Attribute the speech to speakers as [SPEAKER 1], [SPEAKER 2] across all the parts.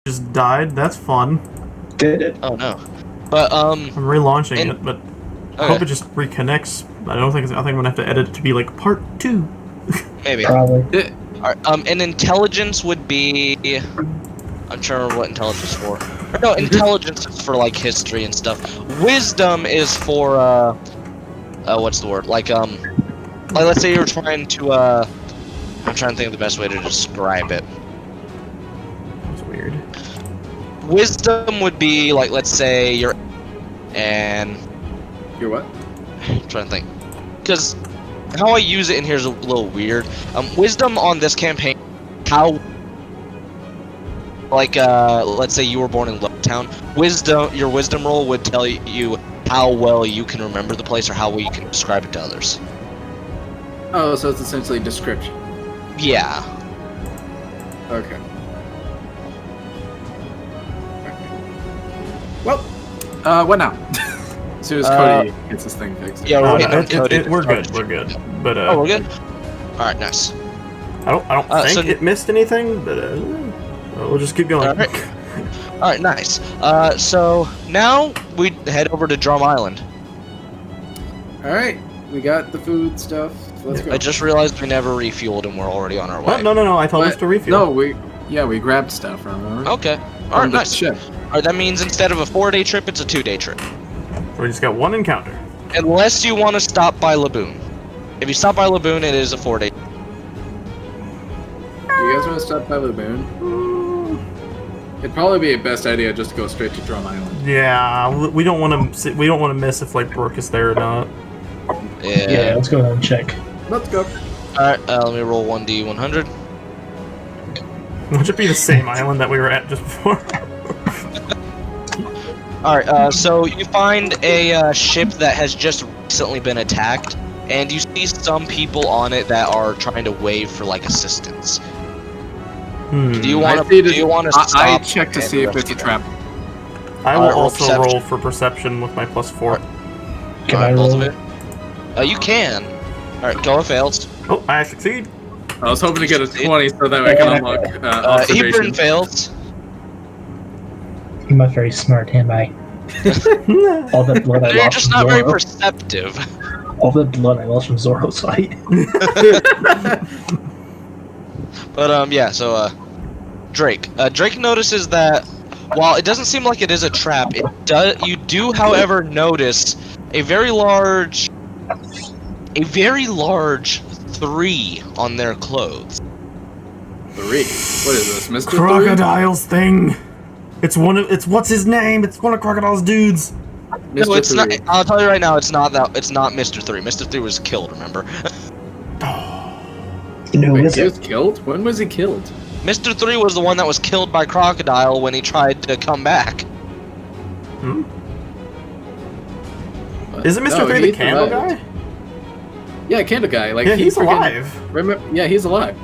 [SPEAKER 1] just died. That's fun.
[SPEAKER 2] Did it?
[SPEAKER 3] Oh no. But
[SPEAKER 1] I'm relaunching it, but I hope it just reconnects. I think I'm gonna have to edit it to be like part 2.
[SPEAKER 3] maybe.
[SPEAKER 2] Probably.
[SPEAKER 3] Alright, and intelligence would be. I'm trying to remember what intelligence is for. No, intelligence is for like history and stuff. Wisdom is for what's the word? Like let's say you're trying to I'm trying to think of the best way to describe it.
[SPEAKER 1] That's weird.
[SPEAKER 3] Wisdom would be like, let's say you're and
[SPEAKER 4] You're what?
[SPEAKER 3] I'm trying to think, because how I use it in here is a little weird. Wisdom on this campaign, how like let's say you were born in Lowtown. Your wisdom roll would tell you how well you can remember the place or how well you can describe it to others.
[SPEAKER 4] Oh, so it's essentially description.
[SPEAKER 3] Yeah.
[SPEAKER 4] Okay. Well, what now? As soon as Cody gets this thing fixed.
[SPEAKER 3] Yeah, we're
[SPEAKER 1] We're good. We're good. But
[SPEAKER 3] oh, we're good. All right, nice.
[SPEAKER 1] I don't think
[SPEAKER 3] so
[SPEAKER 1] it missed anything, but we'll just keep going.
[SPEAKER 3] All right, nice. So now we head over to Drum Island.
[SPEAKER 4] All right, we got the food stuff. Let's go.
[SPEAKER 3] I just realized we never refueled and we're already on our way.
[SPEAKER 1] What? No. I told us to refuel.
[SPEAKER 4] No, we grabbed stuff. Remember?
[SPEAKER 3] Okay. All right, nice.
[SPEAKER 4] Ship.
[SPEAKER 3] All right, that means instead of a 4-day trip, it's a 2-day trip.
[SPEAKER 1] We just got one encounter.
[SPEAKER 3] Unless you want to stop by Laboon. If you stop by Laboon, it is a 4-day.
[SPEAKER 4] Do you guys want to stop by Laboon? It'd probably be a best idea just to go straight to Drum Island.
[SPEAKER 1] Yeah, we don't want to. We don't want to miss if like Brooke is there or not.
[SPEAKER 2] Yeah, let's go ahead and check.
[SPEAKER 4] Let's go.
[SPEAKER 3] All right, let me roll 1d100.
[SPEAKER 1] Would it be the same island that we were at just before?
[SPEAKER 3] All right, so you find a ship that has just recently been attacked, and you see some people on it that are trying to wave for like assistance. Do you want to stop?
[SPEAKER 4] I check to see if it's a trap.
[SPEAKER 1] I will
[SPEAKER 3] roll
[SPEAKER 1] also
[SPEAKER 3] perception.
[SPEAKER 1] roll for perception with my +4.
[SPEAKER 2] Can I
[SPEAKER 3] both
[SPEAKER 2] roll?
[SPEAKER 3] of it. You can. All right, go or fails.
[SPEAKER 1] Oh, I succeed.
[SPEAKER 4] I was hoping to get a 20 so that I can unlock observation.
[SPEAKER 3] Hebron fails.
[SPEAKER 2] I'm not very smart, am I? All the blood I
[SPEAKER 3] You're
[SPEAKER 2] lost
[SPEAKER 3] just
[SPEAKER 2] from
[SPEAKER 3] not very
[SPEAKER 2] Zoro.
[SPEAKER 3] perceptive.
[SPEAKER 2] All the blood I lost from Zoro's fight.
[SPEAKER 3] But yeah, so Drake. Drake notices that while it doesn't seem like it is a trap, you do, however, notice a very large 3 on their clothes.
[SPEAKER 4] 3. What is this, Mr.
[SPEAKER 1] Crocodile's thing. It's what's his name? It's one of Crocodile's dudes.
[SPEAKER 4] Mr.
[SPEAKER 3] No, it's
[SPEAKER 4] 3.
[SPEAKER 3] not. I'll tell you right now, it's not that. It's not Mr. 3. Mr. 3 was killed. Remember?
[SPEAKER 2] No,
[SPEAKER 4] Wait,
[SPEAKER 2] is
[SPEAKER 4] he was
[SPEAKER 2] it?
[SPEAKER 4] killed? When was he killed?
[SPEAKER 3] Mr. 3 was the one that was killed by Crocodile when he tried to come back.
[SPEAKER 1] Hmm? Isn't Mr.
[SPEAKER 4] No,
[SPEAKER 1] 3 the
[SPEAKER 4] he's
[SPEAKER 1] candle
[SPEAKER 4] alive.
[SPEAKER 1] guy?
[SPEAKER 4] Yeah, Candle Guy. Like
[SPEAKER 1] Yeah, he's
[SPEAKER 4] freaking-
[SPEAKER 1] alive.
[SPEAKER 4] Yeah, he's alive.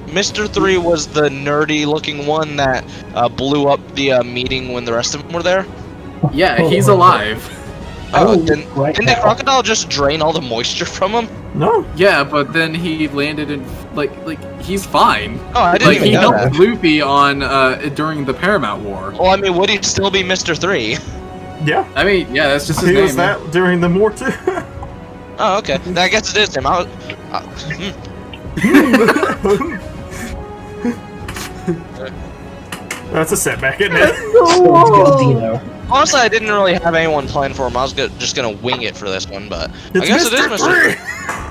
[SPEAKER 3] Mr. 3 was the nerdy-looking one that blew up the meeting when the rest of them were there.
[SPEAKER 4] Yeah, he's alive.
[SPEAKER 3] Didn't
[SPEAKER 2] right
[SPEAKER 3] the
[SPEAKER 2] now.
[SPEAKER 3] Crocodile just drain all the moisture from him?
[SPEAKER 1] No.
[SPEAKER 4] Yeah, but then he landed in like he's fine.
[SPEAKER 3] Oh, I didn't
[SPEAKER 4] Like
[SPEAKER 3] even
[SPEAKER 4] he
[SPEAKER 3] know
[SPEAKER 4] helped
[SPEAKER 3] that.
[SPEAKER 4] Luffy on during the Paramount War.
[SPEAKER 3] Well, I mean, would he still be Mr. 3?
[SPEAKER 1] Yeah.
[SPEAKER 4] I mean, yeah, that's just his
[SPEAKER 1] He
[SPEAKER 4] name.
[SPEAKER 1] was that during the war too.
[SPEAKER 3] Oh, okay. Then I guess it is him.
[SPEAKER 1] That's a setback, isn't it?
[SPEAKER 2] So let's go, Dino.
[SPEAKER 3] Honestly, I didn't really have anyone planned for him. I was just gonna wing it for this one, but I guess it is Mr. 3.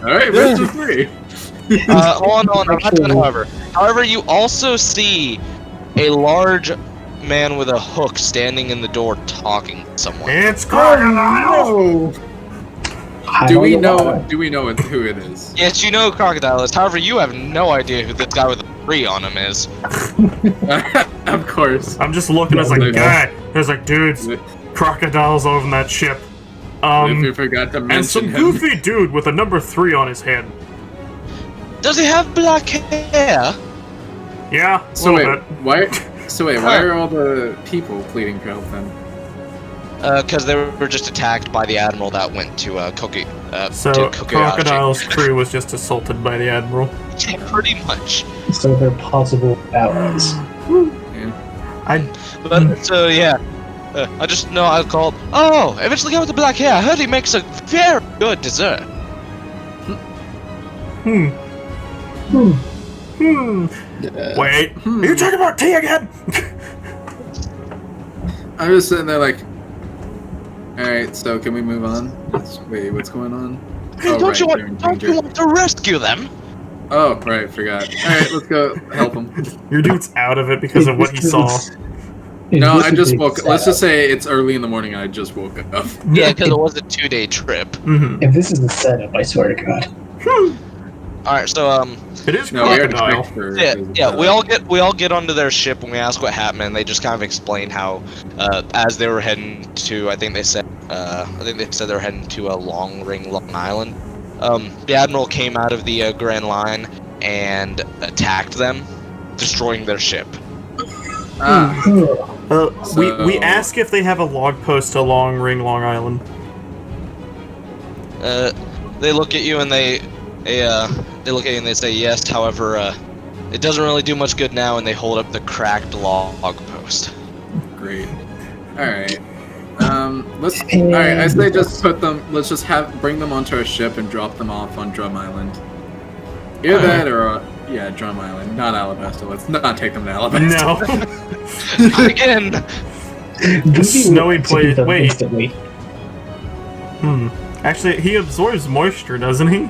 [SPEAKER 4] All right, Mr. 3.
[SPEAKER 3] Hold on, I'm not done, however. However, you also see a large man with a hook standing in the door talking to someone.
[SPEAKER 1] It's Crocodile.
[SPEAKER 4] Do we know who it is?
[SPEAKER 3] Yes, you know who Crocodile is. However, you have no idea who this guy with the 3 on him is.
[SPEAKER 4] Of course.
[SPEAKER 1] I'm just looking as
[SPEAKER 4] Yeah,
[SPEAKER 1] like, guy. There's like dudes, crocodiles on that ship.
[SPEAKER 4] Luffy forgot to
[SPEAKER 1] And
[SPEAKER 4] mention
[SPEAKER 1] some
[SPEAKER 4] him.
[SPEAKER 1] goofy dude with a number 3 on his head.
[SPEAKER 3] Does he have black hair?
[SPEAKER 1] Yeah,
[SPEAKER 4] So
[SPEAKER 1] a
[SPEAKER 4] wait,
[SPEAKER 1] little bit.
[SPEAKER 4] why are all the people pleading for help then?
[SPEAKER 3] Because they were just attacked by the admiral that went to
[SPEAKER 1] So
[SPEAKER 3] to Kokoyashi.
[SPEAKER 1] Crocodile's crew was just assaulted by the admiral.
[SPEAKER 3] Yeah, pretty much.
[SPEAKER 2] So they're possible allies.
[SPEAKER 4] Yeah.
[SPEAKER 3] But so yeah, I just know I called. Oh, eventually got with the black hair. I heard he makes a very good dessert.
[SPEAKER 1] Wait, are you talking about tea again?
[SPEAKER 4] I'm just sitting there like, alright, so can we move on? Wait, what's going on? Oh,
[SPEAKER 3] Don't you
[SPEAKER 4] danger.
[SPEAKER 3] want to rescue them?
[SPEAKER 4] Oh, right, forgot. Alright, let's go help him.
[SPEAKER 1] Your dude's out of it because of what he saw.
[SPEAKER 4] No, I just woke up. Let's just say it's early in the morning and I just woke up.
[SPEAKER 3] Yeah, because it was a 2-day trip.
[SPEAKER 2] If this is a setup, I swear to God.
[SPEAKER 3] Alright, so
[SPEAKER 1] It is
[SPEAKER 4] No, we already
[SPEAKER 1] crocodile.
[SPEAKER 4] checked for
[SPEAKER 3] yeah, we all get onto their ship and we ask what happened, and they just kind of explain how, as they were heading to, I think they said they were heading to Long Island. The admiral came out of the Grand Line and attacked them, destroying their ship.
[SPEAKER 1] We ask if they have a log post to Long Island.
[SPEAKER 3] They look at you and they look at you and they say yes. However, it doesn't really do much good now, and they hold up the cracked log post.
[SPEAKER 4] Great. Alright. Alright, I say just let's just bring them onto our ship and drop them off on Drum Island. Either that or, yeah, Drum Island, not Alabasta. Let's not take them to Alabasta.
[SPEAKER 1] No.
[SPEAKER 3] Again.
[SPEAKER 1] The snowy place. Wait.
[SPEAKER 2] Instantly.
[SPEAKER 1] Actually, he absorbs moisture, doesn't he?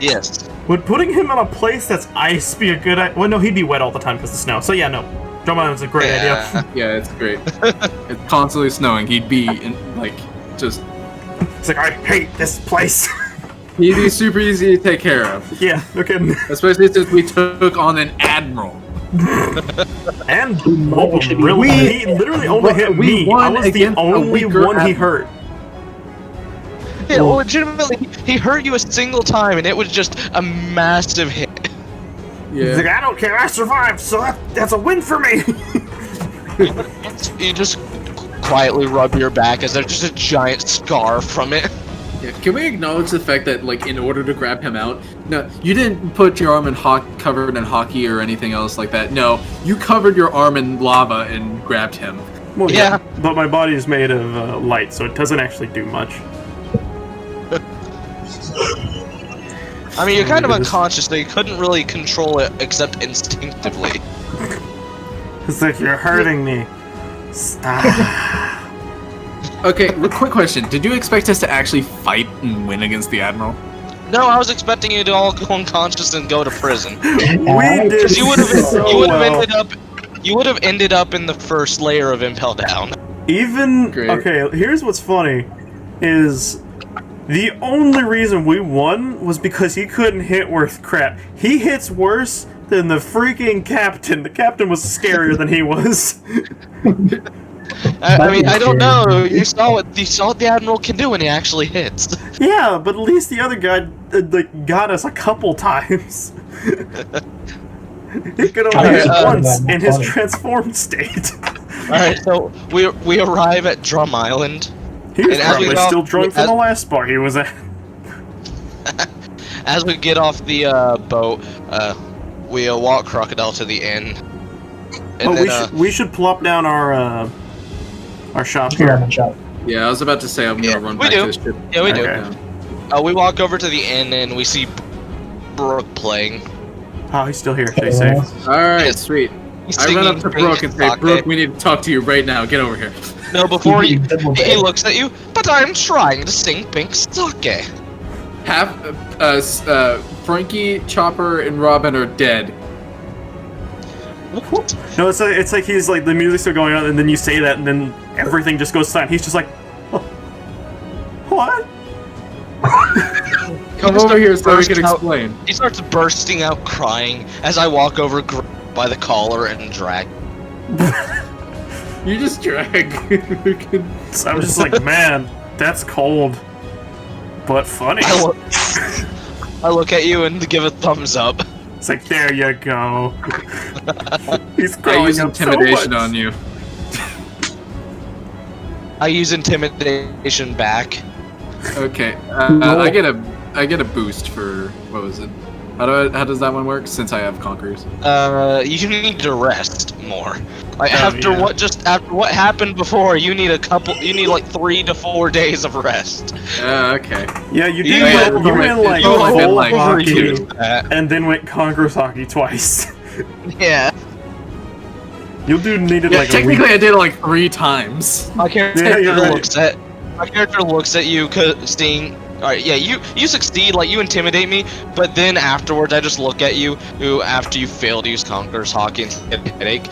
[SPEAKER 3] Yes.
[SPEAKER 1] Would putting him on a place that's ice be a good idea? Well, no, he'd be wet all the time because of snow. So yeah, no. Drum Island's a great idea.
[SPEAKER 4] Yeah, it's great. It's constantly snowing. He'd be just.
[SPEAKER 1] It's like, I hate this place.
[SPEAKER 4] He'd be super easy to take care of.
[SPEAKER 1] Yeah, no kidding.
[SPEAKER 4] Especially since we took on an admiral.
[SPEAKER 1] And really, he literally only hit me. I was the only one he hurt.
[SPEAKER 3] Yeah, legitimately, he hurt you a single time, and it was just a massive hit.
[SPEAKER 4] Yeah.
[SPEAKER 1] He's like, I don't care, I survived, so that's a win for me.
[SPEAKER 3] You just quietly rub your back as there's just a giant scar from it.
[SPEAKER 4] Yeah, can we acknowledge the fact that, in order to grab him out, no, you didn't put your arm covered in hockey or anything else like that. No, you covered your arm in lava and grabbed him.
[SPEAKER 1] Well,
[SPEAKER 3] yeah.
[SPEAKER 1] But my body is made of light, so it doesn't actually do much.
[SPEAKER 3] I mean, you're kind of unconscious, so you couldn't really control it except instinctively.
[SPEAKER 1] It's like, you're hurting me. Stop.
[SPEAKER 4] Okay, quick question. Did you expect us to actually fight and win against the Admiral?
[SPEAKER 3] No, I was expecting you to all go unconscious and go to prison.
[SPEAKER 1] We did
[SPEAKER 3] Because you would have
[SPEAKER 1] well.
[SPEAKER 3] ended up in the first layer of Impel Down.
[SPEAKER 1] Even
[SPEAKER 4] Great.
[SPEAKER 1] Okay, here's what's funny is the only reason we won was because he couldn't hit worth crap. He hits worse than the freaking captain. The captain was scarier than he was.
[SPEAKER 3] I mean, I don't know. You saw what the Admiral can do when he actually hits.
[SPEAKER 1] Yeah, but at least the other guy got us a couple times. He could only hit once in his transformed state.
[SPEAKER 3] Alright, so we arrive at Drum Island.
[SPEAKER 1] He was
[SPEAKER 3] And as we
[SPEAKER 1] probably
[SPEAKER 3] go-
[SPEAKER 1] still drunk from the last bar he was at.
[SPEAKER 3] As we get off the boat, we walk Crocodile to the inn. And
[SPEAKER 1] Oh,
[SPEAKER 3] then,
[SPEAKER 1] we should plop down our shop
[SPEAKER 2] Here,
[SPEAKER 1] here.
[SPEAKER 2] I'm shop.
[SPEAKER 4] Yeah, I was about to say I'm
[SPEAKER 3] Yeah,
[SPEAKER 4] gonna run
[SPEAKER 3] we
[SPEAKER 4] back
[SPEAKER 3] do.
[SPEAKER 4] to the ship.
[SPEAKER 3] Yeah, we do.
[SPEAKER 1] Okay.
[SPEAKER 3] We walk over to the inn and we see Brooke playing.
[SPEAKER 1] Oh, he's still here. Stay safe.
[SPEAKER 4] Alright,
[SPEAKER 3] Yes.
[SPEAKER 4] sweet.
[SPEAKER 3] He's
[SPEAKER 4] I run
[SPEAKER 3] singing
[SPEAKER 4] up to Brooke and say,
[SPEAKER 3] sake.
[SPEAKER 4] Brooke, we need to talk to you right now. Get over here.
[SPEAKER 3] No, before he looks at you, but I'm trying to sing Pink Sake.
[SPEAKER 4] Frankie, Chopper, and Robin are dead.
[SPEAKER 3] What?
[SPEAKER 1] No, it's like he's like the music's still going on, and then you say that, and then everything just goes silent. He's just like, oh, what?
[SPEAKER 4] Come over here so we can explain.
[SPEAKER 3] He starts bursting out crying as I walk over by the collar and drag.
[SPEAKER 4] You just drag.
[SPEAKER 1] So I'm just like, man, that's cold, but funny.
[SPEAKER 3] I look at you and give a thumbs up.
[SPEAKER 1] It's like, there you go. He's
[SPEAKER 4] I
[SPEAKER 1] growing
[SPEAKER 4] use
[SPEAKER 1] up so
[SPEAKER 4] intimidation
[SPEAKER 1] much.
[SPEAKER 4] on you.
[SPEAKER 3] I use intimidation back.
[SPEAKER 4] Okay, I get a boost for what was it? How does that one work? Since I have conquerors.
[SPEAKER 3] You need to rest more. Like
[SPEAKER 1] Oh,
[SPEAKER 3] after
[SPEAKER 1] yeah.
[SPEAKER 3] after what happened before, you need like 3 to 4 days of rest.
[SPEAKER 4] Okay.
[SPEAKER 1] Yeah, you
[SPEAKER 3] You
[SPEAKER 1] did.
[SPEAKER 3] over-
[SPEAKER 1] You went like
[SPEAKER 4] you over-
[SPEAKER 1] full
[SPEAKER 4] like,
[SPEAKER 1] hockey,
[SPEAKER 3] overused that.
[SPEAKER 1] and then went Congress hockey twice.
[SPEAKER 3] Yeah.
[SPEAKER 1] You dude needed
[SPEAKER 4] Yeah,
[SPEAKER 1] like a
[SPEAKER 4] technically
[SPEAKER 1] week.
[SPEAKER 4] I did it like 3 times.
[SPEAKER 3] My character
[SPEAKER 1] Yeah, you're right.
[SPEAKER 3] looks at you, seeing. Alright, yeah, you succeed, like you intimidate me, but then afterwards I just look at you, who after you fail to use Conqueror's Hockey and get a headache.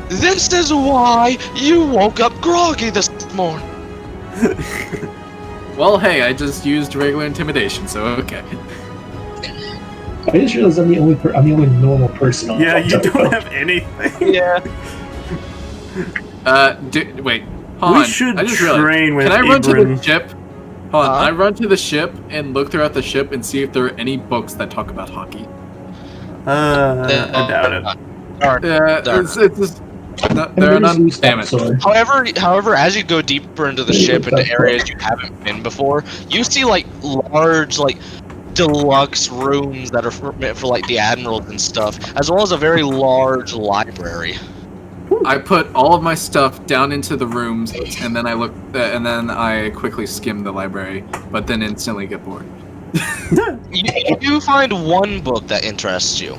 [SPEAKER 3] This is why you woke up groggy this morning.
[SPEAKER 4] Well, hey, I just used regular intimidation, so okay.
[SPEAKER 2] I just realized I'm the only normal person on
[SPEAKER 1] Yeah,
[SPEAKER 2] the
[SPEAKER 1] you
[SPEAKER 2] telephone.
[SPEAKER 1] don't have anything.
[SPEAKER 3] Yeah.
[SPEAKER 4] Wait. Hold on.
[SPEAKER 1] should
[SPEAKER 4] I just realized.
[SPEAKER 1] train with
[SPEAKER 4] Can I run to
[SPEAKER 1] Ibrin.
[SPEAKER 4] the ship? Hold on.
[SPEAKER 3] Huh?
[SPEAKER 4] I run to the ship and look throughout the ship and see if there are any books that talk about hockey.
[SPEAKER 1] I doubt it.
[SPEAKER 4] Yeah,
[SPEAKER 3] Darn.
[SPEAKER 4] it's just... No,
[SPEAKER 2] And
[SPEAKER 4] there are
[SPEAKER 2] there's
[SPEAKER 4] none.
[SPEAKER 2] loose
[SPEAKER 4] Damn it.
[SPEAKER 2] sword.
[SPEAKER 3] However, as you go deeper into the ship, into areas you haven't been before, you see like large, like deluxe rooms that are meant for like the admirals and stuff, as well as a very large library.
[SPEAKER 4] I put all of my stuff down into the rooms, and then I quickly skim the library, but then instantly get bored.
[SPEAKER 3] You do find one book that interests you.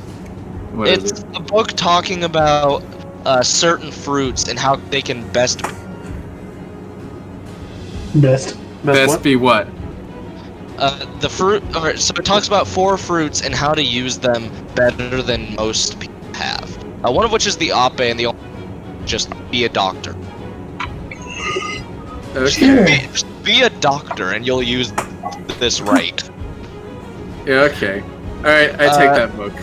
[SPEAKER 4] What is
[SPEAKER 3] It's
[SPEAKER 4] it?
[SPEAKER 3] a book talking about certain fruits and how they can best.
[SPEAKER 2] Best.
[SPEAKER 4] Best
[SPEAKER 1] what?
[SPEAKER 4] be what?
[SPEAKER 3] The fruit. Alright, so it talks about 4 fruits and how to use them better than most people have. One of which is the Ape, and the just be a doctor.
[SPEAKER 4] Okay.
[SPEAKER 3] Just be a doctor, and you'll use this right.
[SPEAKER 4] Yeah, okay. Alright, I take that book.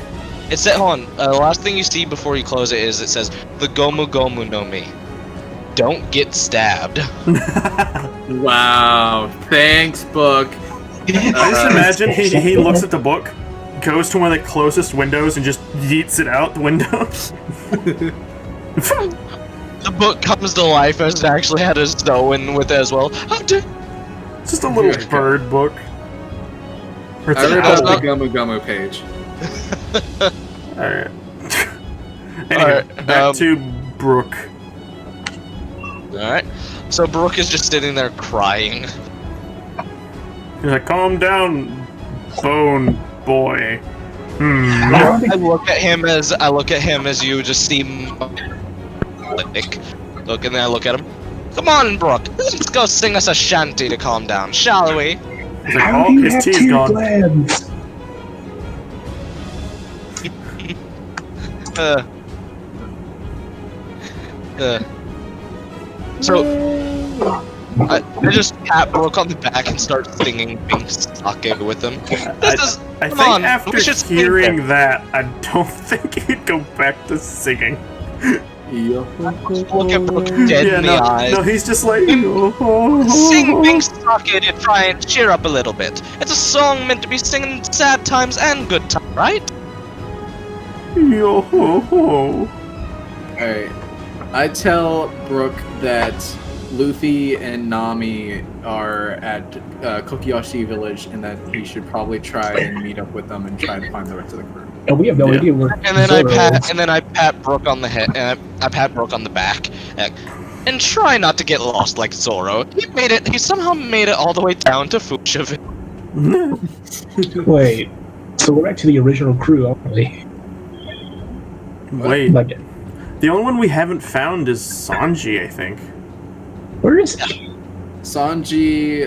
[SPEAKER 3] It said, hold on. The last thing you see before you close it is it says the Gomu Gomu no Mi. Don't get stabbed.
[SPEAKER 4] Wow. Thanks, book.
[SPEAKER 1] I just imagine he looks at the book, goes to one of the closest windows, and just yeets it out the window.
[SPEAKER 3] The book comes to life as it actually had a Zoan with it as well. How dare
[SPEAKER 1] It's just a little
[SPEAKER 4] Okay.
[SPEAKER 1] bird book. Or it's
[SPEAKER 4] I
[SPEAKER 1] an
[SPEAKER 4] read
[SPEAKER 1] owl.
[SPEAKER 4] out the Gumu Gumu page.
[SPEAKER 1] Alright. Anyway,
[SPEAKER 3] Alright,
[SPEAKER 1] back to Brooke.
[SPEAKER 3] Alright. So Brooke is just sitting there crying.
[SPEAKER 1] He's like, calm down, bone boy.
[SPEAKER 3] I look at him as you just seem like look, and then I look at him. Come on, Brooke, let's go sing us a shanty to calm down, shall we?
[SPEAKER 1] He's like,
[SPEAKER 2] How
[SPEAKER 1] oh,
[SPEAKER 2] do you
[SPEAKER 1] his
[SPEAKER 2] have
[SPEAKER 1] tea's
[SPEAKER 2] 2
[SPEAKER 1] gone.
[SPEAKER 2] glands?
[SPEAKER 3] So I just pat Brooke on the back and start singing Pink Sake with him.
[SPEAKER 1] I
[SPEAKER 3] Come
[SPEAKER 1] think
[SPEAKER 3] on,
[SPEAKER 1] after
[SPEAKER 3] we should sing
[SPEAKER 1] hearing
[SPEAKER 3] there.
[SPEAKER 1] that, I don't think he'd go back to singing.
[SPEAKER 3] Look at Brooke dead in the
[SPEAKER 1] no,
[SPEAKER 3] eyes.
[SPEAKER 1] no, he's just like,
[SPEAKER 3] Sing Pink Sake to try and cheer up a little bit. It's a song meant to be singing sad times and good times, right?
[SPEAKER 1] Yo ho ho.
[SPEAKER 4] Alright. I tell Brooke that Luffy and Nami are at Kokiyoshi Village and that he should probably try and meet up with them and try to find the rest of the crew.
[SPEAKER 2] And we have no
[SPEAKER 1] Yeah.
[SPEAKER 2] idea where
[SPEAKER 3] And then
[SPEAKER 2] Zoro
[SPEAKER 3] I
[SPEAKER 2] is.
[SPEAKER 3] pat Brooke on the head, and I pat Brooke on the back, and try not to get lost like Zoro. He somehow made it all the way down to Fushia.
[SPEAKER 2] Wait, so we're back to the original crew, aren't we?
[SPEAKER 1] Wait,
[SPEAKER 2] Like,
[SPEAKER 1] the only one we haven't found is Sanji, I think.
[SPEAKER 2] where is he?
[SPEAKER 4] Sanji,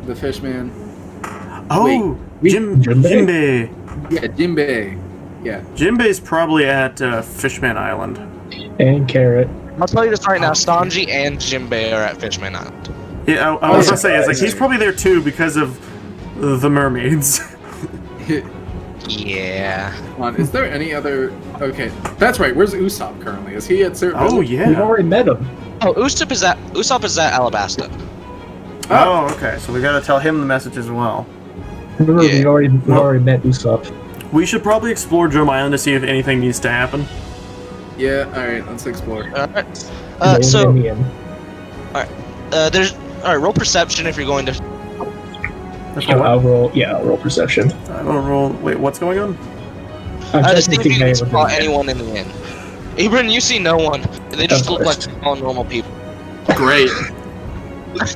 [SPEAKER 4] the fishman.
[SPEAKER 1] Oh,
[SPEAKER 2] Jinbei?
[SPEAKER 1] Jinbei.
[SPEAKER 4] Yeah, Jinbei. Yeah.
[SPEAKER 1] Jinbei's probably at Fishman Island.
[SPEAKER 2] And Carrot.
[SPEAKER 3] I'll tell you this right now: Sanji and Jinbei are at Fishman Island.
[SPEAKER 1] Yeah, I was
[SPEAKER 2] yeah.
[SPEAKER 1] gonna say, it's like he's probably there too because of the mermaids.
[SPEAKER 3] Yeah.
[SPEAKER 4] Come on, is there any other... Okay, that's right. Where's Usopp currently? Is he at certain...
[SPEAKER 1] Oh
[SPEAKER 2] We've
[SPEAKER 1] yeah.
[SPEAKER 2] already met him.
[SPEAKER 3] Oh, Usopp is at Alabasta.
[SPEAKER 1] Oh, okay. So we gotta tell him the message as well.
[SPEAKER 2] Remember,
[SPEAKER 3] Yeah.
[SPEAKER 2] we already met Usopp.
[SPEAKER 1] We should probably explore Drum Island to see if anything needs to happen.
[SPEAKER 4] Yeah, alright, let's explore.
[SPEAKER 3] Alright.
[SPEAKER 2] And
[SPEAKER 3] So
[SPEAKER 2] then Ian.
[SPEAKER 3] there's roll perception if you're going to.
[SPEAKER 1] That's
[SPEAKER 2] Yeah,
[SPEAKER 1] what?
[SPEAKER 2] I'll roll perception.
[SPEAKER 1] I don't roll. Wait, what's going on?
[SPEAKER 2] I'm
[SPEAKER 3] To see if you
[SPEAKER 2] technically
[SPEAKER 3] can
[SPEAKER 2] able
[SPEAKER 3] spot
[SPEAKER 2] to-
[SPEAKER 3] anyone in the inn. Abram, you see no one. They just
[SPEAKER 2] Of
[SPEAKER 3] look like
[SPEAKER 2] course.
[SPEAKER 3] all normal people.
[SPEAKER 4] Great.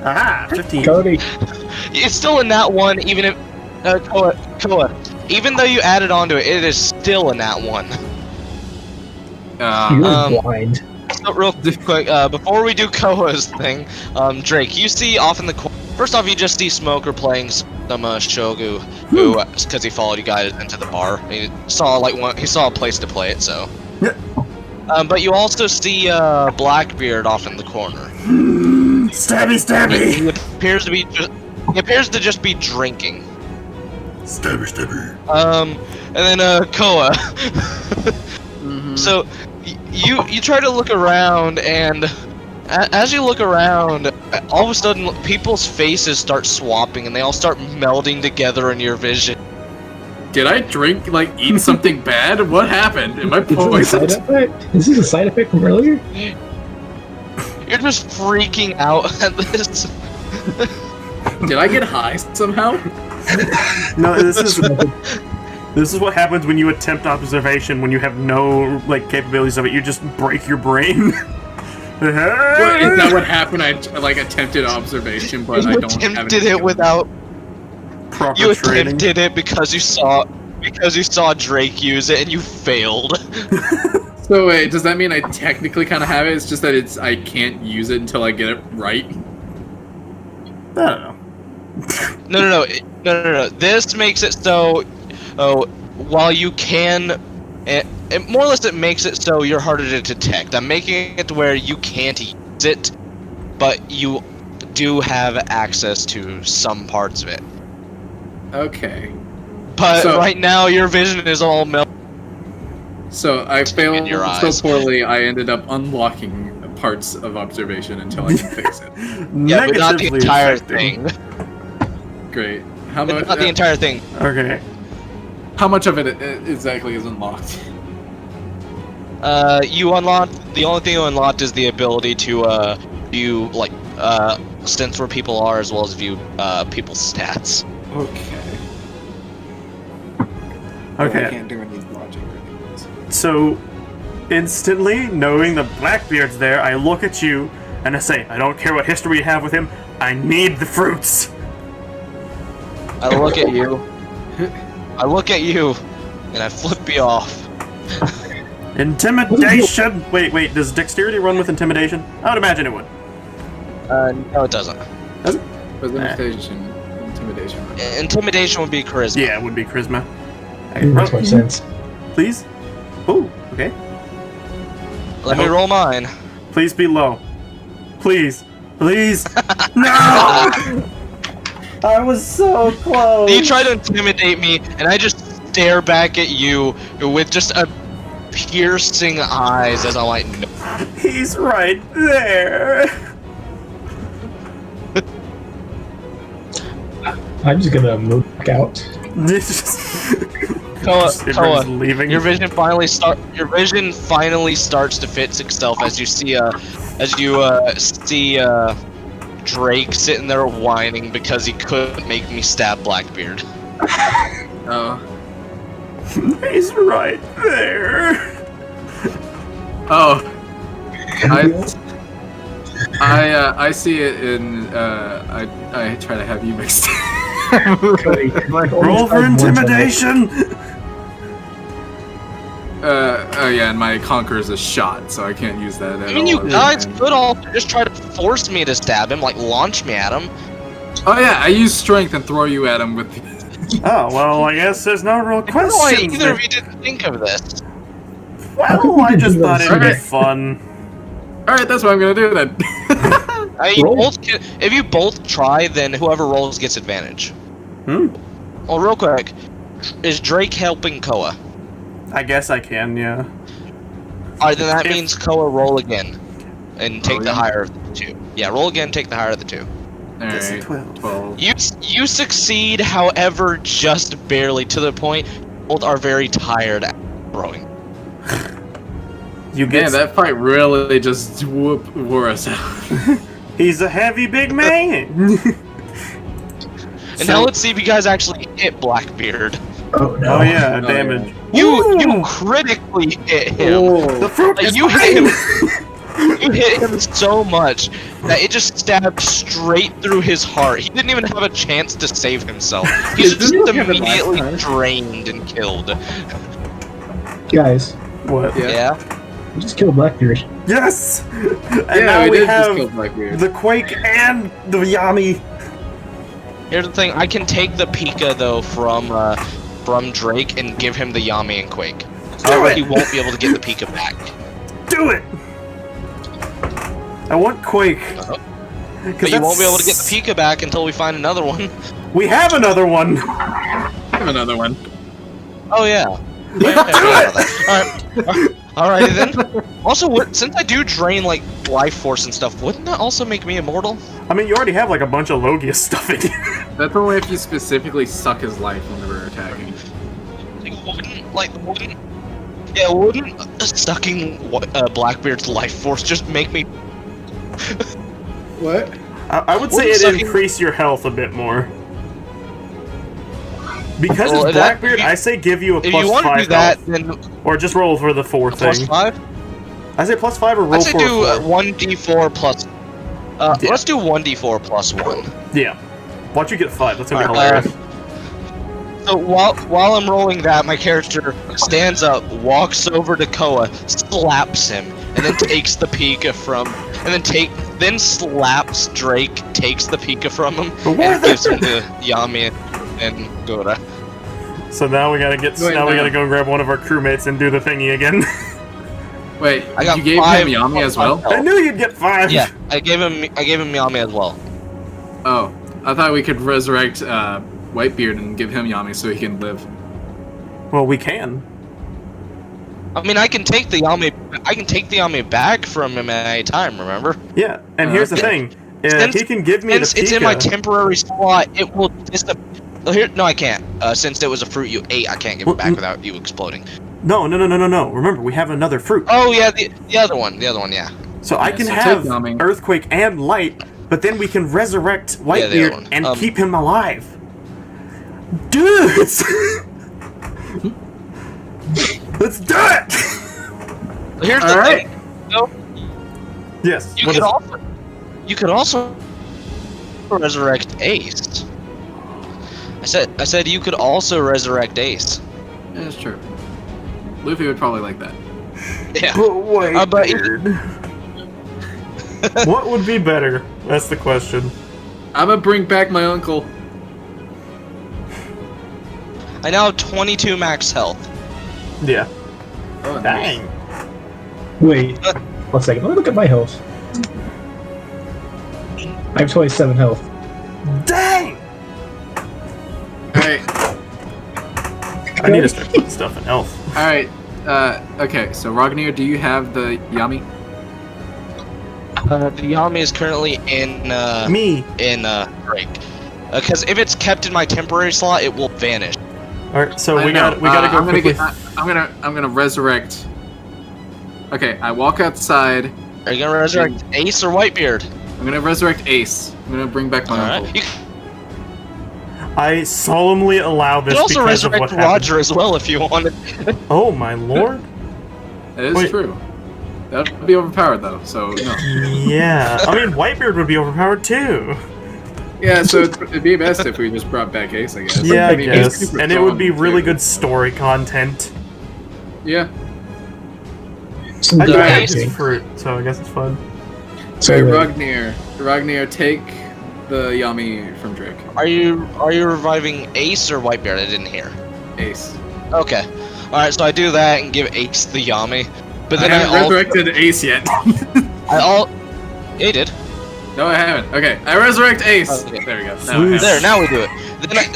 [SPEAKER 1] Ah, 15.
[SPEAKER 2] Cody.
[SPEAKER 3] It's still a nat 1, even if Koa. Even though you added onto it, it is still a nat 1.
[SPEAKER 2] You're
[SPEAKER 3] Um,
[SPEAKER 2] blind.
[SPEAKER 3] So real quick, before we do Koa's thing, Drake, you see off in the corner. First off, you just see Smoker playing some Shogu, who, because he followed you guys into the bar. He saw he saw a place to play it, so.
[SPEAKER 1] Yeah.
[SPEAKER 3] But you also see Blackbeard off in the corner.
[SPEAKER 1] Stabby, stabby!
[SPEAKER 3] He appears to just be drinking.
[SPEAKER 1] Stabby, stabby.
[SPEAKER 3] And then Koa.
[SPEAKER 4] Mhm.
[SPEAKER 3] So you try to look around, and as you look around, all of a sudden people's faces start swapping, and they all start melding together in your vision.
[SPEAKER 4] Did I drink, like, eat something bad? What happened? Am I
[SPEAKER 2] Is this a
[SPEAKER 4] poisoned?
[SPEAKER 2] side effect? Is this a side effect from earlier?
[SPEAKER 3] You're just freaking out at this.
[SPEAKER 4] Did I get high somehow?
[SPEAKER 1] No, this is what happens when you attempt observation when you have no like capabilities of it. You just break your brain.
[SPEAKER 4] What, is that what happened? I like attempted observation, but I
[SPEAKER 3] You
[SPEAKER 4] don't have
[SPEAKER 3] attempted
[SPEAKER 4] any
[SPEAKER 3] it without.
[SPEAKER 1] Proper
[SPEAKER 3] You
[SPEAKER 1] training.
[SPEAKER 3] attempted it because you saw Drake use it, and you failed.
[SPEAKER 4] So wait, does that mean I technically kind of have it? It's just that I can't use it until I get it right.
[SPEAKER 1] I don't know.
[SPEAKER 3] No. This makes it so. While you can, it more or less it makes it so you're harder to detect. I'm making it to where you can't use it, but you do have access to some parts of it.
[SPEAKER 4] Okay.
[SPEAKER 3] But
[SPEAKER 4] So-
[SPEAKER 3] right now your vision is all melted.
[SPEAKER 4] So I failed
[SPEAKER 3] In your
[SPEAKER 4] so
[SPEAKER 3] eyes.
[SPEAKER 4] poorly, I ended up unlocking parts of observation until I can fix it.
[SPEAKER 3] Yeah, but not the
[SPEAKER 1] Negatively
[SPEAKER 3] entire
[SPEAKER 1] affecting.
[SPEAKER 3] thing.
[SPEAKER 4] Great. How
[SPEAKER 3] But
[SPEAKER 4] much?
[SPEAKER 3] not the entire thing.
[SPEAKER 1] Okay.
[SPEAKER 4] How much of it exactly is unlocked?
[SPEAKER 3] You unlocked. The only thing you unlocked is the ability to view sense where people are, as well as view people's stats.
[SPEAKER 4] Okay.
[SPEAKER 1] Okay.
[SPEAKER 4] I can't do any logic or anything.
[SPEAKER 1] So, instantly, knowing that Blackbeard's there, I look at you and I say, I don't care what history you have with him, I need the fruits.
[SPEAKER 3] I look at you. And I flip you off.
[SPEAKER 1] Intimidation! Wait, does dexterity run with intimidation? I would imagine it would.
[SPEAKER 3] No, it doesn't.
[SPEAKER 4] Presentation, intimidation.
[SPEAKER 3] Intimidation would be charisma.
[SPEAKER 1] Yeah, it would be charisma.
[SPEAKER 2] It makes more sense.
[SPEAKER 1] Please? Oh, okay.
[SPEAKER 3] Let me roll mine.
[SPEAKER 1] Please be low. Please. Please. No! I was so close.
[SPEAKER 3] You try to intimidate me, and I just stare back at you with just a piercing eyes as I'm like, no.
[SPEAKER 1] He's right there.
[SPEAKER 2] I'm just gonna move back out.
[SPEAKER 3] Koa,
[SPEAKER 1] Everyone's leaving.
[SPEAKER 3] your vision finally starts to fix itself as you see Drake sitting there whining because he couldn't make me stab Blackbeard.
[SPEAKER 4] Oh.
[SPEAKER 1] He's right there.
[SPEAKER 4] Oh. I see it in I try to have you mixed.
[SPEAKER 2] Cody,
[SPEAKER 1] Roll for intimidation.
[SPEAKER 4] Oh yeah, and my conquer is a shot, so I can't use that at
[SPEAKER 3] I mean,
[SPEAKER 4] all.
[SPEAKER 3] you guys could all just try to force me to stab him, like launch me at him.
[SPEAKER 4] Oh yeah, I use strength and throw you at him with the...
[SPEAKER 1] Oh, well, I guess there's no real
[SPEAKER 3] Why
[SPEAKER 1] question.
[SPEAKER 3] either of you didn't think of this?
[SPEAKER 1] Well, I just thought it'd be
[SPEAKER 4] Alright.
[SPEAKER 1] fun.
[SPEAKER 4] Alright, that's what I'm gonna do then.
[SPEAKER 2] Roll.
[SPEAKER 3] If you both try, then whoever rolls gets advantage.
[SPEAKER 1] Hmm?
[SPEAKER 3] Oh, real quick, is Drake helping Koa?
[SPEAKER 1] I guess I can, yeah.
[SPEAKER 3] Alright, then that
[SPEAKER 1] If-
[SPEAKER 3] means Koa roll again. And take the
[SPEAKER 4] yeah?
[SPEAKER 3] higher of the two. Yeah, roll again, take the higher of the two.
[SPEAKER 1] That's a
[SPEAKER 4] Alright,
[SPEAKER 1] 12.
[SPEAKER 4] 12.
[SPEAKER 3] You succeed, however, just barely, to the point both are very tired at throwing.
[SPEAKER 1] You
[SPEAKER 4] Man,
[SPEAKER 1] get.
[SPEAKER 4] that fight really just wore us out.
[SPEAKER 1] He's a heavy big man.
[SPEAKER 3] And now let's see if you guys actually hit Blackbeard.
[SPEAKER 2] Oh no.
[SPEAKER 1] Oh yeah,
[SPEAKER 4] Oh,
[SPEAKER 1] damage.
[SPEAKER 3] You critically hit him.
[SPEAKER 1] The fruit
[SPEAKER 3] Like,
[SPEAKER 1] is
[SPEAKER 3] you hit
[SPEAKER 1] mine!
[SPEAKER 3] him. You hit him so much that it just stabbed straight through his heart. He didn't even have a chance to save himself. He's just
[SPEAKER 4] Didn't it happen last
[SPEAKER 3] immediately
[SPEAKER 4] time?
[SPEAKER 3] drained and killed.
[SPEAKER 2] Guys,
[SPEAKER 1] What?
[SPEAKER 4] Yeah.
[SPEAKER 2] we just killed Blackbeard.
[SPEAKER 1] Yes! And
[SPEAKER 4] Yeah,
[SPEAKER 1] now
[SPEAKER 4] we
[SPEAKER 1] we
[SPEAKER 4] did just
[SPEAKER 1] have
[SPEAKER 4] kill Blackbeard.
[SPEAKER 1] the Quake and the Yami.
[SPEAKER 3] Here's the thing: I can take the Pika though from Drake and give him the Yami and Quake. However,
[SPEAKER 1] it.
[SPEAKER 3] he won't be able to get the Pika back.
[SPEAKER 1] Do it! I want Quake.
[SPEAKER 3] But you won't be able to get the Pika back until we find another one.
[SPEAKER 1] We have another one!
[SPEAKER 4] I have another one.
[SPEAKER 3] Oh yeah. Alright then. Also, since I do drain like life force and stuff, wouldn't that also make me immortal?
[SPEAKER 1] I mean, you already have like a bunch of Logia stuff in you.
[SPEAKER 4] That's only if you specifically suck his life whenever attacking.
[SPEAKER 3] Wouldn't sucking Blackbeard's life force just make me?
[SPEAKER 4] What?
[SPEAKER 1] I would say
[SPEAKER 3] Wouldn't
[SPEAKER 1] it
[SPEAKER 3] sucking-
[SPEAKER 1] increase your health a bit more. Because
[SPEAKER 3] Well,
[SPEAKER 1] it's
[SPEAKER 3] that-
[SPEAKER 1] Blackbeard, I say give you a
[SPEAKER 3] If
[SPEAKER 1] plus
[SPEAKER 3] you want to
[SPEAKER 1] 5
[SPEAKER 3] do that,
[SPEAKER 1] health.
[SPEAKER 3] then
[SPEAKER 1] Or just roll for the 4
[SPEAKER 3] plus
[SPEAKER 1] thing.
[SPEAKER 3] 5.
[SPEAKER 1] I say plus 5 or roll
[SPEAKER 3] I'd say
[SPEAKER 1] for
[SPEAKER 3] do
[SPEAKER 1] a 4.
[SPEAKER 3] 1d4 plus.
[SPEAKER 1] Yeah.
[SPEAKER 3] Let's do 1d4 plus 1.
[SPEAKER 1] Yeah. Watch you get 5, that's gonna be
[SPEAKER 3] Alright,
[SPEAKER 1] hilarious.
[SPEAKER 3] So while I'm rolling that, my character stands up, walks over to Koa, slaps him, and then takes the Pika from, and then slaps Drake, takes the Pika from him, and gives him the Yami and Gora.
[SPEAKER 1] So now we gotta get.
[SPEAKER 4] Wait,
[SPEAKER 1] now we
[SPEAKER 4] no.
[SPEAKER 1] gotta go grab one of our crewmates and do the thingy again.
[SPEAKER 4] Wait,
[SPEAKER 3] I got
[SPEAKER 4] you gave
[SPEAKER 3] 5
[SPEAKER 4] him Yami as well?
[SPEAKER 1] I knew you'd get 5.
[SPEAKER 3] Yeah, I gave him Yami as well.
[SPEAKER 4] Oh, I thought we could resurrect Whitebeard and give him Yami so he can live.
[SPEAKER 1] Well, we can.
[SPEAKER 3] I mean, I can take the Yami back from him at any time. Remember?
[SPEAKER 1] Yeah. And here's the
[SPEAKER 4] Okay.
[SPEAKER 1] thing.
[SPEAKER 3] Since-
[SPEAKER 1] He can give me the
[SPEAKER 3] Since it's in my
[SPEAKER 1] Pika.
[SPEAKER 3] temporary slot, it will disappear. Here, no, I can't. Since it was a fruit you ate, I can't give it back without you exploding.
[SPEAKER 1] No. Remember, we have another fruit.
[SPEAKER 3] Oh yeah, the other one, yeah.
[SPEAKER 1] So I
[SPEAKER 4] Yeah,
[SPEAKER 1] can
[SPEAKER 4] so
[SPEAKER 1] have
[SPEAKER 4] take Yami.
[SPEAKER 1] Earthquake and Light, but then we can resurrect
[SPEAKER 3] Yeah, the other
[SPEAKER 1] Whitebeard
[SPEAKER 3] one.
[SPEAKER 1] and keep him alive. Dudes! Let's do it!
[SPEAKER 3] Here's the
[SPEAKER 4] Alright.
[SPEAKER 3] thing. No,
[SPEAKER 1] Yes.
[SPEAKER 3] you
[SPEAKER 1] what
[SPEAKER 3] could also resurrect Ace. I said you could also resurrect Ace.
[SPEAKER 4] Yeah, that's true. Luffy would probably like that.
[SPEAKER 3] Yeah.
[SPEAKER 1] But
[SPEAKER 3] but
[SPEAKER 1] what would be better? That's the question.
[SPEAKER 4] I'm gonna bring back my uncle.
[SPEAKER 3] I now have 22 max health.
[SPEAKER 1] Yeah.
[SPEAKER 4] Oh, nice.
[SPEAKER 1] Dang.
[SPEAKER 2] Wait, 1 second. Let me look at my health. I have 27 health.
[SPEAKER 1] Dang!
[SPEAKER 4] Alright,
[SPEAKER 1] I need to start putting stuff in health.
[SPEAKER 4] alright. Okay, so Ragnar, do you have the Yami?
[SPEAKER 3] The Yami is currently in
[SPEAKER 1] Me.
[SPEAKER 3] break. Because if it's kept in my temporary slot, it will vanish.
[SPEAKER 1] Alright, so
[SPEAKER 4] I
[SPEAKER 1] we
[SPEAKER 4] know.
[SPEAKER 1] gotta go
[SPEAKER 4] I'm gonna
[SPEAKER 1] quickly.
[SPEAKER 4] I'm gonna resurrect. Okay, I walk outside.
[SPEAKER 3] Are you gonna resurrect Ace or Whitebeard?
[SPEAKER 4] I'm gonna resurrect Ace. I'm gonna bring back my
[SPEAKER 3] Alright.
[SPEAKER 4] uncle.
[SPEAKER 3] You
[SPEAKER 1] I solemnly allow this
[SPEAKER 3] can also
[SPEAKER 1] because of what
[SPEAKER 3] resurrect
[SPEAKER 1] happened.
[SPEAKER 3] Roger as well if you wanted.
[SPEAKER 1] Oh my lord.
[SPEAKER 4] That is
[SPEAKER 1] Wait.
[SPEAKER 4] true. That would be overpowered though, so no.
[SPEAKER 1] Yeah. I mean, Whitebeard would be overpowered too.
[SPEAKER 4] Yeah, so it'd be best if we just brought back Ace, I guess.
[SPEAKER 1] Yeah, I
[SPEAKER 4] mean, he's
[SPEAKER 1] guess.
[SPEAKER 4] super
[SPEAKER 1] And it would be
[SPEAKER 4] strong,
[SPEAKER 1] really
[SPEAKER 4] too.
[SPEAKER 1] good story content.
[SPEAKER 4] Yeah.
[SPEAKER 2] Some
[SPEAKER 1] I do
[SPEAKER 3] Alright.
[SPEAKER 1] have
[SPEAKER 2] acting.
[SPEAKER 1] this fruit, so I guess it's fun.
[SPEAKER 4] So
[SPEAKER 2] So,
[SPEAKER 4] Ragnar, take the Yami from Drake.
[SPEAKER 3] Are you reviving Ace or Whitebeard? I didn't hear.
[SPEAKER 4] Ace.
[SPEAKER 3] Okay. Alright, so I do that and give Ace the Yami. But then
[SPEAKER 4] I haven't
[SPEAKER 3] I
[SPEAKER 4] resurrected Ace yet.
[SPEAKER 3] He did.
[SPEAKER 4] No, I haven't. Okay, I resurrect Ace.
[SPEAKER 3] Okay.
[SPEAKER 4] There we go. Now I
[SPEAKER 1] Swoosh.
[SPEAKER 4] have
[SPEAKER 3] There,
[SPEAKER 4] it.
[SPEAKER 3] now we do it.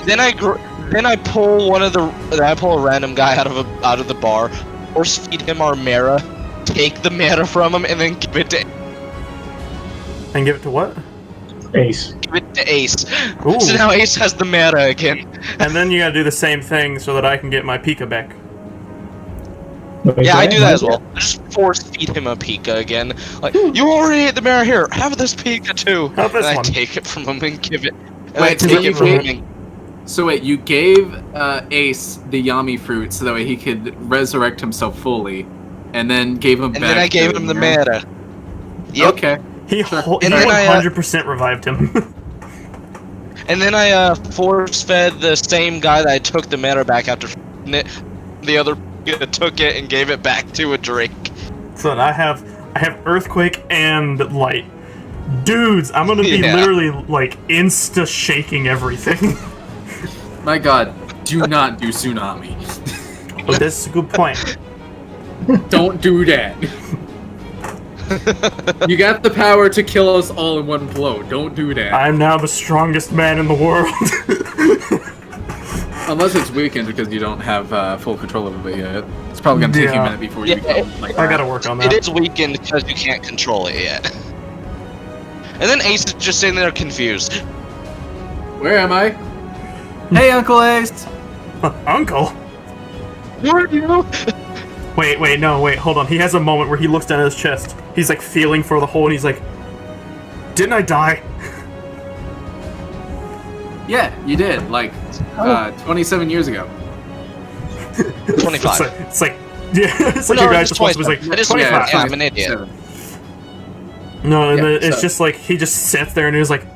[SPEAKER 3] Then I pull I pull a random guy out of the bar, force feed him our Mara, take the Mara from him, and then give it to
[SPEAKER 1] And give it to what?
[SPEAKER 2] Ace.
[SPEAKER 3] Ace.
[SPEAKER 1] Ooh.
[SPEAKER 3] So now Ace has the Mara again.
[SPEAKER 1] And then you gotta do the same thing so that I can get my Pika back.
[SPEAKER 2] Wait,
[SPEAKER 3] Yeah, I do that as
[SPEAKER 2] what?
[SPEAKER 3] well. I just force feed him a Pika again. Like, you already ate the Mara, here, have this Pika too.
[SPEAKER 1] Have this
[SPEAKER 3] and I
[SPEAKER 1] one.
[SPEAKER 3] take it from him and give it. And
[SPEAKER 4] Wait,
[SPEAKER 3] I take it from him and
[SPEAKER 4] So wait, you gave Ace the Yami fruit so that way he could resurrect himself fully, and then gave him.
[SPEAKER 3] And then I gave him the mana. Yep.
[SPEAKER 4] Okay.
[SPEAKER 1] He
[SPEAKER 3] And
[SPEAKER 1] he
[SPEAKER 3] then
[SPEAKER 1] 100% revived him.
[SPEAKER 3] And then I force-fed the same guy that I took the mana back after it. The other took it and gave it back to a Drake.
[SPEAKER 1] So I have Earthquake and Light. Dudes, I'm gonna be literally like insta shaking everything.
[SPEAKER 4] My God, do not do tsunami.
[SPEAKER 1] But that's a good point.
[SPEAKER 4] Don't do that. You got the power to kill us all in one blow. Don't do that.
[SPEAKER 1] I'm now the strongest man in the world.
[SPEAKER 4] Unless it's weakened because you don't have full control of it yet. It's probably gonna take you a minute before you become like.
[SPEAKER 1] I gotta work on that.
[SPEAKER 3] It is weakened because you can't control it yet. And then Ace is just sitting there confused.
[SPEAKER 4] Where am I? Hey, Uncle Ace.
[SPEAKER 1] Uncle?
[SPEAKER 3] Where are you?
[SPEAKER 1] Wait, hold on. He has a moment where he looks down at his chest. He's like feeling for the hole and he's like, didn't I die?
[SPEAKER 4] Yeah, you did. Like, 27 years ago.
[SPEAKER 3] 25.
[SPEAKER 1] It's like yeah, it's like your guy's response was like, 25.
[SPEAKER 3] Yeah, I'm an idiot.
[SPEAKER 1] No, and
[SPEAKER 4] Yeah,
[SPEAKER 1] then it's just like, he just sits there and he's like,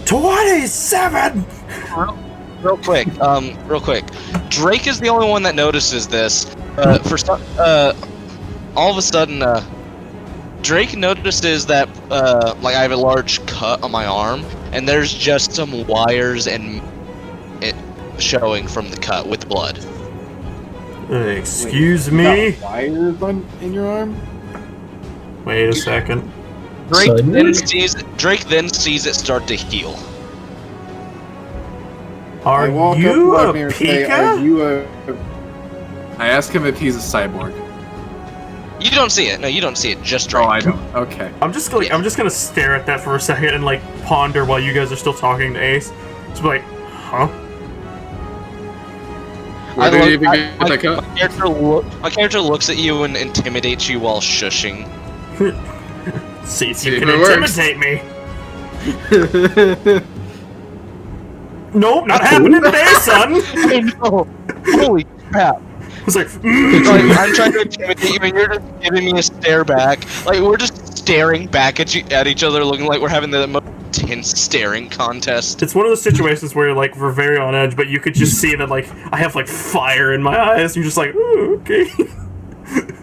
[SPEAKER 1] 27!
[SPEAKER 3] Real quick. Drake is the only one that notices this. All of a sudden, Drake notices that, like, I have a large cut on my arm, and there's just some wires and it showing from the cut with blood.
[SPEAKER 1] Excuse me?
[SPEAKER 4] Got wires in your arm?
[SPEAKER 1] Wait a second.
[SPEAKER 3] Drake then sees it start to heal.
[SPEAKER 1] Are you a Pika?
[SPEAKER 4] I ask him if he's a cyborg.
[SPEAKER 3] You don't see it. No, you don't see it. Just Drake.
[SPEAKER 4] Oh, I don't. Okay.
[SPEAKER 1] I'm just gonna stare at that for a second and like ponder while you guys are still talking to Ace. Just be like, huh?
[SPEAKER 4] Where did you even get that cut?
[SPEAKER 3] My character looks at you and intimidates you while shushing.
[SPEAKER 1] See if
[SPEAKER 4] See
[SPEAKER 1] you
[SPEAKER 4] if
[SPEAKER 1] can
[SPEAKER 4] it works.
[SPEAKER 1] intimidate me. Nope, not happening today, son.
[SPEAKER 3] I know. Holy crap.
[SPEAKER 1] It's like,
[SPEAKER 3] Like, I'm trying to intimidate you and you're just giving me a stare back. Like, we're just staring back at each other looking like we're having the most intense staring contest.
[SPEAKER 1] It's one of those situations where like we're very on edge, but you could just see that like I have like fire in my eyes. You're just like, ooh, okay.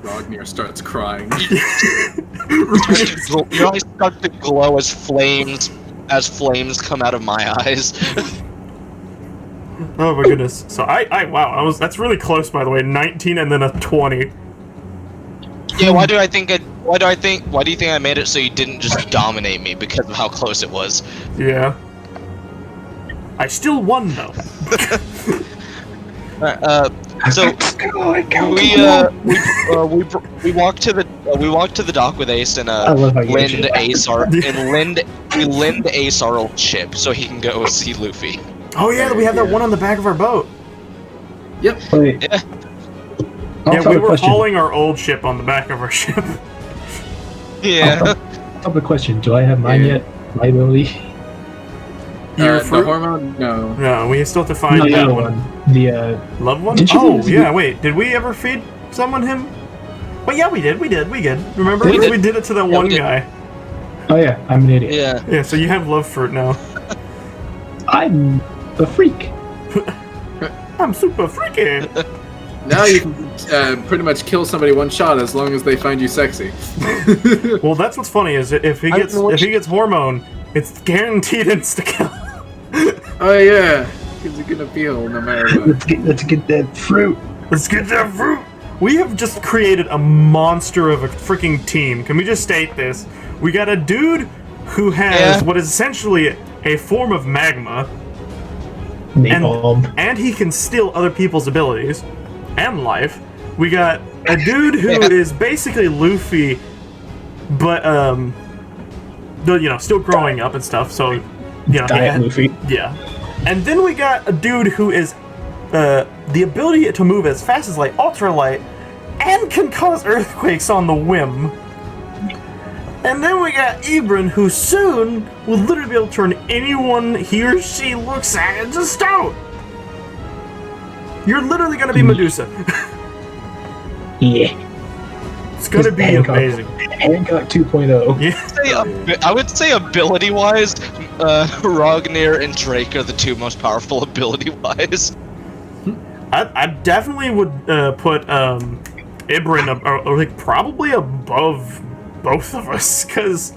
[SPEAKER 4] Rognir starts crying.
[SPEAKER 3] Your eyes start to glow as flames come out of my eyes.
[SPEAKER 1] Oh my goodness. So wow, that's really close, by the way. 19 and then a 20.
[SPEAKER 3] Yeah, why do you think I made it so you didn't just dominate me because of how close it was?
[SPEAKER 1] Yeah. I still won though.
[SPEAKER 3] So we walked to the dock with Ace and we lend Ace our old ship so he can go see Luffy.
[SPEAKER 1] Oh yeah, we have that one on the back of our boat.
[SPEAKER 4] Yep.
[SPEAKER 2] Wait.
[SPEAKER 3] Yeah.
[SPEAKER 1] Yeah, we were hauling our old ship on the back of our ship.
[SPEAKER 3] Yeah.
[SPEAKER 2] I have a question. Do I have mine yet? My ability?
[SPEAKER 1] Your
[SPEAKER 4] The
[SPEAKER 1] fruit?
[SPEAKER 4] hormone? No.
[SPEAKER 1] No, we still have to find
[SPEAKER 2] No, the
[SPEAKER 1] that
[SPEAKER 2] other
[SPEAKER 1] one.
[SPEAKER 2] The
[SPEAKER 1] Love one?
[SPEAKER 2] Did you
[SPEAKER 1] Oh,
[SPEAKER 2] guys-
[SPEAKER 1] yeah, wait. Did we ever feed someone him? Well, yeah, we did. Remember?
[SPEAKER 3] We did.
[SPEAKER 1] We did it to that
[SPEAKER 3] Yeah,
[SPEAKER 1] one
[SPEAKER 3] we did.
[SPEAKER 1] guy.
[SPEAKER 2] Oh yeah, I'm an idiot.
[SPEAKER 3] Yeah.
[SPEAKER 1] Yeah, so you have love fruit now.
[SPEAKER 2] I'm a freak.
[SPEAKER 1] I'm super freaky.
[SPEAKER 4] Now you can pretty much kill somebody one shot as long as they find you sexy.
[SPEAKER 1] Well, that's what's funny is if he gets hormone, it's guaranteed insta kill.
[SPEAKER 4] Oh yeah, because you're gonna feel no matter what.
[SPEAKER 2] Let's get that fruit.
[SPEAKER 1] Let's get that fruit. We have just created a monster of a freaking team. Can we just state this? We got a dude who has what is essentially a form of magma, and he can steal other people's abilities and life. We got a dude who is basically Luffy, but still growing up and stuff. So,
[SPEAKER 2] Diet Luffy.
[SPEAKER 1] Yeah. And then we got a dude who is the ability to move as fast as light, ultra light, and can cause earthquakes on the whim. And then we got Ibran, who soon will literally be able to turn anyone he or she looks at into stone. You're literally gonna be Medusa.
[SPEAKER 2] Yeah.
[SPEAKER 1] It's gonna be
[SPEAKER 2] Hancock.
[SPEAKER 1] amazing.
[SPEAKER 2] Hancock 2.0.
[SPEAKER 1] Yeah.
[SPEAKER 3] I would say ability-wise, Rognir and Drake are the two most powerful ability-wise.
[SPEAKER 1] I definitely would put Ibran or like probably above both of us, because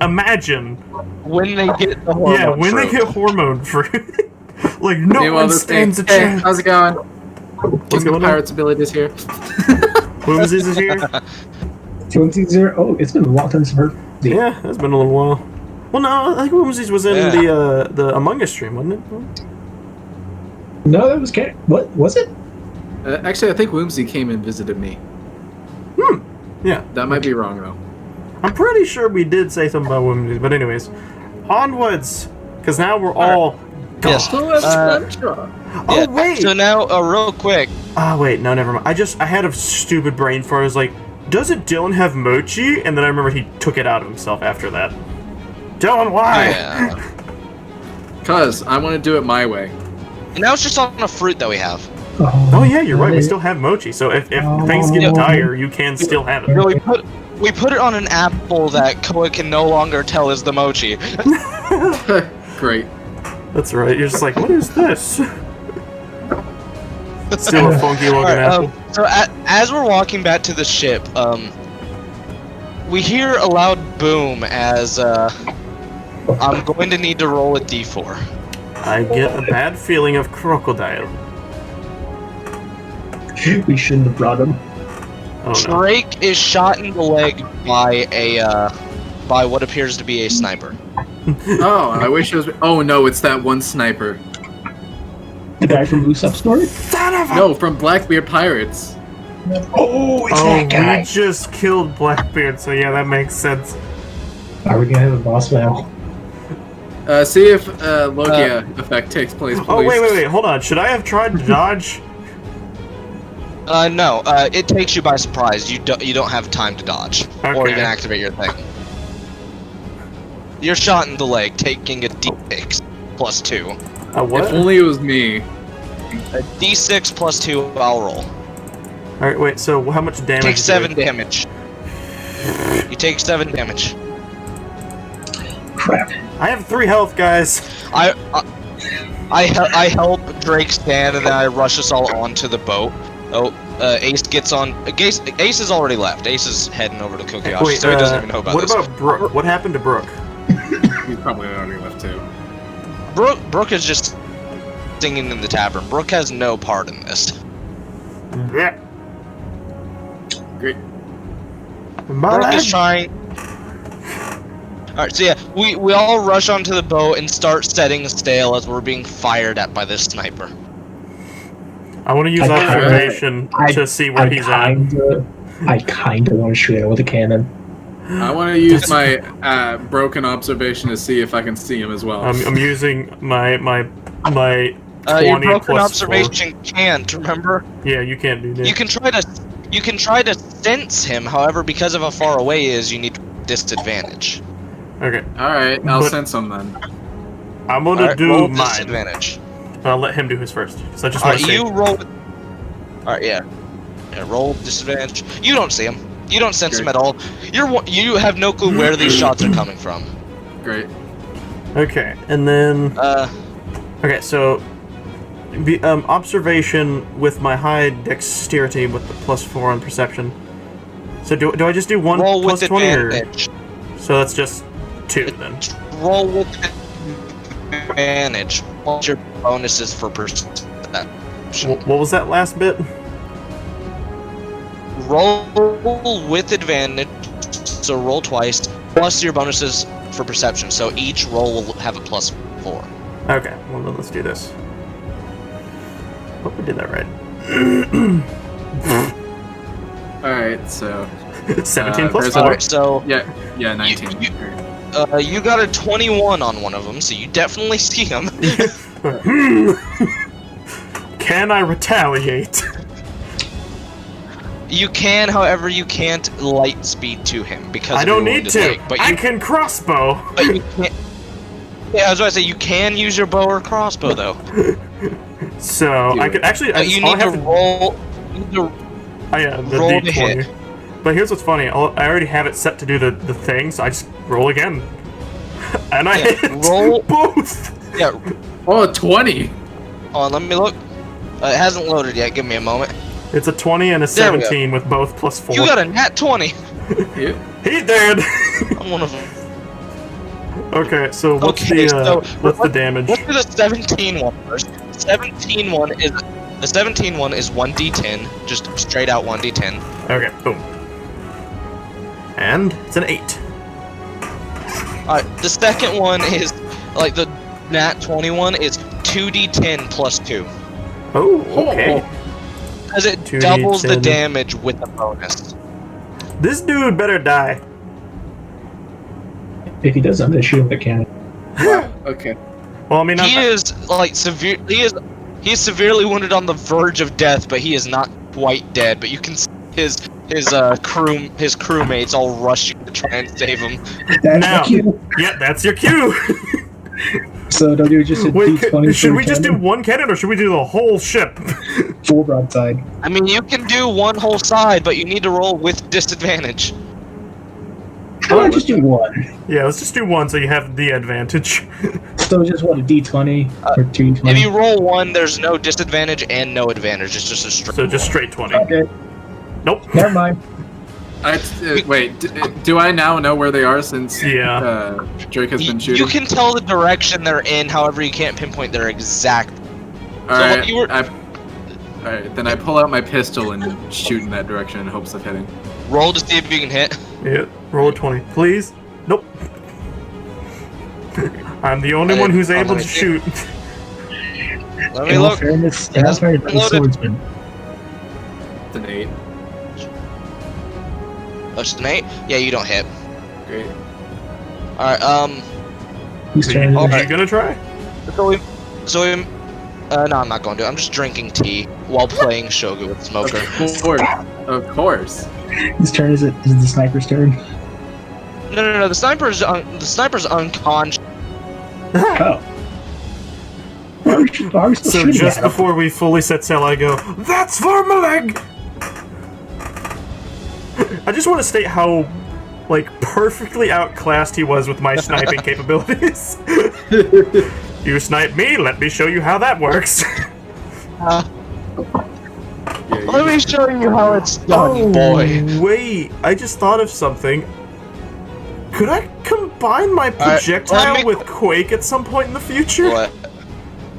[SPEAKER 1] imagine
[SPEAKER 3] When they get the hormone
[SPEAKER 1] when they
[SPEAKER 3] fruit.
[SPEAKER 1] get hormone fruit, like no
[SPEAKER 4] Meanwhile,
[SPEAKER 1] one
[SPEAKER 4] this
[SPEAKER 1] stands a
[SPEAKER 4] thing- Hey,
[SPEAKER 1] chance.
[SPEAKER 4] how's it going?
[SPEAKER 1] What's
[SPEAKER 4] King
[SPEAKER 1] going
[SPEAKER 4] of
[SPEAKER 1] on?
[SPEAKER 4] Pirates abilities here.
[SPEAKER 1] Whimsies is here.
[SPEAKER 2] 210. Oh, it's been a long time since I've heard.
[SPEAKER 1] Yeah, it's been a little while. Well, no, I think Whimsies was in the Among Us stream, wasn't it?
[SPEAKER 2] No, that was what was it?
[SPEAKER 4] Actually, I think Whimsy came and visited me.
[SPEAKER 1] Yeah.
[SPEAKER 4] That might be wrong though.
[SPEAKER 1] I'm pretty sure we did say something about Whimsies, but anyways, onwards, because now we're all.
[SPEAKER 3] Yes.
[SPEAKER 1] Oh wait.
[SPEAKER 3] So now, real quick,
[SPEAKER 1] Ah, wait, no, never mind. I had a stupid brain fart. I was like, doesn't Dylan have mochi? And then I remember he took it out of himself after that. Dylan, why?
[SPEAKER 3] yeah.
[SPEAKER 4] Cause I want to do it my way.
[SPEAKER 3] And now it's just on a fruit that we have.
[SPEAKER 1] Oh yeah, you're right. We still have mochi. So if things get dire, you can still have it.
[SPEAKER 3] No, we put it on an apple that Koa can no longer tell is the mochi.
[SPEAKER 4] Great.
[SPEAKER 1] That's right. You're just like, what is this? Still a funky looking apple.
[SPEAKER 3] So as we're walking back to the ship, we hear a loud boom as I'm going to need to roll a d4.
[SPEAKER 1] I get a bad feeling of crocodile.
[SPEAKER 2] We shouldn't have brought him.
[SPEAKER 1] Oh no.
[SPEAKER 3] Drake is shot in the leg by by what appears to be a sniper.
[SPEAKER 4] Oh, I wish it was. Oh no, it's that one sniper.
[SPEAKER 2] The guy from Usopp Story?
[SPEAKER 1] Son of a...
[SPEAKER 4] No, from Blackbeard Pirates.
[SPEAKER 2] Oh, it's
[SPEAKER 1] Oh,
[SPEAKER 2] that guy.
[SPEAKER 1] we just killed Blackbeard, so yeah, that makes sense.
[SPEAKER 2] Are we gonna have a boss battle?
[SPEAKER 4] See if Logia effect takes place, please.
[SPEAKER 1] Oh, wait, hold on. Should I have tried to dodge?
[SPEAKER 3] No, it takes you by surprise. You don't have time to dodge or
[SPEAKER 1] Okay.
[SPEAKER 3] even activate your thing. You're shot in the leg, taking a d6 plus 2.
[SPEAKER 1] A what?
[SPEAKER 4] If only it was me.
[SPEAKER 3] A d6 plus 2, I'll roll.
[SPEAKER 1] Alright, wait, so how much damage?
[SPEAKER 3] Take
[SPEAKER 1] do
[SPEAKER 3] 7 damage. You take 7 damage.
[SPEAKER 2] Crap.
[SPEAKER 1] I have 3 health, guys.
[SPEAKER 3] I help Drake stand, and then I rush us all onto the boat. Oh, Ace gets on. Ace has already left. Ace is heading over to Kokoyashi,
[SPEAKER 1] Wait,
[SPEAKER 3] so he doesn't even know about
[SPEAKER 1] what
[SPEAKER 3] this.
[SPEAKER 1] about Brooke? What happened to Brooke?
[SPEAKER 4] He's probably already left too.
[SPEAKER 3] Brooke is just singing in the tavern. Brooke has no part in this.
[SPEAKER 1] Yeah.
[SPEAKER 4] Great.
[SPEAKER 3] Brooke is trying. Alright, so yeah, we all rush onto the boat and start setting sail as we're being fired at by this sniper.
[SPEAKER 1] I want to use observation to see where he's at.
[SPEAKER 2] I kinda want to shoot it with a cannon.
[SPEAKER 4] I want to use my broken observation to see if I can see him as well.
[SPEAKER 1] I'm using my 20
[SPEAKER 3] Your broken
[SPEAKER 1] plus
[SPEAKER 3] observation can't, remember?
[SPEAKER 1] 4. Yeah, you can't do that.
[SPEAKER 3] You can try to sense him, however, because of how far away he is, you need disadvantage.
[SPEAKER 1] Okay,
[SPEAKER 4] Alright, I'll
[SPEAKER 1] But-
[SPEAKER 4] sense him then.
[SPEAKER 1] I'm gonna
[SPEAKER 3] Alright,
[SPEAKER 1] do
[SPEAKER 3] roll
[SPEAKER 1] mine.
[SPEAKER 3] disadvantage.
[SPEAKER 1] I'll let him do his first. So I just want
[SPEAKER 3] Alright,
[SPEAKER 1] to see.
[SPEAKER 3] you roll. Alright, yeah. Yeah, roll disadvantage. You don't see him. You don't sense him at all. You have no clue where these shots are coming from.
[SPEAKER 4] Great.
[SPEAKER 1] Okay, and then okay, so observation with my high dexterity with the +4 on perception. So do I just do 1
[SPEAKER 3] Roll
[SPEAKER 1] plus
[SPEAKER 3] with
[SPEAKER 1] 20
[SPEAKER 3] advantage.
[SPEAKER 1] so that's just 2 then.
[SPEAKER 3] Roll with advantage. What's your bonuses for perception?
[SPEAKER 1] What was that last bit?
[SPEAKER 3] Roll with advantage. So roll twice plus your bonuses for perception. So each roll will have a +4.
[SPEAKER 1] Okay, well then let's do this. Hope we did that right.
[SPEAKER 4] Alright, so
[SPEAKER 1] 17 plus
[SPEAKER 4] there's
[SPEAKER 1] 4.
[SPEAKER 3] Alright, so
[SPEAKER 4] yeah, 19.
[SPEAKER 3] you got a 21 on one of them, so you definitely see him.
[SPEAKER 1] Can I retaliate?
[SPEAKER 3] You can, however, you can't light speed to him because
[SPEAKER 1] I
[SPEAKER 3] of your
[SPEAKER 1] don't need
[SPEAKER 3] wounded
[SPEAKER 1] to.
[SPEAKER 3] leg, but
[SPEAKER 1] I
[SPEAKER 3] you,
[SPEAKER 1] can crossbow.
[SPEAKER 3] but you can't. Yeah, I was about to say you can use your bow or crossbow though.
[SPEAKER 1] So
[SPEAKER 4] Do
[SPEAKER 1] I
[SPEAKER 4] it.
[SPEAKER 1] could actually.
[SPEAKER 3] But you need to roll. You need to
[SPEAKER 1] Oh yeah, the
[SPEAKER 3] roll to
[SPEAKER 1] D20.
[SPEAKER 3] hit.
[SPEAKER 1] But here's what's funny. I already have it set to do the thing, so I just roll again, and I
[SPEAKER 3] Yeah,
[SPEAKER 1] hit
[SPEAKER 3] roll-
[SPEAKER 1] both.
[SPEAKER 3] Yeah.
[SPEAKER 4] Oh, 20.
[SPEAKER 3] Hold on, let me look. It hasn't loaded yet. Give me a moment.
[SPEAKER 1] It's a 20 and a
[SPEAKER 3] There we go.
[SPEAKER 1] 17 with both +4.
[SPEAKER 3] You got a nat 20.
[SPEAKER 4] Yeah.
[SPEAKER 1] He did.
[SPEAKER 3] I'm one of them.
[SPEAKER 1] Okay, so what's
[SPEAKER 3] Okay, so
[SPEAKER 1] what's the damage?
[SPEAKER 3] Let's do the 17 one first. The 17 one is 1d10, just straight out 1d10.
[SPEAKER 1] Okay, boom. And it's an 8.
[SPEAKER 3] Alright, the second one is like the nat 21 is 2d10 plus 2.
[SPEAKER 1] Oh, okay.
[SPEAKER 3] Because it
[SPEAKER 1] 2d10.
[SPEAKER 3] doubles the damage with the bonus.
[SPEAKER 1] This dude better die.
[SPEAKER 2] If he does, I'm gonna shoot him with a cannon.
[SPEAKER 4] Okay.
[SPEAKER 1] Well, I mean,
[SPEAKER 3] He is like he is severely wounded on the verge of death, but he is not quite dead. But you can see his crewmates all rushing to try and save him.
[SPEAKER 2] That's
[SPEAKER 1] Now.
[SPEAKER 2] the cue.
[SPEAKER 1] yeah, that's your cue.
[SPEAKER 2] So don't do just a
[SPEAKER 1] Wait,
[SPEAKER 2] D20
[SPEAKER 1] should
[SPEAKER 2] for
[SPEAKER 1] we just do
[SPEAKER 2] cannon?
[SPEAKER 1] one cannon or should we do the whole ship?
[SPEAKER 2] Full broadside?
[SPEAKER 3] I mean, you can do one whole side, but you need to roll with disadvantage.
[SPEAKER 2] How about just do one?
[SPEAKER 1] Yeah, let's just do one so you have the advantage.
[SPEAKER 2] So just what, a D20 or 2D20?
[SPEAKER 3] If you roll one, there's no disadvantage and no advantage. It's just a straight.
[SPEAKER 1] So just straight 20.
[SPEAKER 2] Okay,
[SPEAKER 1] Nope.
[SPEAKER 2] never mind.
[SPEAKER 4] Wait, do I now know where they are since
[SPEAKER 1] Yeah.
[SPEAKER 4] Drake has been shooting?
[SPEAKER 3] You can tell the direction they're in, however, you can't pinpoint their exact.
[SPEAKER 4] Alright,
[SPEAKER 3] what you were-
[SPEAKER 4] alright, then I pull out my pistol and shoot in that direction in hopes of hitting.
[SPEAKER 3] Roll to see if you can hit.
[SPEAKER 1] Yeah, roll a 20. Please. Nope. I'm the only one who's
[SPEAKER 3] Let
[SPEAKER 1] able
[SPEAKER 3] me
[SPEAKER 1] to
[SPEAKER 3] see.
[SPEAKER 1] shoot.
[SPEAKER 3] Let me
[SPEAKER 2] In all
[SPEAKER 3] look.
[SPEAKER 2] fairness,
[SPEAKER 3] It hasn't
[SPEAKER 2] I'm a
[SPEAKER 3] been loaded.
[SPEAKER 2] swordsman.
[SPEAKER 4] It's an 8.
[SPEAKER 3] Oh, it's an 8? Yeah, you don't hit.
[SPEAKER 4] Great.
[SPEAKER 3] Alright,
[SPEAKER 2] Whose turn is
[SPEAKER 1] Are
[SPEAKER 2] it?
[SPEAKER 1] you gonna try?
[SPEAKER 3] no, I'm not going to. I'm just drinking tea while playing Shogu with Smoker.
[SPEAKER 4] Of course. Of course.
[SPEAKER 2] Whose turn is it? Is it the sniper's turn?
[SPEAKER 3] No. The sniper's unconscious.
[SPEAKER 2] Oh. Why are we still
[SPEAKER 1] So
[SPEAKER 2] shooting
[SPEAKER 1] just
[SPEAKER 2] at him?
[SPEAKER 1] before we fully set sail, I go, "That's for my leg!" I just want to state how, like, perfectly outclassed he was with my sniping capabilities. You snipe me, let me show you how that works.
[SPEAKER 3] Let me show you how it's done, boy.
[SPEAKER 1] Wait, I just thought of something. Could I combine my
[SPEAKER 3] let
[SPEAKER 1] projectile
[SPEAKER 3] me-
[SPEAKER 1] with Quake at some point in the future?
[SPEAKER 3] What?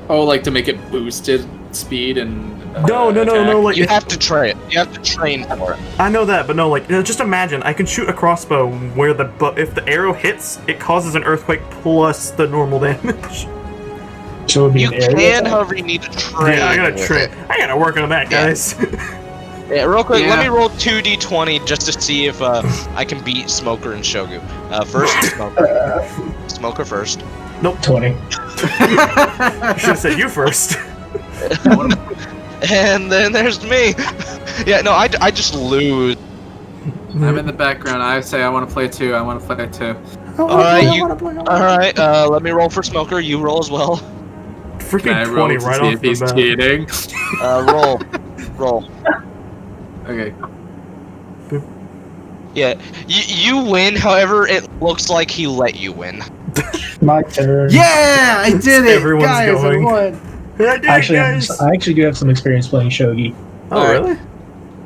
[SPEAKER 4] Oh, like to make it boosted speed and.
[SPEAKER 1] No,
[SPEAKER 4] attack?
[SPEAKER 1] like
[SPEAKER 3] You have to train. You have to train for it.
[SPEAKER 1] I know that, but no, like just imagine I can shoot a crossbow where if the arrow hits, it causes an earthquake plus the normal damage.
[SPEAKER 2] So it would be
[SPEAKER 3] You
[SPEAKER 2] an area
[SPEAKER 3] can,
[SPEAKER 2] attack?
[SPEAKER 3] however, you need to train.
[SPEAKER 1] Yeah, I gotta
[SPEAKER 3] with
[SPEAKER 1] train.
[SPEAKER 3] it.
[SPEAKER 1] I gotta work on that,
[SPEAKER 3] Yeah.
[SPEAKER 1] guys.
[SPEAKER 3] Yeah, real quick, let
[SPEAKER 4] Yeah.
[SPEAKER 3] me roll 2d20 just to see if I can beat Smoker and Shogu. First, Smoker. Smoker first.
[SPEAKER 2] 20.
[SPEAKER 1] I should have said you first.
[SPEAKER 3] And then there's me. Yeah, no, I just lose.
[SPEAKER 4] I'm in the background. I say I want to play too. I want to play too.
[SPEAKER 3] Alright, let me roll for Smoker. You roll as well.
[SPEAKER 4] Can I
[SPEAKER 1] Freaking
[SPEAKER 4] roll
[SPEAKER 1] 20
[SPEAKER 4] to
[SPEAKER 1] right
[SPEAKER 4] see
[SPEAKER 1] off
[SPEAKER 4] if
[SPEAKER 1] the
[SPEAKER 4] he's
[SPEAKER 1] bat.
[SPEAKER 4] cheating?
[SPEAKER 3] Roll.
[SPEAKER 4] Okay.
[SPEAKER 3] Yeah, you win. However, it looks like he let you win.
[SPEAKER 2] My turn.
[SPEAKER 5] Yeah, I did it,
[SPEAKER 1] Everyone's
[SPEAKER 5] guys!
[SPEAKER 1] going.
[SPEAKER 5] I won.
[SPEAKER 1] I did,
[SPEAKER 2] Actually,
[SPEAKER 1] guys.
[SPEAKER 2] I actually do have some experience playing shogi.
[SPEAKER 1] Oh,
[SPEAKER 3] Alright.
[SPEAKER 1] really?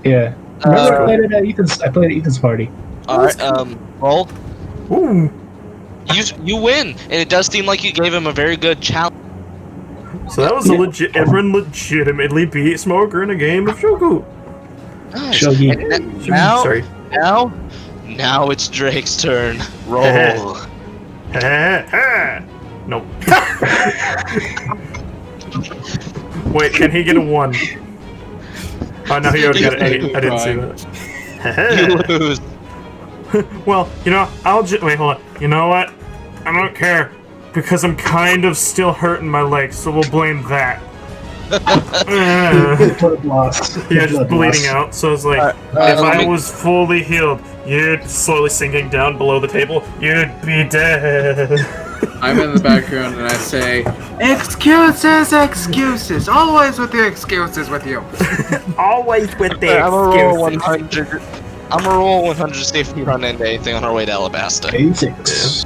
[SPEAKER 2] Yeah. Remember I played it at Ethan's. I played at Ethan's party.
[SPEAKER 3] All right, roll.
[SPEAKER 1] Ooh.
[SPEAKER 3] You win, and it does seem like you gave him a very good challenge.
[SPEAKER 1] So that was a legit. Everyone legitimately beat Smoker in a game of Shogu.
[SPEAKER 3] Nice.
[SPEAKER 2] Shogi.
[SPEAKER 3] And now,
[SPEAKER 1] Sorry.
[SPEAKER 3] now it's Drake's turn. Roll.
[SPEAKER 1] Nope. Wait, can he get a 1? Oh no, he already got an 8. I didn't see
[SPEAKER 3] You
[SPEAKER 1] that.
[SPEAKER 3] lose.
[SPEAKER 1] Well, you know, I'll just wait. Hold on. You know what? I don't care because I'm kind of still hurting my leg, so we'll blame that.
[SPEAKER 2] Blood loss.
[SPEAKER 1] Yeah, just
[SPEAKER 2] Blood
[SPEAKER 1] bleeding
[SPEAKER 2] loss.
[SPEAKER 1] out. So it's like, if
[SPEAKER 3] let
[SPEAKER 1] I
[SPEAKER 3] me-
[SPEAKER 1] was fully healed, you'd slowly sinking down below the table. You'd be dead.
[SPEAKER 4] I'm in the background and I say,
[SPEAKER 5] Excuses, excuses. Always with the excuses with you.
[SPEAKER 1] Always with the
[SPEAKER 3] I'm gonna roll
[SPEAKER 1] excuses.
[SPEAKER 3] 100. I'm gonna roll 100 to see if we run into anything on our way to Alabasta.
[SPEAKER 2] Basics.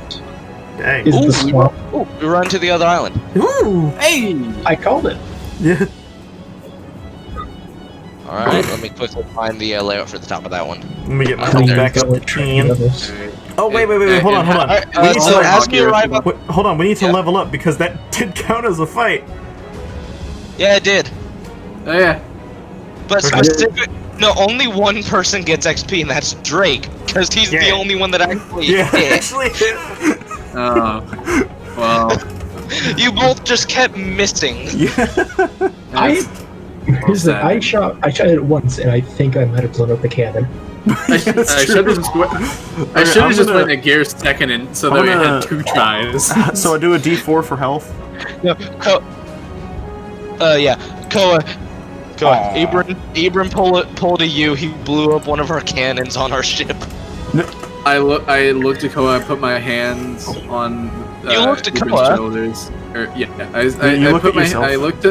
[SPEAKER 1] Dang.
[SPEAKER 2] Is it the
[SPEAKER 3] we
[SPEAKER 2] swamp?
[SPEAKER 3] we run to the other island.
[SPEAKER 1] Ooh.
[SPEAKER 5] Hey!
[SPEAKER 2] I called it.
[SPEAKER 1] Yeah.
[SPEAKER 3] Alright, let me quickly find the layout for the top of that one.
[SPEAKER 1] Let me get my
[SPEAKER 3] Oh,
[SPEAKER 1] health
[SPEAKER 3] there
[SPEAKER 1] back
[SPEAKER 2] So
[SPEAKER 1] up to
[SPEAKER 2] it trained
[SPEAKER 1] 10.
[SPEAKER 2] levels.
[SPEAKER 1] Oh, wait, hold on.
[SPEAKER 3] Alright,
[SPEAKER 1] We need
[SPEAKER 3] so
[SPEAKER 1] to
[SPEAKER 3] as we arrive up...
[SPEAKER 1] Wait, hold on, we need to
[SPEAKER 3] Yeah.
[SPEAKER 1] level up because that did count as a fight.
[SPEAKER 3] Yeah, it did.
[SPEAKER 4] oh yeah.
[SPEAKER 3] But
[SPEAKER 1] Okay.
[SPEAKER 3] specific... No, only one person gets XP, and that's Drake, because he's the
[SPEAKER 1] Yeah.
[SPEAKER 3] only one that actually
[SPEAKER 1] Yeah,
[SPEAKER 3] hit.
[SPEAKER 1] actually.
[SPEAKER 4] Oh. Well.
[SPEAKER 3] You both just kept missing.
[SPEAKER 2] Here's the, I shot it once, and I think I might have blown up the cannon.
[SPEAKER 4] I should have just went a Gears Tekken in so that we had 2 tries.
[SPEAKER 1] So I do a D4 for health.
[SPEAKER 3] No, Koa, Abram pulled a U. He blew up one of our cannons on our ship.
[SPEAKER 4] I looked at Koa. I put my hands on.
[SPEAKER 3] You looked at
[SPEAKER 4] Ibran's
[SPEAKER 3] Koa?
[SPEAKER 4] shoulders.
[SPEAKER 1] You look at yourself.
[SPEAKER 4] I looked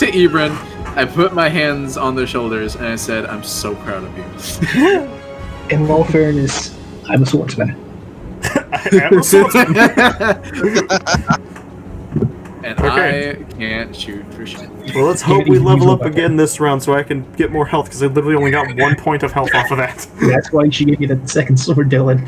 [SPEAKER 4] at Ibran. I put my hands on their shoulders and I said, "I'm so proud of you."
[SPEAKER 2] In all fairness, I'm a swordsman.
[SPEAKER 1] I'm a swordsman.
[SPEAKER 4] And
[SPEAKER 1] Okay.
[SPEAKER 4] I can't shoot for shit.
[SPEAKER 1] Well, let's hope we level up again this round so I can get more health, because I literally only got 1 point of health off of that.
[SPEAKER 2] That's why she gave me the second sword, Dylan.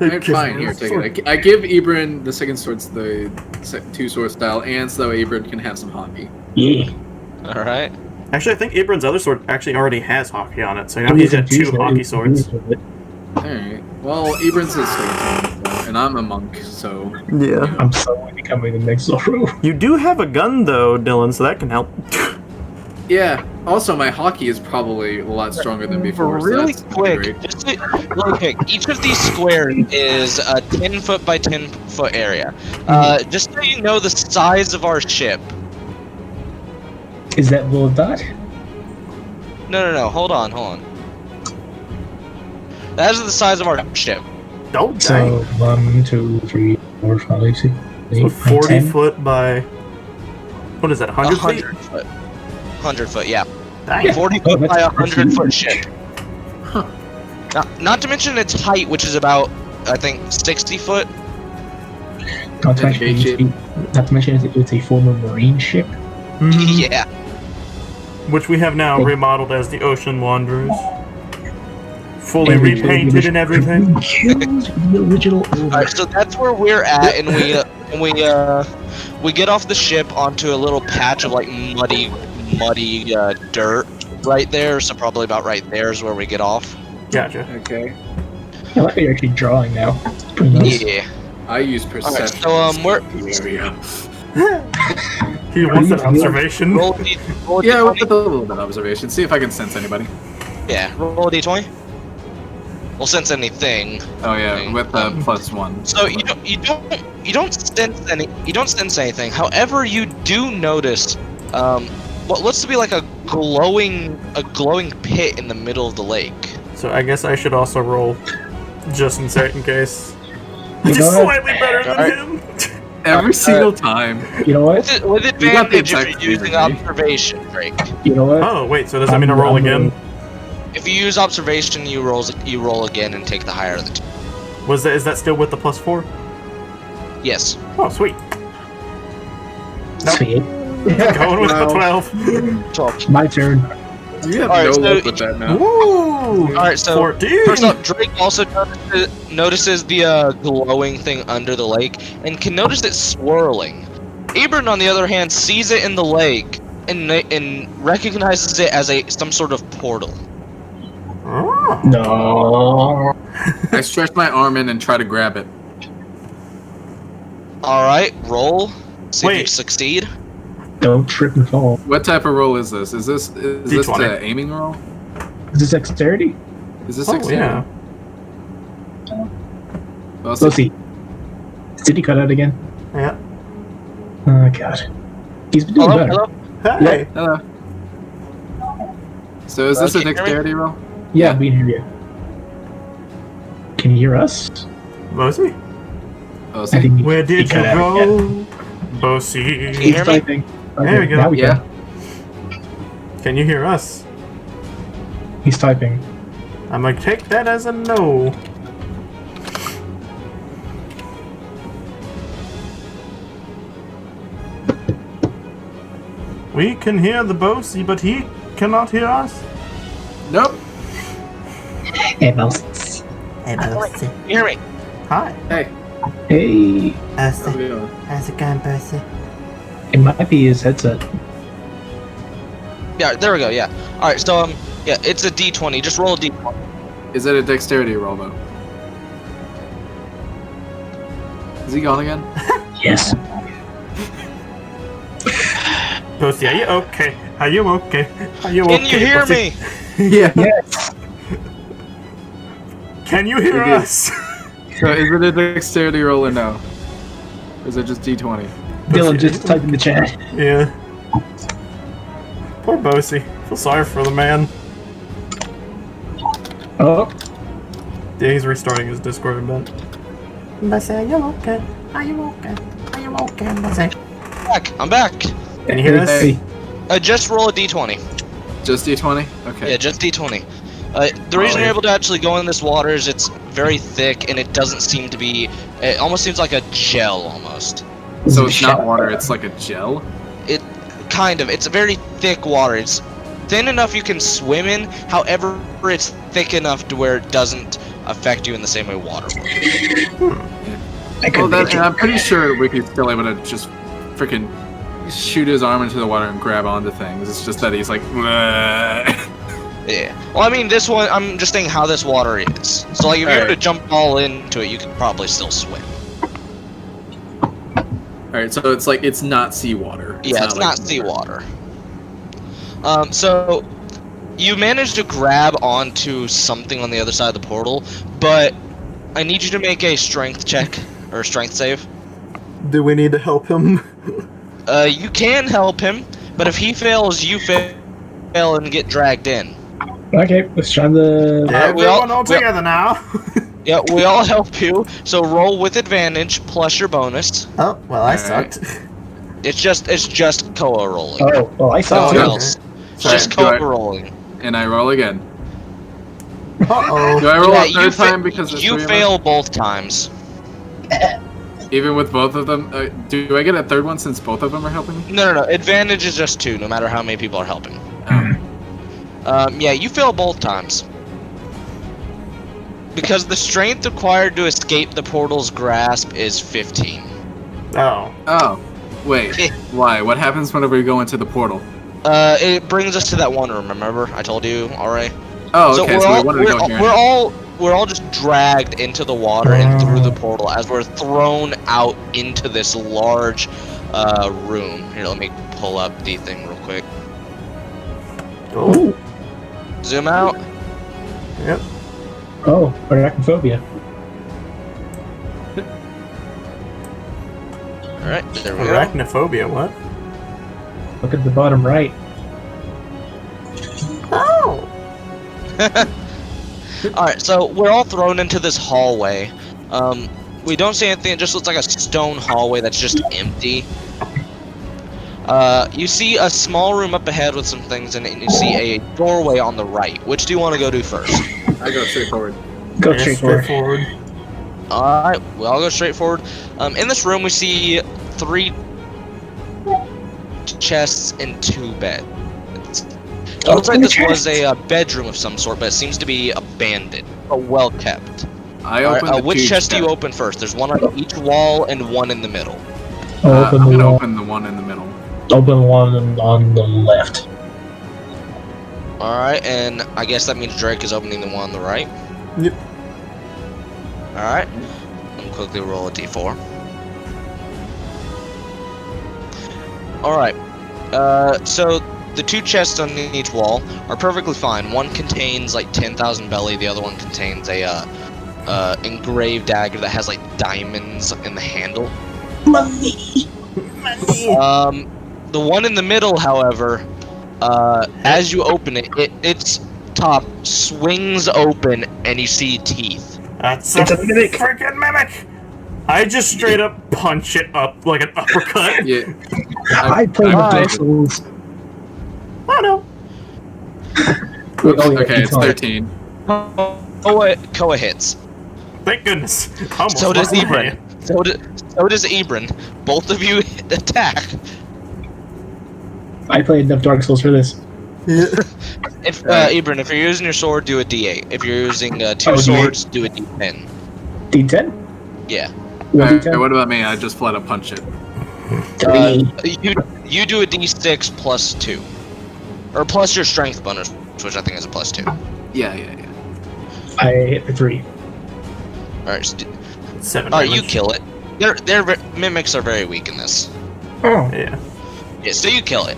[SPEAKER 4] Alright, fine. Here, take it. I give Ibran the second sword's the 2-sword style, and so Ibran can have some hockey.
[SPEAKER 2] Yeah.
[SPEAKER 3] Alright.
[SPEAKER 1] Actually, I think Ibran's other sword actually already has hockey on it, so now he's got 2 hockey swords.
[SPEAKER 4] Alright. Well, Ibran's a sword, and I'm a monk, so.
[SPEAKER 1] Yeah.
[SPEAKER 2] I'm slowly becoming the next Zoro.
[SPEAKER 1] You do have a gun, though, Dylan, so that can help.
[SPEAKER 4] Yeah. Also, my hockey is probably a lot stronger than before.
[SPEAKER 3] Really
[SPEAKER 4] so that's
[SPEAKER 3] quick,
[SPEAKER 4] great.
[SPEAKER 3] just really quick. Each of these squares is a 10-foot by 10-foot area. Just so you know the size of our ship.
[SPEAKER 2] Is that little dot?
[SPEAKER 3] No. Hold on. That is the size of our ship.
[SPEAKER 1] Don't
[SPEAKER 2] So,
[SPEAKER 1] dang.
[SPEAKER 2] 1, 2, 3, 4, 5, 6, 8,
[SPEAKER 1] So
[SPEAKER 2] 9,
[SPEAKER 1] 40
[SPEAKER 2] 10.
[SPEAKER 1] foot by... What is that, 100 feet?
[SPEAKER 3] 100 foot. 100 foot, yeah.
[SPEAKER 1] Dang.
[SPEAKER 3] 40
[SPEAKER 2] Oh,
[SPEAKER 3] foot by
[SPEAKER 2] that's
[SPEAKER 3] 100 foot
[SPEAKER 2] huge.
[SPEAKER 3] ship. Not to mention its height, which is about, I think, 60 foot.
[SPEAKER 2] Not to mention, it's a former marine ship.
[SPEAKER 1] Mhm.
[SPEAKER 3] Yeah.
[SPEAKER 1] Which we have now remodeled as the Ocean Wanderers. Fully
[SPEAKER 2] And we-
[SPEAKER 1] repainted and everything.
[SPEAKER 2] The original owner.
[SPEAKER 3] Alright, so that's where we're at, and we get off the ship onto a little patch of like muddy dirt right there. So probably about right there is where we get off.
[SPEAKER 1] Gotcha.
[SPEAKER 4] Okay.
[SPEAKER 2] I like how you're actually drawing now. It's pretty nice.
[SPEAKER 3] Yeah.
[SPEAKER 4] I use perception.
[SPEAKER 3] so, we're-
[SPEAKER 4] area.
[SPEAKER 1] He wants an observation.
[SPEAKER 3] Roll a
[SPEAKER 4] Yeah,
[SPEAKER 3] d20.
[SPEAKER 4] with a little bit of observation. See if I can sense anybody.
[SPEAKER 3] Yeah, roll a d20. We'll sense anything.
[SPEAKER 4] Oh yeah, with a +1.
[SPEAKER 3] So you don't sense anything. However, you do notice what looks to be like a glowing pit in the middle of the lake.
[SPEAKER 1] So I guess I should also roll, just in case.
[SPEAKER 2] You
[SPEAKER 1] Just
[SPEAKER 2] know what?
[SPEAKER 1] slightly better than
[SPEAKER 3] Alright.
[SPEAKER 1] him.
[SPEAKER 4] Every single time.
[SPEAKER 2] You know what?
[SPEAKER 3] With advantage if
[SPEAKER 4] exact
[SPEAKER 3] you're using
[SPEAKER 4] same, right?
[SPEAKER 3] observation, Drake.
[SPEAKER 2] You know what?
[SPEAKER 1] Oh wait, so does that mean I roll again?
[SPEAKER 3] If you use observation, you roll again and take the higher of the two.
[SPEAKER 1] Is that still with the +4?
[SPEAKER 3] Yes.
[SPEAKER 1] Oh sweet. Nope.
[SPEAKER 2] Sweet.
[SPEAKER 1] Going with the
[SPEAKER 4] Wow.
[SPEAKER 1] 12.
[SPEAKER 3] 12.
[SPEAKER 2] My turn.
[SPEAKER 4] You have
[SPEAKER 3] Alright,
[SPEAKER 4] no
[SPEAKER 3] so
[SPEAKER 4] luck with that now.
[SPEAKER 1] Woo!
[SPEAKER 3] Alright, so
[SPEAKER 1] 14.
[SPEAKER 3] first off, Drake also notices the glowing thing under the lake and can notice it swirling. Abram, on the other hand, sees it in the lake and recognizes it as some sort of portal.
[SPEAKER 1] Oh.
[SPEAKER 2] No.
[SPEAKER 4] I stretch my arm in and try to grab it.
[SPEAKER 3] Alright, roll. See if you
[SPEAKER 1] Wait.
[SPEAKER 3] succeed.
[SPEAKER 2] Don't trip and fall.
[SPEAKER 4] What type of roll is this? Is this
[SPEAKER 1] D20.
[SPEAKER 4] the aiming roll?
[SPEAKER 2] Is this dexterity?
[SPEAKER 4] Is this
[SPEAKER 1] Oh
[SPEAKER 4] 16?
[SPEAKER 1] yeah.
[SPEAKER 4] Well,
[SPEAKER 2] Let's see. Did he cut out again?
[SPEAKER 1] Yeah.
[SPEAKER 2] Oh god. He's been doing
[SPEAKER 3] Hello,
[SPEAKER 2] better.
[SPEAKER 3] hello.
[SPEAKER 1] Hey.
[SPEAKER 4] Hello. So is this
[SPEAKER 3] Can
[SPEAKER 4] a
[SPEAKER 3] you hear me?
[SPEAKER 4] dexterity roll?
[SPEAKER 2] Yeah, we can hear you. Can you hear us?
[SPEAKER 1] Bossy?
[SPEAKER 4] Oh,
[SPEAKER 2] I
[SPEAKER 4] see.
[SPEAKER 2] think
[SPEAKER 1] Where did you
[SPEAKER 2] cut out,
[SPEAKER 1] go?
[SPEAKER 3] Can
[SPEAKER 1] Bossy.
[SPEAKER 3] you
[SPEAKER 2] He's
[SPEAKER 3] hear me?
[SPEAKER 2] typing.
[SPEAKER 1] There we go.
[SPEAKER 2] Now we
[SPEAKER 4] Yeah.
[SPEAKER 2] can.
[SPEAKER 1] Can you hear us?
[SPEAKER 2] He's typing.
[SPEAKER 1] I'm gonna take that as a no. We can hear the Bossy, but he cannot hear us.
[SPEAKER 4] Nope.
[SPEAKER 2] Hey, mouse.
[SPEAKER 1] Hey, Bossy.
[SPEAKER 3] Can you hear me?
[SPEAKER 1] Hi.
[SPEAKER 4] Hey.
[SPEAKER 2] Hey.
[SPEAKER 4] How's it going?
[SPEAKER 1] How's it going, Bossy?
[SPEAKER 2] It might be his headset.
[SPEAKER 3] Yeah, there we go. Yeah. All right. So yeah, it's a D20. Just roll a D20.
[SPEAKER 4] Is it a dexterity roll though? Is he gone again?
[SPEAKER 2] Yes.
[SPEAKER 1] Bossy, are you okay? Are you okay? Are you
[SPEAKER 3] Can
[SPEAKER 1] okay?
[SPEAKER 3] you hear
[SPEAKER 1] Bossy?
[SPEAKER 3] me?
[SPEAKER 4] Yeah.
[SPEAKER 2] Yes.
[SPEAKER 1] Can you hear
[SPEAKER 4] It
[SPEAKER 1] us?
[SPEAKER 4] So is it a dexterity roll or no? Or is it just D20?
[SPEAKER 2] Dylan just typed in the chat.
[SPEAKER 1] Yeah. Poor Bossy. Feel sorry for the man.
[SPEAKER 2] Oh.
[SPEAKER 1] Yeah, he's restarting his Discord event. Bossy, are you okay? Are you okay? Are you okay, Bossy?
[SPEAKER 3] I'm back.
[SPEAKER 1] Can you hear us?
[SPEAKER 2] Hey.
[SPEAKER 3] Just roll a D20.
[SPEAKER 4] Just D20? Okay.
[SPEAKER 3] Yeah, just D20. The reason you're able to actually go in this water is it's very thick and it doesn't seem to be. It almost seems like a gel almost.
[SPEAKER 4] So it's not water, it's like a gel?
[SPEAKER 3] It kind of. It's a very thick water. It's thin enough you can swim in. However, it's thick enough to where it doesn't affect you in the same way water would.
[SPEAKER 2] I
[SPEAKER 4] Well,
[SPEAKER 2] could
[SPEAKER 4] and I'm pretty sure Ricky's still able to just freaking shoot his arm into the water and grab onto things. It's just that he's like, "Bleh."
[SPEAKER 3] Yeah. Well, I mean, this one. I'm just saying how this water is. So, like, if you were to
[SPEAKER 4] Alright.
[SPEAKER 3] jump all into it, you could probably still swim.
[SPEAKER 4] Alright, so it's like, it's not seawater.
[SPEAKER 3] Yeah, it's not
[SPEAKER 4] like
[SPEAKER 3] seawater. So you managed to grab onto something on the other side of the portal, but I need you to make a strength check or a strength save.
[SPEAKER 1] Do we need to help him?
[SPEAKER 3] You can help him, but if he fails, you fail and get dragged in.
[SPEAKER 2] Okay, let's try the.
[SPEAKER 1] Everyone all together now.
[SPEAKER 3] Yeah, we all help you. So roll with advantage plus your bonus.
[SPEAKER 1] Oh, well, I
[SPEAKER 4] Alright.
[SPEAKER 1] sucked.
[SPEAKER 3] It's just Koa rolling.
[SPEAKER 2] Oh, well, I saw
[SPEAKER 3] Nothing
[SPEAKER 2] it.
[SPEAKER 3] else. It's
[SPEAKER 4] Sorry,
[SPEAKER 3] just
[SPEAKER 4] do
[SPEAKER 3] Koa
[SPEAKER 4] I-
[SPEAKER 3] rolling.
[SPEAKER 4] And I roll again.
[SPEAKER 1] Uh-oh.
[SPEAKER 4] Do I roll
[SPEAKER 3] Yeah,
[SPEAKER 4] a
[SPEAKER 3] you
[SPEAKER 4] third
[SPEAKER 3] fa-
[SPEAKER 4] time because there's
[SPEAKER 3] You
[SPEAKER 4] three of
[SPEAKER 3] fail both times.
[SPEAKER 4] us? Even with both of them? Do I get a third one since both of them are helping me?
[SPEAKER 3] No. Advantage is just 2, no matter how many people are helping.
[SPEAKER 4] Oh.
[SPEAKER 3] Yeah, you fail both times. Because the strength required to escape the portal's grasp is 15.
[SPEAKER 1] Oh.
[SPEAKER 4] Oh. Wait. Why? What happens whenever we go into the portal?
[SPEAKER 3] It brings us to that one room, remember? I told you already.
[SPEAKER 4] Oh, okay, so we wanted to go here.
[SPEAKER 3] We're all just dragged into the water and through the portal as we're thrown out into this large room. Here, let me pull up the thing real quick.
[SPEAKER 1] Oh.
[SPEAKER 3] Zoom out.
[SPEAKER 1] Yep.
[SPEAKER 2] Oh, arachnophobia.
[SPEAKER 3] Alright, there we go.
[SPEAKER 1] Arachnophobia, what?
[SPEAKER 2] Look at the bottom right.
[SPEAKER 1] Oh!
[SPEAKER 3] Alright, so we're all thrown into this hallway. We don't see anything, it just looks like a stone hallway that's just empty. You see a small room up ahead with some things in it, and you see a doorway on the right. Which do you want to go to first?
[SPEAKER 4] I go straight forward.
[SPEAKER 2] Go
[SPEAKER 1] Yeah,
[SPEAKER 2] straight forward.
[SPEAKER 1] straightforward.
[SPEAKER 3] Alright, well, I'll go straight forward. In this room, we see 3 chests and 2 beds. It looks like this was a bedroom of some sort, but it seems to be abandoned, but well kept.
[SPEAKER 4] I
[SPEAKER 3] Alright,
[SPEAKER 4] open the
[SPEAKER 3] which
[SPEAKER 4] two
[SPEAKER 3] chest do you
[SPEAKER 4] chests.
[SPEAKER 3] open first? There's one on each wall and one in the middle.
[SPEAKER 2] I'll open
[SPEAKER 4] I'm
[SPEAKER 2] the
[SPEAKER 4] gonna
[SPEAKER 2] one.
[SPEAKER 4] open the one in the middle.
[SPEAKER 2] Open one on the left.
[SPEAKER 3] Alright, and I guess that means Drake is opening the one on the right.
[SPEAKER 1] Yep.
[SPEAKER 3] Alright, let me quickly roll a d4. Alright, so the 2 chests on each wall are perfectly fine. One contains like 10,000 belly, the other one contains a engraved dagger that has like diamonds in the handle.
[SPEAKER 2] Money.
[SPEAKER 3] The The one in the middle, however, as you open it, its top swings open and you see teeth.
[SPEAKER 1] That's
[SPEAKER 2] It's a mimic.
[SPEAKER 1] freaking mimic! I just straight up punch it up like an uppercut.
[SPEAKER 4] Yeah.
[SPEAKER 2] I played the Dark Souls.
[SPEAKER 1] Oh no.
[SPEAKER 2] Wait, oh, yeah,
[SPEAKER 4] Okay, it's
[SPEAKER 2] on it.
[SPEAKER 4] 13.
[SPEAKER 3] Koa hits.
[SPEAKER 1] Thank goodness. Almost
[SPEAKER 3] So does
[SPEAKER 1] lost my
[SPEAKER 3] Ebron.
[SPEAKER 1] hand.
[SPEAKER 3] So does Ebron. Both of you attack.
[SPEAKER 2] I played enough Dark Souls for this.
[SPEAKER 3] If Ebron, if you're using your sword, do a D8. If you're using two
[SPEAKER 2] D8.
[SPEAKER 3] swords, do a D10.
[SPEAKER 2] D10?
[SPEAKER 3] Yeah.
[SPEAKER 2] One
[SPEAKER 4] Alright,
[SPEAKER 2] D10?
[SPEAKER 4] what about me? I just flat out punch it.
[SPEAKER 2] 3.
[SPEAKER 3] You do a D6 plus 2, or plus your strength bonus, which I think is a plus 2.
[SPEAKER 4] Yeah.
[SPEAKER 2] I hit for 3.
[SPEAKER 3] All right,
[SPEAKER 1] 7
[SPEAKER 3] all right, you
[SPEAKER 1] damage.
[SPEAKER 3] kill it. Mimics are very weak in this.
[SPEAKER 2] Oh.
[SPEAKER 1] Yeah.
[SPEAKER 3] Yeah, so you kill it.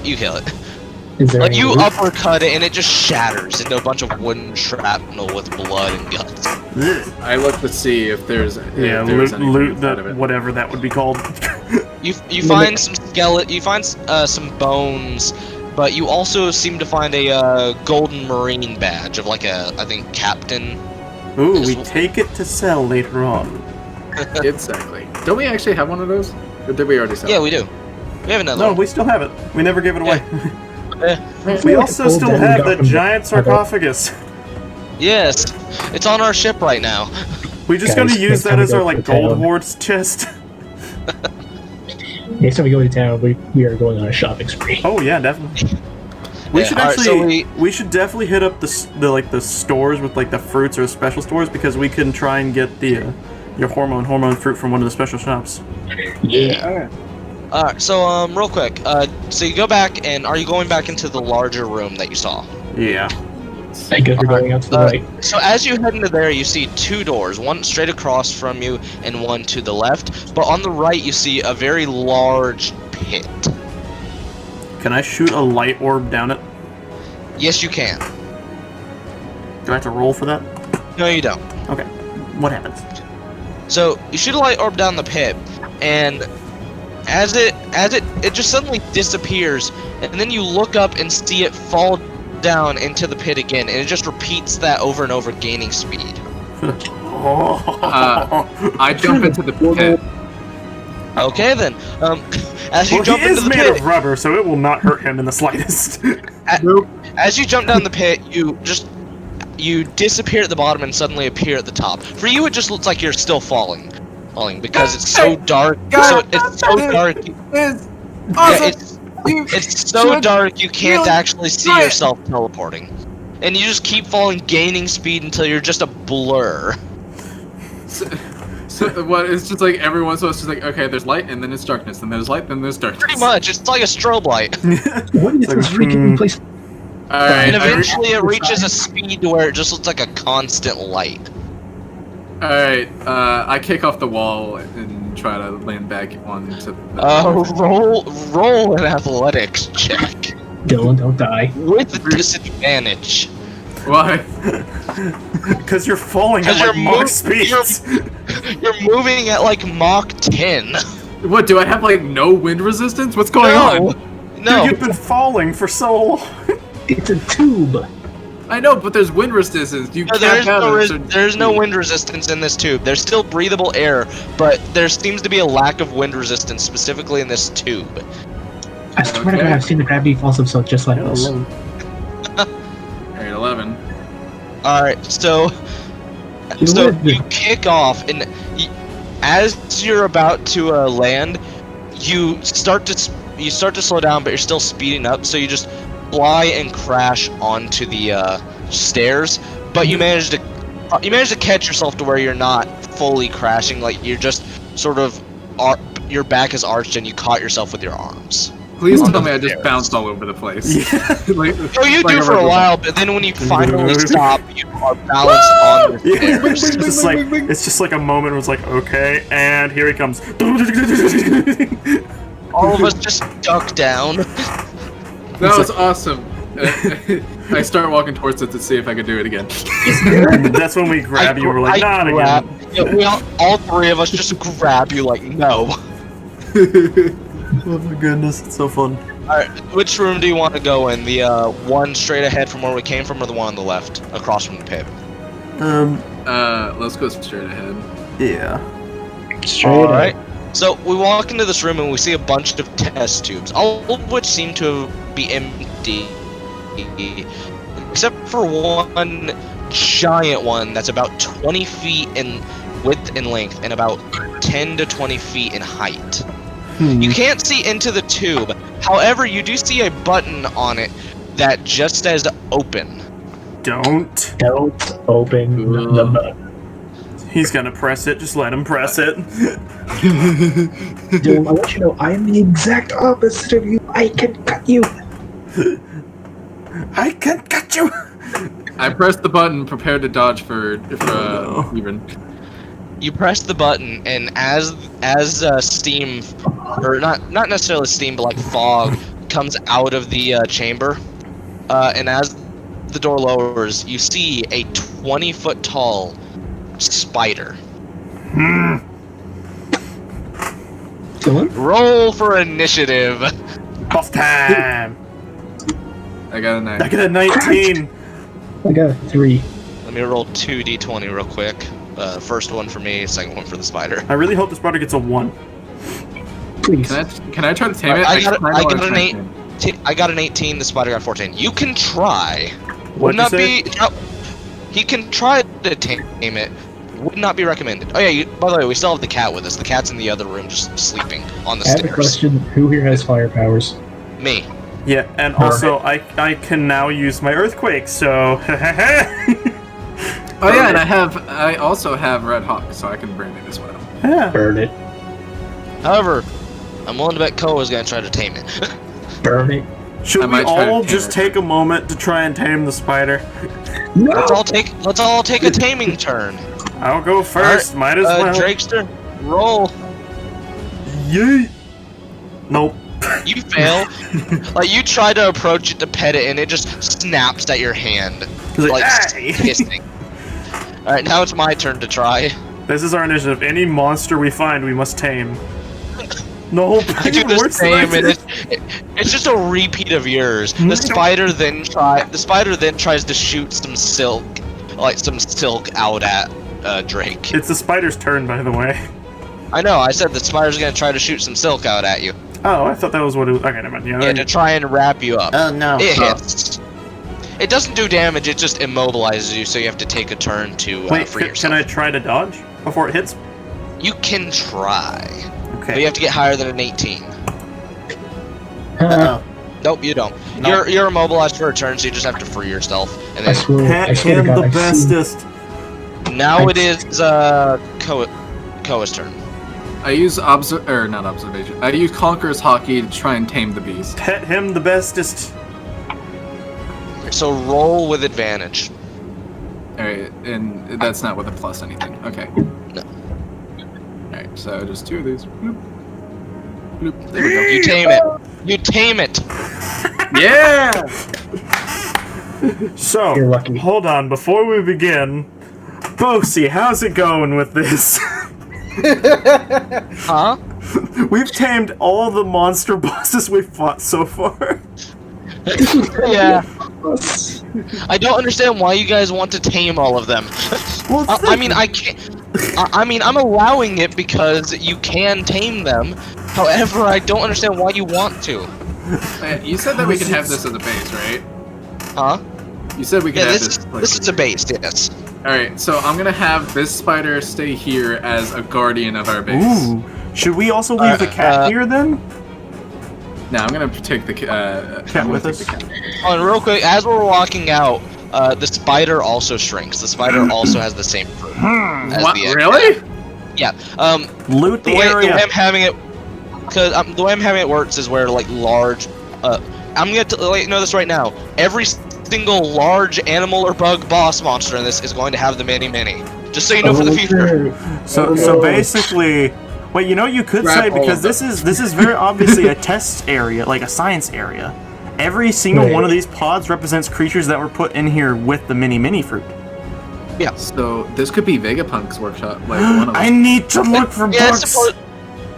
[SPEAKER 2] Is there
[SPEAKER 3] Like
[SPEAKER 2] any
[SPEAKER 3] you
[SPEAKER 2] loot?
[SPEAKER 3] uppercut it, and it just shatters into a bunch of wooden shrapnel with blood and guts.
[SPEAKER 1] Ugh.
[SPEAKER 4] I look to see if there's
[SPEAKER 1] Yeah,
[SPEAKER 4] there's
[SPEAKER 1] loot,
[SPEAKER 4] anything
[SPEAKER 1] loot
[SPEAKER 4] inside of
[SPEAKER 1] the
[SPEAKER 4] it.
[SPEAKER 1] whatever that would be called.
[SPEAKER 3] You find some skeleton. You find some bones, but you also seem to find a golden marine badge of like a, I think, captain.
[SPEAKER 1] Ooh, we take it to sell later on.
[SPEAKER 4] Exactly. Don't we actually have one of those? Or did we already sell?
[SPEAKER 3] Yeah, we do. We have another
[SPEAKER 1] No,
[SPEAKER 3] one.
[SPEAKER 1] we still have it. We never gave it away.
[SPEAKER 3] Eh,
[SPEAKER 1] We also still have the giant sarcophagus.
[SPEAKER 3] yes, it's on our ship right now.
[SPEAKER 1] We just
[SPEAKER 2] Guys,
[SPEAKER 1] gonna use
[SPEAKER 2] next
[SPEAKER 1] that
[SPEAKER 2] time we
[SPEAKER 1] as
[SPEAKER 2] go
[SPEAKER 1] our
[SPEAKER 2] to
[SPEAKER 1] like
[SPEAKER 2] the
[SPEAKER 1] gold
[SPEAKER 2] town.
[SPEAKER 1] hoards chest.
[SPEAKER 2] Next time we go to town, we are going on a shopping spree.
[SPEAKER 1] Oh yeah, definitely. We
[SPEAKER 3] Yeah,
[SPEAKER 1] should
[SPEAKER 3] alright,
[SPEAKER 1] actually.
[SPEAKER 3] so
[SPEAKER 1] we should definitely hit up the stores with like the fruits or special stores because we can try and get the your hormone fruit from one of the special shops.
[SPEAKER 2] Yeah.
[SPEAKER 3] Alright, so real quick, so you go back, and are you going back into the larger room that you saw?
[SPEAKER 1] Yeah.
[SPEAKER 2] I guess we're going out to the right.
[SPEAKER 3] So as you head into there, you see two doors, one straight across from you and one to the left, but on the right you see a very large pit.
[SPEAKER 1] Can I shoot a light orb down it?
[SPEAKER 3] Yes, you can.
[SPEAKER 1] Do I have to roll for that?
[SPEAKER 3] No, you don't.
[SPEAKER 1] Okay. What happens?
[SPEAKER 3] So you shoot a light orb down the pit, and as it just suddenly disappears, and then you look up and see it fall down into the pit again, and it just repeats that over and over, gaining speed.
[SPEAKER 4] I jump into the pit.
[SPEAKER 3] Okay then. As you
[SPEAKER 1] Well,
[SPEAKER 3] jump
[SPEAKER 1] he
[SPEAKER 3] into
[SPEAKER 1] is
[SPEAKER 3] the
[SPEAKER 1] made
[SPEAKER 3] pit,
[SPEAKER 1] of rubber, so it will not hurt him in the slightest.
[SPEAKER 3] as you jump down the pit, you disappear at the bottom and suddenly appear at the top. For you, it just looks like you're still falling because it's so dark. It's so dark.
[SPEAKER 5] It's
[SPEAKER 3] Yeah,
[SPEAKER 5] awesome.
[SPEAKER 3] it's so dark you can't
[SPEAKER 5] really
[SPEAKER 3] actually see
[SPEAKER 5] try it.
[SPEAKER 3] yourself teleporting, and you just keep falling, gaining speed until you're just a blur.
[SPEAKER 4] So what? It's just like every once in a while, it's just like, okay, there's light, and then it's darkness, and there's light, then there's darkness.
[SPEAKER 3] Pretty much, it's like a strobe light.
[SPEAKER 2] What is
[SPEAKER 1] It's like,
[SPEAKER 2] this freaking place?
[SPEAKER 4] All right.
[SPEAKER 3] And eventually it reaches a speed to where it just looks like a constant light.
[SPEAKER 4] All right. I kick off the wall and try to land back onto the.
[SPEAKER 3] Roll an athletics check
[SPEAKER 2] Dylan, don't die.
[SPEAKER 3] with disadvantage.
[SPEAKER 4] Why?
[SPEAKER 1] Because you're falling at
[SPEAKER 3] Because
[SPEAKER 1] like Mach speeds.
[SPEAKER 3] You're moving at like Mach 10.
[SPEAKER 4] What? Do I have like no wind resistance? What's going on?
[SPEAKER 3] No.
[SPEAKER 1] Dude, you've been falling for so long.
[SPEAKER 2] It's a tube.
[SPEAKER 4] I know, but there's wind resistance. You
[SPEAKER 3] No,
[SPEAKER 4] can't have it.
[SPEAKER 3] there's no wind resistance in this tube. There's still breathable air, but there seems to be a lack of wind resistance specifically in this tube.
[SPEAKER 2] I swear to
[SPEAKER 4] Okay.
[SPEAKER 2] God, I've seen the gravity falls themselves just like this.
[SPEAKER 4] All right, 11.
[SPEAKER 3] All right, so
[SPEAKER 2] Dude, what is
[SPEAKER 3] you kick off, and as you're about to land, you start to slow down, but you're still speeding up. So you just fly and crash onto the stairs, but you manage to catch yourself to where you're not fully crashing. Like you're just sort of your back is arched and you caught yourself with your arms.
[SPEAKER 4] Please tell me I just bounced all over the place.
[SPEAKER 1] Yeah.
[SPEAKER 4] Like,
[SPEAKER 3] Oh, you
[SPEAKER 4] like
[SPEAKER 3] do for a
[SPEAKER 4] regular-
[SPEAKER 3] while, but then when you finally stop, you are balanced on the
[SPEAKER 1] Yeah,
[SPEAKER 3] stairs.
[SPEAKER 1] it's just like a moment where it's like, okay, and here he comes.
[SPEAKER 3] All of us just duck down.
[SPEAKER 4] That was awesome. I start walking towards it to see if I could do it again.
[SPEAKER 1] That's when we grab you. We're like, not again.
[SPEAKER 3] Yeah, all three of us just grab you like, no.
[SPEAKER 1] Oh my goodness, it's so fun.
[SPEAKER 3] Alright, which room do you want to go in? The one straight ahead from where we came from, or the one on the left, across from the pit?
[SPEAKER 4] Let's go straight ahead.
[SPEAKER 1] Yeah.
[SPEAKER 2] Straight
[SPEAKER 3] Alright.
[SPEAKER 2] up.
[SPEAKER 3] So we walk into this room and we see a bunch of test tubes, all of which seem to be empty, except for one giant one that's about 20 feet in width and length and about 10 to 20 feet in height. You can't see into the tube, however you do see a button on it that just says open.
[SPEAKER 1] Don't.
[SPEAKER 2] Don't open the button.
[SPEAKER 1] He's gonna press it, just let him press it.
[SPEAKER 2] Dylan, I want you to know I am the exact opposite of you. I can cut you.
[SPEAKER 1] I can cut you!
[SPEAKER 4] I pressed the button, prepared to dodge for even.
[SPEAKER 3] You press the button, and as steam, or not necessarily steam, but like fog, comes out of the chamber, and as the door lowers, you see a 20-foot tall spider.
[SPEAKER 2] Dylan?
[SPEAKER 3] Roll for initiative.
[SPEAKER 1] Off time!
[SPEAKER 4] I got a 9.
[SPEAKER 1] I get a 19!
[SPEAKER 2] I got a 3.
[SPEAKER 3] Let me roll 2d20 real quick. First one for me, second one for the spider.
[SPEAKER 1] I really hope this spider gets a 1.
[SPEAKER 2] Please.
[SPEAKER 4] Can I try to tame it?
[SPEAKER 3] I got
[SPEAKER 4] kinda wanna
[SPEAKER 3] an
[SPEAKER 4] try
[SPEAKER 3] 8.
[SPEAKER 4] to tame
[SPEAKER 3] I got an 18. The spider got 14. You can try.
[SPEAKER 1] What'd
[SPEAKER 3] Would
[SPEAKER 1] you
[SPEAKER 3] not
[SPEAKER 1] say?
[SPEAKER 3] be. No, he can try to tame it. Would not be recommended. Oh yeah. By the way, we still have the cat with us. The cat's in the other room, just sleeping on the
[SPEAKER 2] I have a
[SPEAKER 3] stairs.
[SPEAKER 2] question. Who here has fire powers?
[SPEAKER 3] Me.
[SPEAKER 1] Yeah, and also I can now use my earthquake, so
[SPEAKER 4] Oh yeah, and I also have Red Hawk, so I can bring it as well.
[SPEAKER 1] yeah.
[SPEAKER 2] Burn it.
[SPEAKER 3] However, I'm willing to bet Ko is gonna try to tame it.
[SPEAKER 2] Burn it.
[SPEAKER 1] Should
[SPEAKER 4] I
[SPEAKER 1] we
[SPEAKER 4] might try to
[SPEAKER 1] all
[SPEAKER 4] tame
[SPEAKER 1] just
[SPEAKER 4] it.
[SPEAKER 1] take a moment to try and tame the spider?
[SPEAKER 2] No!
[SPEAKER 3] Let's all take a taming turn.
[SPEAKER 1] I'll go first, might as well.
[SPEAKER 3] Drakester, roll.
[SPEAKER 1] Yeet! Nope.
[SPEAKER 3] You fail. Like you try to approach it to pet it, and it just snaps at your hand,
[SPEAKER 1] He's like, "Hey!"
[SPEAKER 3] hissing. All right, now it's my turn to try.
[SPEAKER 1] This is our initiative. Any monster we find, we must tame. Nope.
[SPEAKER 3] I do the
[SPEAKER 1] Worse than I
[SPEAKER 3] same, and
[SPEAKER 1] did.
[SPEAKER 3] it's just a repeat of yours. The spider then tries to shoot some silk out at Drake.
[SPEAKER 1] It's the spider's turn, by the way.
[SPEAKER 3] I know. I said the spider's gonna try to shoot some silk out at you.
[SPEAKER 1] Oh, I thought that was what it was. Okay, never mind.
[SPEAKER 3] Yeah, to try and wrap you up.
[SPEAKER 1] Oh, no.
[SPEAKER 3] It hits. It doesn't do damage. It just immobilizes you, so you have to take a turn to
[SPEAKER 1] Wait,
[SPEAKER 3] free yourself.
[SPEAKER 1] can I try to dodge before it hits?
[SPEAKER 3] You can try, but you
[SPEAKER 1] Okay.
[SPEAKER 3] have to get higher than an 18.
[SPEAKER 2] Uh,
[SPEAKER 3] Nope, you don't.
[SPEAKER 1] Nope.
[SPEAKER 3] You're immobilized for a turn, so you just have to free yourself. And
[SPEAKER 2] I
[SPEAKER 3] then
[SPEAKER 2] swear to
[SPEAKER 1] Him
[SPEAKER 2] God,
[SPEAKER 1] the
[SPEAKER 2] I've seen-
[SPEAKER 1] bestest.
[SPEAKER 3] now it is Koa's turn.
[SPEAKER 4] I use not observation. I use Conqueror's Hockey to try and tame the beast.
[SPEAKER 1] Pet him the bestest.
[SPEAKER 3] So roll with advantage.
[SPEAKER 4] Alright, and that's not with a plus anything. Okay.
[SPEAKER 3] No.
[SPEAKER 4] Alright, so just 2 of these. Bloop. Bloop. There we
[SPEAKER 3] You tame it. You tame it.
[SPEAKER 4] go. Yeah!
[SPEAKER 1] So,
[SPEAKER 2] You're lucky.
[SPEAKER 1] hold on, before we begin, Bosie, how's it going with this?
[SPEAKER 3] Huh?
[SPEAKER 1] We've tamed all the monster bosses we've fought so far.
[SPEAKER 3] Yeah. I don't understand why you guys want to tame all of them.
[SPEAKER 1] Well,
[SPEAKER 3] I mean, I can't. I mean, I'm allowing it because you can tame them. However, I don't understand why you want to.
[SPEAKER 4] You said that we could have this as a base, right?
[SPEAKER 3] Huh?
[SPEAKER 4] You said we could
[SPEAKER 3] Yeah,
[SPEAKER 4] have
[SPEAKER 3] this is a base, yes.
[SPEAKER 4] Alright, so I'm gonna have this spider stay here as a guardian of our base.
[SPEAKER 1] Ooh. Should we also leave the cat here then?
[SPEAKER 4] Now I'm gonna take the
[SPEAKER 1] Cat with us?
[SPEAKER 3] Oh, and real quick, as we're walking out, the spider also shrinks. The spider also has the same fruit. as
[SPEAKER 4] What?
[SPEAKER 3] the egg.
[SPEAKER 4] Really?
[SPEAKER 3] Yeah.
[SPEAKER 1] Loot the
[SPEAKER 3] The way
[SPEAKER 1] area.
[SPEAKER 3] I'm having it, because the way I'm having it works is where like large. I'm gonna let you know this right now. Every single large animal or bug boss monster in this is going to have the mini. Just so you know for the future.
[SPEAKER 1] So basically, wait, you know what you could
[SPEAKER 4] Grab
[SPEAKER 1] say,
[SPEAKER 4] all
[SPEAKER 1] because
[SPEAKER 4] of
[SPEAKER 1] this is very obviously a test area, like a science area. Every single
[SPEAKER 2] Right.
[SPEAKER 1] one of these pods represents creatures that were put in here with the mini fruit.
[SPEAKER 3] Yeah.
[SPEAKER 4] So this could be Vegapunk's workshop, like one of
[SPEAKER 1] I
[SPEAKER 4] them.
[SPEAKER 1] need to look for
[SPEAKER 3] Yeah,
[SPEAKER 1] books.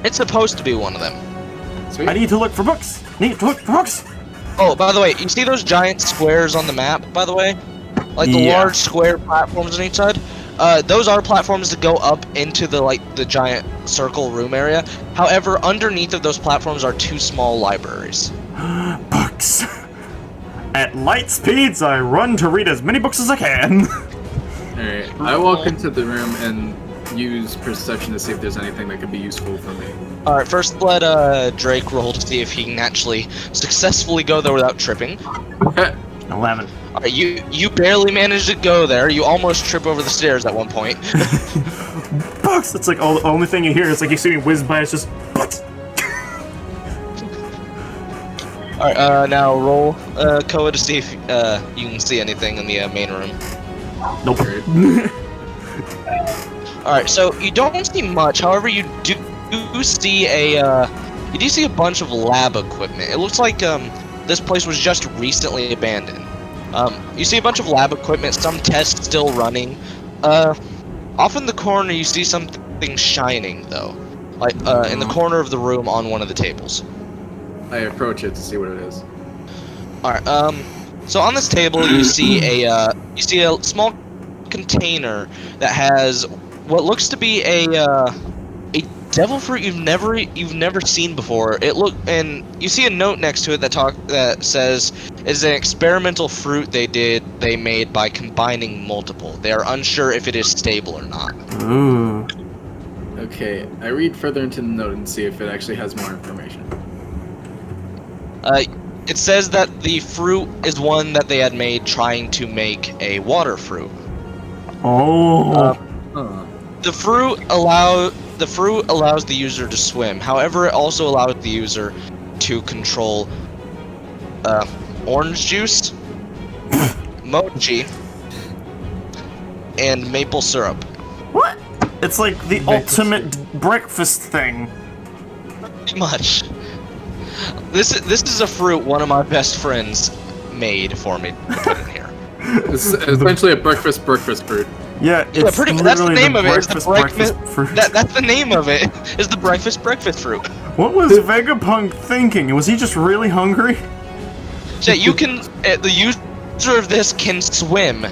[SPEAKER 3] it's supposed to be one of them.
[SPEAKER 4] Sweet.
[SPEAKER 1] I need to look for books.
[SPEAKER 3] Oh, by the way, you see those giant squares on the map, by the way? Like the
[SPEAKER 1] Yeah.
[SPEAKER 3] large square platforms on each side? Those are platforms that go up into the giant circle room area. However, underneath of those platforms are 2 small libraries.
[SPEAKER 1] Books. At light speeds, I run to read as many books as I can.
[SPEAKER 4] Alright, I walk into the room and use perception to see if there's anything that could be useful for me.
[SPEAKER 3] Alright, first let Drake roll to see if he can actually successfully go there without tripping.
[SPEAKER 1] 11.
[SPEAKER 3] Alright, you barely managed to go there. You almost trip over the stairs at one point.
[SPEAKER 1] Books. It's like the only thing you hear is like you see me whiz by. It's just books.
[SPEAKER 3] Alright, now roll Koa to see if you can see anything in the main room.
[SPEAKER 1] Nope.
[SPEAKER 3] Alright, so you don't see much. However, you do see a bunch of lab equipment. It looks like this place was just recently abandoned. You see a bunch of lab equipment, some tests still running. Off in the corner you see something shining though. Like in the corner of the room on one of the tables.
[SPEAKER 4] I approach it to see what it is.
[SPEAKER 3] Alright, so on this table you see a small container that has what looks to be a devil fruit you've never seen before. And you see a note next to it that says is an experimental fruit they made by combining multiple. They are unsure if it is stable or not.
[SPEAKER 1] Ooh.
[SPEAKER 4] Okay, I read further into the note and see if it actually has more information.
[SPEAKER 3] It says that the fruit is one that they had made trying to make a water fruit.
[SPEAKER 1] Oh.
[SPEAKER 4] Huh.
[SPEAKER 3] The fruit allows the user to swim. However, it also allows the user to control orange juice, mochi, and maple syrup.
[SPEAKER 1] What? It's like the ultimate breakfast thing.
[SPEAKER 3] Pretty much. This is a fruit one of my best friends made for me to put in here.
[SPEAKER 4] It's essentially a breakfast fruit.
[SPEAKER 1] Yeah, it's
[SPEAKER 3] pretty much. That's the
[SPEAKER 1] literally
[SPEAKER 3] name of it. Is the breakfast
[SPEAKER 1] fruit.
[SPEAKER 3] That's the name of it. Is the breakfast fruit.
[SPEAKER 1] What was Vegapunk thinking? Was he just really hungry?
[SPEAKER 3] So you can the user of this can swim,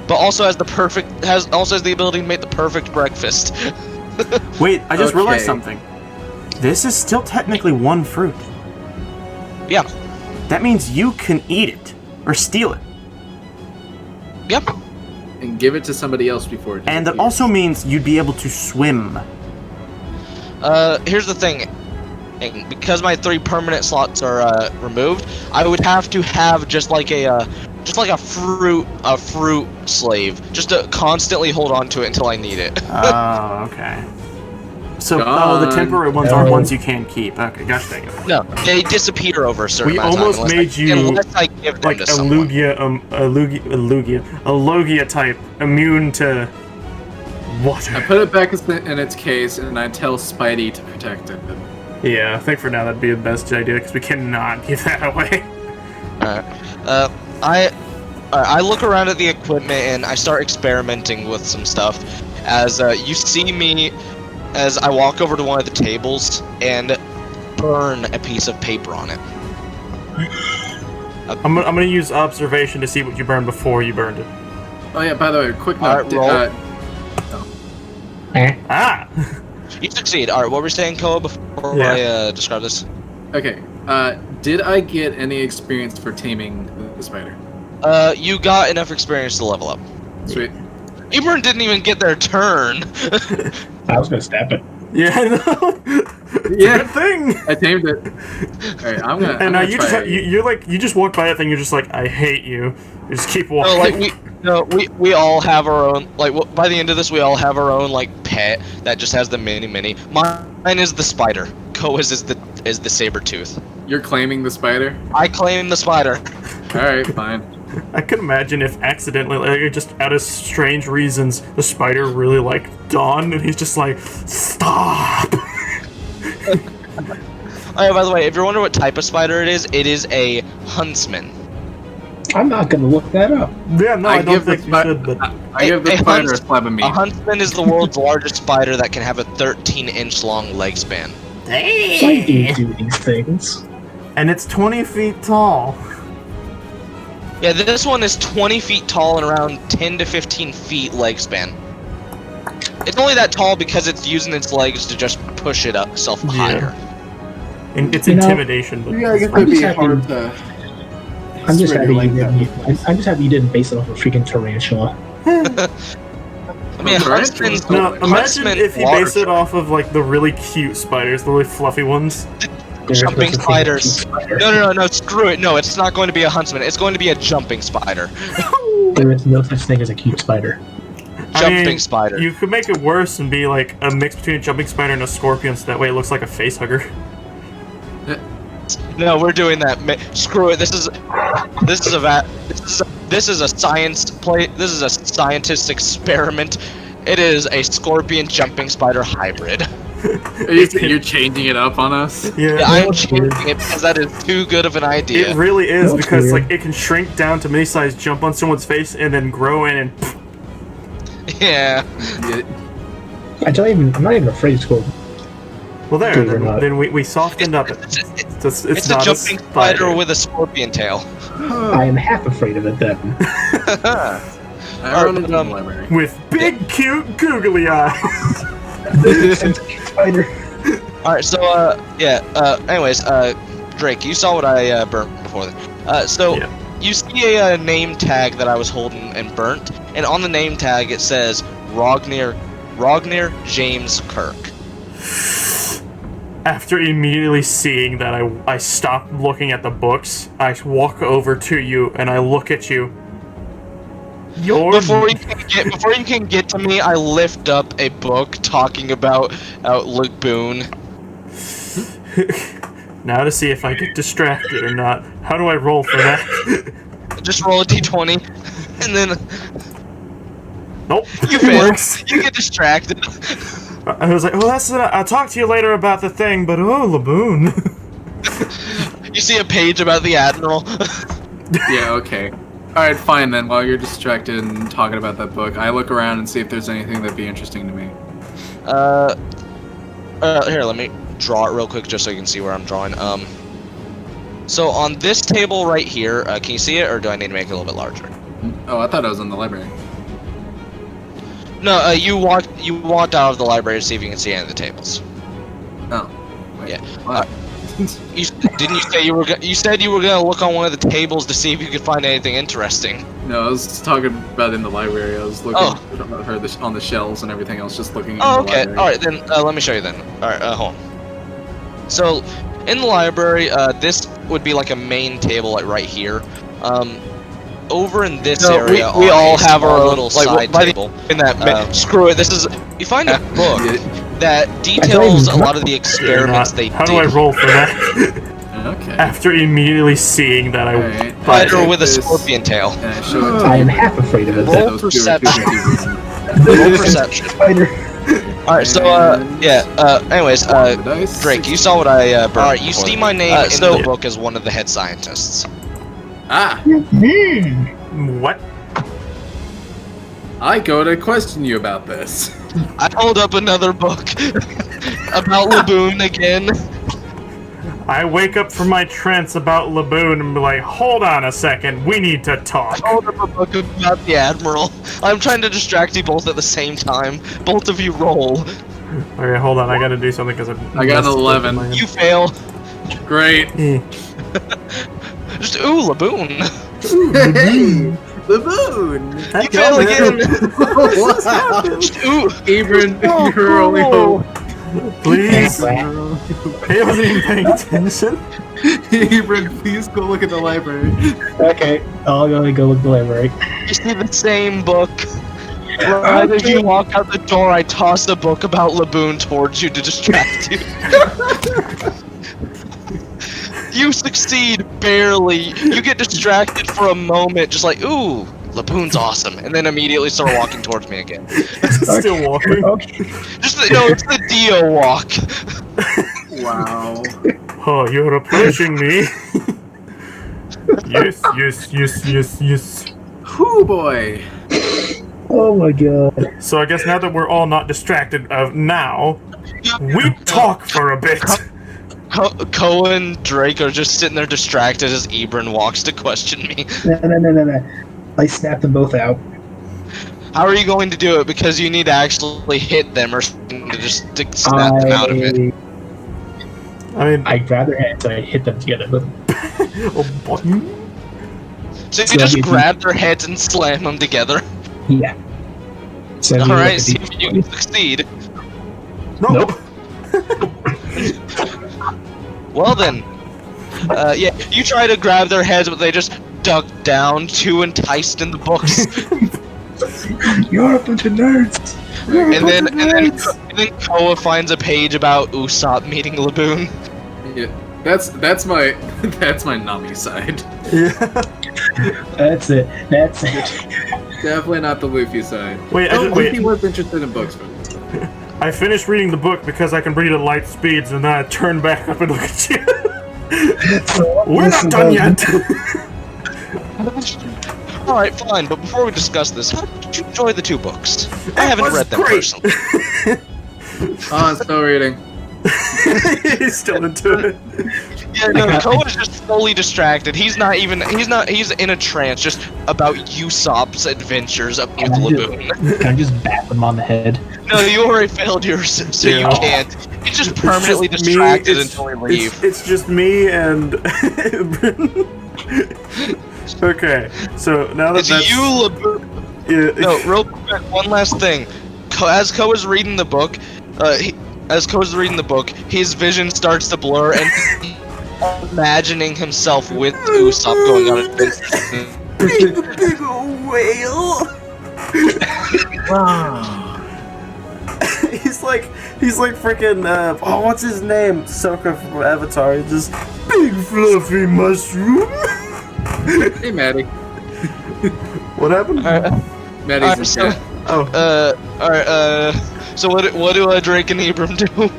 [SPEAKER 3] but also has the ability to make the perfect breakfast.
[SPEAKER 1] Wait, I just realized
[SPEAKER 4] Okay.
[SPEAKER 1] something. This is still technically one fruit.
[SPEAKER 3] Yeah.
[SPEAKER 1] That means you can eat it or steal it.
[SPEAKER 3] Yep.
[SPEAKER 4] And give it to somebody else before it
[SPEAKER 1] And that
[SPEAKER 4] disappears.
[SPEAKER 1] also means you'd be able to swim.
[SPEAKER 3] Here's the thing. Because my 3 permanent slots are removed, I would have to have just like a fruit slave, just to constantly hold on to it until I need it.
[SPEAKER 1] Oh, okay. So, the
[SPEAKER 4] Gone.
[SPEAKER 1] temporary ones are ones you can keep. Okay, gosh dang it.
[SPEAKER 3] No, they disappear over a certain
[SPEAKER 1] We
[SPEAKER 3] amount of
[SPEAKER 1] almost
[SPEAKER 3] time.
[SPEAKER 1] made you
[SPEAKER 3] unless I give them
[SPEAKER 1] like
[SPEAKER 3] to
[SPEAKER 1] a
[SPEAKER 3] someone.
[SPEAKER 1] Logia type, immune to water.
[SPEAKER 4] I put it back in its case and I tell Spidey to protect it.
[SPEAKER 1] Yeah, I think for now that'd be the best idea because we cannot give that away.
[SPEAKER 3] I look around at the equipment and I start experimenting with some stuff. As you see me, as I walk over to one of the tables and burn a piece of paper on it.
[SPEAKER 1] I'm gonna use observation to see what you burned before you burned it.
[SPEAKER 4] Oh yeah, by the way, quick
[SPEAKER 3] Alright,
[SPEAKER 4] note.
[SPEAKER 3] roll.
[SPEAKER 1] Ah!
[SPEAKER 3] You succeed. Alright, what were we saying, Koa, before
[SPEAKER 1] Yeah.
[SPEAKER 3] I describe this?
[SPEAKER 4] Okay, did I get any experience for taming the spider?
[SPEAKER 3] You got enough experience to level up.
[SPEAKER 4] Sweet.
[SPEAKER 3] Ebron didn't even get their turn.
[SPEAKER 2] I was gonna stab it.
[SPEAKER 1] Yeah, I know.
[SPEAKER 4] Yeah.
[SPEAKER 1] Good thing.
[SPEAKER 4] I tamed it. Alright, I'm gonna.
[SPEAKER 1] And
[SPEAKER 4] I'm
[SPEAKER 1] you
[SPEAKER 4] gonna
[SPEAKER 1] just
[SPEAKER 4] try.
[SPEAKER 1] you just walk by that thing. You're just like, I hate you. You just keep walking.
[SPEAKER 3] We all have our own, like, by the end of this, we all have our own, like, pet that just has the mini. Mine is the spider. Koa's is the saber tooth.
[SPEAKER 4] You're claiming the spider?
[SPEAKER 3] I claim the spider.
[SPEAKER 4] Alright, fine.
[SPEAKER 1] I could imagine if accidentally, like, just out of strange reasons, the spider really liked Dawn, and he's just like, stop.
[SPEAKER 3] Oh, by the way, if you're wondering what type of spider it is a huntsman.
[SPEAKER 2] I'm not gonna look that up.
[SPEAKER 1] Yeah, no, I don't
[SPEAKER 4] give the
[SPEAKER 1] think you
[SPEAKER 4] spi-
[SPEAKER 1] should, but
[SPEAKER 4] I give the
[SPEAKER 3] A
[SPEAKER 4] spider a
[SPEAKER 3] hunts-
[SPEAKER 4] slab of meat.
[SPEAKER 3] A huntsman is the world's largest spider that can have a 13-inch long leg span.
[SPEAKER 2] Why do you do these things?
[SPEAKER 1] And it's 20 feet tall.
[SPEAKER 3] Yeah, this one is 20 feet tall and around 10 to 15 feet leg span. It's only that tall because it's using its legs to just push itself higher.
[SPEAKER 1] And it's
[SPEAKER 2] You know,
[SPEAKER 1] intimidation, but
[SPEAKER 4] Yeah, I guess
[SPEAKER 2] I'm
[SPEAKER 4] it'd
[SPEAKER 2] just
[SPEAKER 4] be
[SPEAKER 2] happy-
[SPEAKER 4] hard to.
[SPEAKER 2] I'm just
[SPEAKER 4] spread
[SPEAKER 2] happy
[SPEAKER 4] your
[SPEAKER 2] you
[SPEAKER 4] legs
[SPEAKER 2] didn't. I'm just happy you didn't base it off a freaking tarantula.
[SPEAKER 3] I mean,
[SPEAKER 4] Tarantulas
[SPEAKER 3] Huntsman's
[SPEAKER 4] don't
[SPEAKER 1] no,
[SPEAKER 4] like-
[SPEAKER 1] imagine
[SPEAKER 3] Huntsman
[SPEAKER 1] if he
[SPEAKER 3] large.
[SPEAKER 1] based it off of like the really cute spiders, the really fluffy ones.
[SPEAKER 2] There's
[SPEAKER 3] Jumping
[SPEAKER 2] no such thing as a
[SPEAKER 3] spiders.
[SPEAKER 2] spider.
[SPEAKER 3] No, screw it. No, it's not going to be a huntsman. It's going to be a jumping spider.
[SPEAKER 2] There is no such thing as a cute spider.
[SPEAKER 3] Jumping spider.
[SPEAKER 1] You could make it worse and be like a mix between a jumping spider and a scorpion, so that way it looks like a face hugger.
[SPEAKER 3] No, we're doing that. Screw it. This is a science play. This is a scientist experiment. It is a scorpion jumping spider hybrid.
[SPEAKER 4] You're changing it up on us?
[SPEAKER 1] Yeah,
[SPEAKER 3] Yeah, I'm changing it because that is too good of an idea.
[SPEAKER 1] it really is
[SPEAKER 2] That's
[SPEAKER 1] because
[SPEAKER 2] weird.
[SPEAKER 1] like it can shrink down to mini size, jump on someone's face, and then grow in and.
[SPEAKER 3] Yeah.
[SPEAKER 2] I'm not even afraid of scorpions.
[SPEAKER 1] Well, there.
[SPEAKER 2] Believe it or not.
[SPEAKER 1] Then we softened up. It's
[SPEAKER 3] It's a
[SPEAKER 1] not
[SPEAKER 3] jumping spider with a scorpion tail.
[SPEAKER 2] I am half afraid of it then.
[SPEAKER 4] I run into the library.
[SPEAKER 1] with big, cute, googly eyes.
[SPEAKER 2] It's a cute spider.
[SPEAKER 3] Alright, so, anyways, Drake, you saw what I, burnt before then.
[SPEAKER 1] Yeah.
[SPEAKER 3] You see a name tag that I was holding and burnt, and on the name tag it says Rognir James Kirk.
[SPEAKER 1] After immediately seeing that, I stop looking at the books. I walk over to you and I look at you.
[SPEAKER 3] Before you can get to me, I lift up a book talking about Luke Boone.
[SPEAKER 1] Now to see if I get distracted or not. How do I roll for that?
[SPEAKER 3] Just roll a d20, and then
[SPEAKER 1] Nope.
[SPEAKER 3] you
[SPEAKER 1] it
[SPEAKER 3] fail.
[SPEAKER 1] works.
[SPEAKER 3] You get distracted.
[SPEAKER 1] I was like, well, that's it. I'll talk to you later about the thing, but oh, Laboon.
[SPEAKER 3] You see a page about the Admiral.
[SPEAKER 4] Yeah, okay. Alright, fine then. While you're distracted and talking about that book, I look around and see if there's anything that'd be interesting to me.
[SPEAKER 3] Here, let me draw it real quick just so you can see where I'm drawing. So on this table right here, can you see it, or do I need to make it a little bit larger?
[SPEAKER 4] Oh, I thought I was in the library.
[SPEAKER 3] No, you walked out of the library to see if you can see any of the tables.
[SPEAKER 4] Oh. Wait,
[SPEAKER 3] Yeah.
[SPEAKER 4] what?
[SPEAKER 3] Didn't you say you said you were gonna look on one of the tables to see if you could find anything interesting?
[SPEAKER 4] No, I was talking about in the library. I was looking on the shelves and everything else, just looking in
[SPEAKER 3] Oh,
[SPEAKER 4] the
[SPEAKER 3] okay.
[SPEAKER 4] library.
[SPEAKER 3] Alright, then let me show you then. Alright, hold on. So, in the library, this would be like a main table like right here. Over in this area,
[SPEAKER 6] we
[SPEAKER 3] on
[SPEAKER 6] all
[SPEAKER 3] a
[SPEAKER 6] have our
[SPEAKER 3] small
[SPEAKER 6] own,
[SPEAKER 3] little
[SPEAKER 6] like,
[SPEAKER 3] side
[SPEAKER 6] by the-
[SPEAKER 3] table.
[SPEAKER 6] In that
[SPEAKER 3] Screw it, this is... You find a book that details a lot of the experiments they
[SPEAKER 1] How
[SPEAKER 3] did.
[SPEAKER 1] do I roll for that?
[SPEAKER 4] Okay.
[SPEAKER 1] After immediately seeing that,
[SPEAKER 4] Alright.
[SPEAKER 3] Spider with a
[SPEAKER 4] This-
[SPEAKER 3] scorpion tail.
[SPEAKER 4] And I show it to
[SPEAKER 2] I am
[SPEAKER 4] you.
[SPEAKER 2] half afraid of it
[SPEAKER 3] Roll
[SPEAKER 2] then.
[SPEAKER 4] Those two are
[SPEAKER 3] perception.
[SPEAKER 4] two
[SPEAKER 3] Roll perception.
[SPEAKER 2] Spider.
[SPEAKER 3] Alright, so, anyways,
[SPEAKER 4] The dice.
[SPEAKER 3] Drake, you saw what I, burned. Alright, you
[SPEAKER 6] before
[SPEAKER 3] see
[SPEAKER 6] then.
[SPEAKER 3] my name in
[SPEAKER 6] so-
[SPEAKER 3] the book as one of the head scientists.
[SPEAKER 4] Ah!
[SPEAKER 1] What?
[SPEAKER 4] I go to question you about this.
[SPEAKER 3] I hold up another book about Laboon again.
[SPEAKER 1] I wake up from my trance about Laboon and be like, hold on a second, we need to talk.
[SPEAKER 3] I hold up a book about the Admiral. I'm trying to distract you both at the same time. Both of you roll.
[SPEAKER 1] Okay, hold on, I gotta do something because
[SPEAKER 4] I got an 11.
[SPEAKER 3] You fail.
[SPEAKER 4] Great.
[SPEAKER 3] Just, ooh, Laboon.
[SPEAKER 4] Hey! The moon!
[SPEAKER 3] You fail again. Just, ooh.
[SPEAKER 4] Abram, you're only hope.
[SPEAKER 1] Please. He wasn't even paying attention.
[SPEAKER 4] Abram, please go look at the library.
[SPEAKER 2] Okay, I'll go look at the library.
[SPEAKER 3] You see the same book. Right as you walk out the door, I toss a book about Laboon towards you to distract you. You succeed barely. You get distracted for a moment, just like, ooh, Laboon's awesome, and then immediately start walking towards me again.
[SPEAKER 1] Still walking.
[SPEAKER 2] Okay.
[SPEAKER 3] It's the Dio walk.
[SPEAKER 4] Wow.
[SPEAKER 1] Oh, you're approaching me. Yes.
[SPEAKER 4] Whoo boy!
[SPEAKER 2] Oh my god.
[SPEAKER 1] So I guess now that we're all not distracted now, we talk for a bit.
[SPEAKER 3] Koa and Drake are just sitting there distracted as Ebron walks to question me.
[SPEAKER 2] No. I snapped them both out.
[SPEAKER 3] How are you going to do it? Because you need to actually hit them or something to just snap them out of it.
[SPEAKER 1] I mean,
[SPEAKER 2] I grabbed their hands and I hit them together.
[SPEAKER 3] So you just grab their heads and slam them together?
[SPEAKER 2] Yeah. So
[SPEAKER 3] Alright, see if you can succeed.
[SPEAKER 1] nope.
[SPEAKER 3] Well then. Yeah, you try to grab their heads, but they just duck down, too enticed in the books.
[SPEAKER 2] You're a bunch of nerds.
[SPEAKER 3] And then Koa finds a page about Usopp meeting Laboon.
[SPEAKER 4] Yeah, that's my Nami side.
[SPEAKER 1] Yeah.
[SPEAKER 2] That's it.
[SPEAKER 4] Definitely not the Luffy side.
[SPEAKER 1] Wait,
[SPEAKER 4] Luffy was interested in books.
[SPEAKER 1] I finished reading the book because I can read at light speeds, and then I turn back up and look at you. We're not done yet.
[SPEAKER 3] Alright, fine, but before we discuss this, how did you enjoy the 2 books? I haven't read them personally.
[SPEAKER 4] Oh, still reading.
[SPEAKER 1] He's still into it.
[SPEAKER 3] Yeah, no, Koa's just fully distracted. He's in a trance just about Usopp's adventures up with Laboon.
[SPEAKER 2] Can I just bat them on the head?
[SPEAKER 3] No, you already failed yours, so you can't. He's just permanently
[SPEAKER 1] It's just
[SPEAKER 3] distracted
[SPEAKER 1] me,
[SPEAKER 3] until we leave.
[SPEAKER 1] It's just me and Okay, so now that
[SPEAKER 3] It's
[SPEAKER 1] that's...
[SPEAKER 3] you, Laboon.
[SPEAKER 1] Yeah.
[SPEAKER 3] No, real quick, one last thing. As Koa's reading the book, his vision starts to blur, and he's imagining himself with Usopp going on adventures.
[SPEAKER 1] Big old whale.
[SPEAKER 2] Wow.
[SPEAKER 1] He's like freaking oh, what's his name? Sokka from Avatar. He's just big fluffy mushroom.
[SPEAKER 4] Hey, Maddie.
[SPEAKER 1] What happened?
[SPEAKER 4] Maddie's in
[SPEAKER 3] so,
[SPEAKER 4] chat.
[SPEAKER 3] so what do Drake and Ebron do?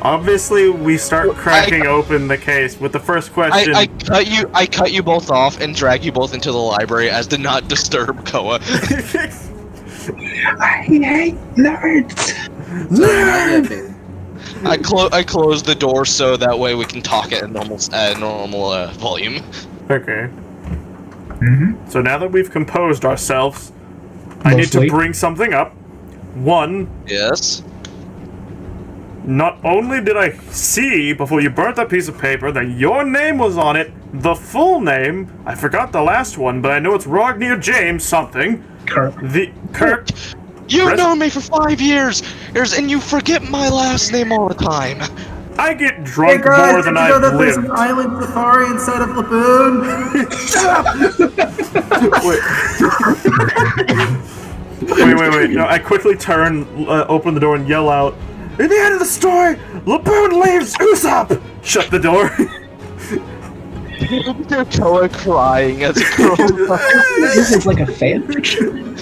[SPEAKER 1] Obviously, we start cracking open the case with the first question.
[SPEAKER 3] I cut you both off and drag you both into the library as to not disturb Koa.
[SPEAKER 2] I hate nerds.
[SPEAKER 3] I closed the door so that way we can talk at a normal volume.
[SPEAKER 1] Okay.
[SPEAKER 2] Mm-hmm.
[SPEAKER 1] So now that we've composed ourselves, I need to bring something up. One,
[SPEAKER 3] Yes.
[SPEAKER 1] not only did I see before you burnt that piece of paper that your name was on it, the full name, I forgot the last one, but I know it's Rognir James something.
[SPEAKER 2] Kirk.
[SPEAKER 1] Kirk.
[SPEAKER 3] You've known me for 5 years, and you forget my last name all the time.
[SPEAKER 1] I get drunk more than I've
[SPEAKER 5] There's
[SPEAKER 1] lived.
[SPEAKER 5] an island safari inside of Laboon.
[SPEAKER 1] Wait. No, I quickly turn, open the door, and yell out, "In the end of the story, Laboon leaves Usopp!" Shut the door.
[SPEAKER 3] Koa crying as a girl.
[SPEAKER 2] This is like a fan fiction.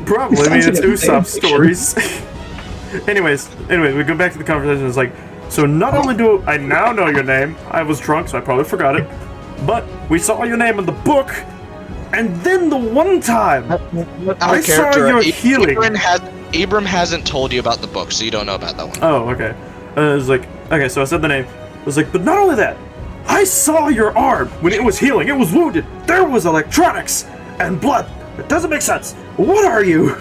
[SPEAKER 1] Probably. I mean, it's
[SPEAKER 2] Sounds like a
[SPEAKER 1] Usopp
[SPEAKER 2] fan
[SPEAKER 1] stories. Anyways, we go back to the conversation. It's like, so not only do I now know your name, I was drunk, so I probably forgot it, but we saw your name in the book, and then the one time I saw your healing.
[SPEAKER 3] Abram hasn't told you about the book, so you don't know about that one.
[SPEAKER 1] Oh, okay. It was like, okay, so I said the name. It was like, but not only that, I saw your arm when it was healing. It was wounded. There was electronics and blood. It doesn't make sense. What are you?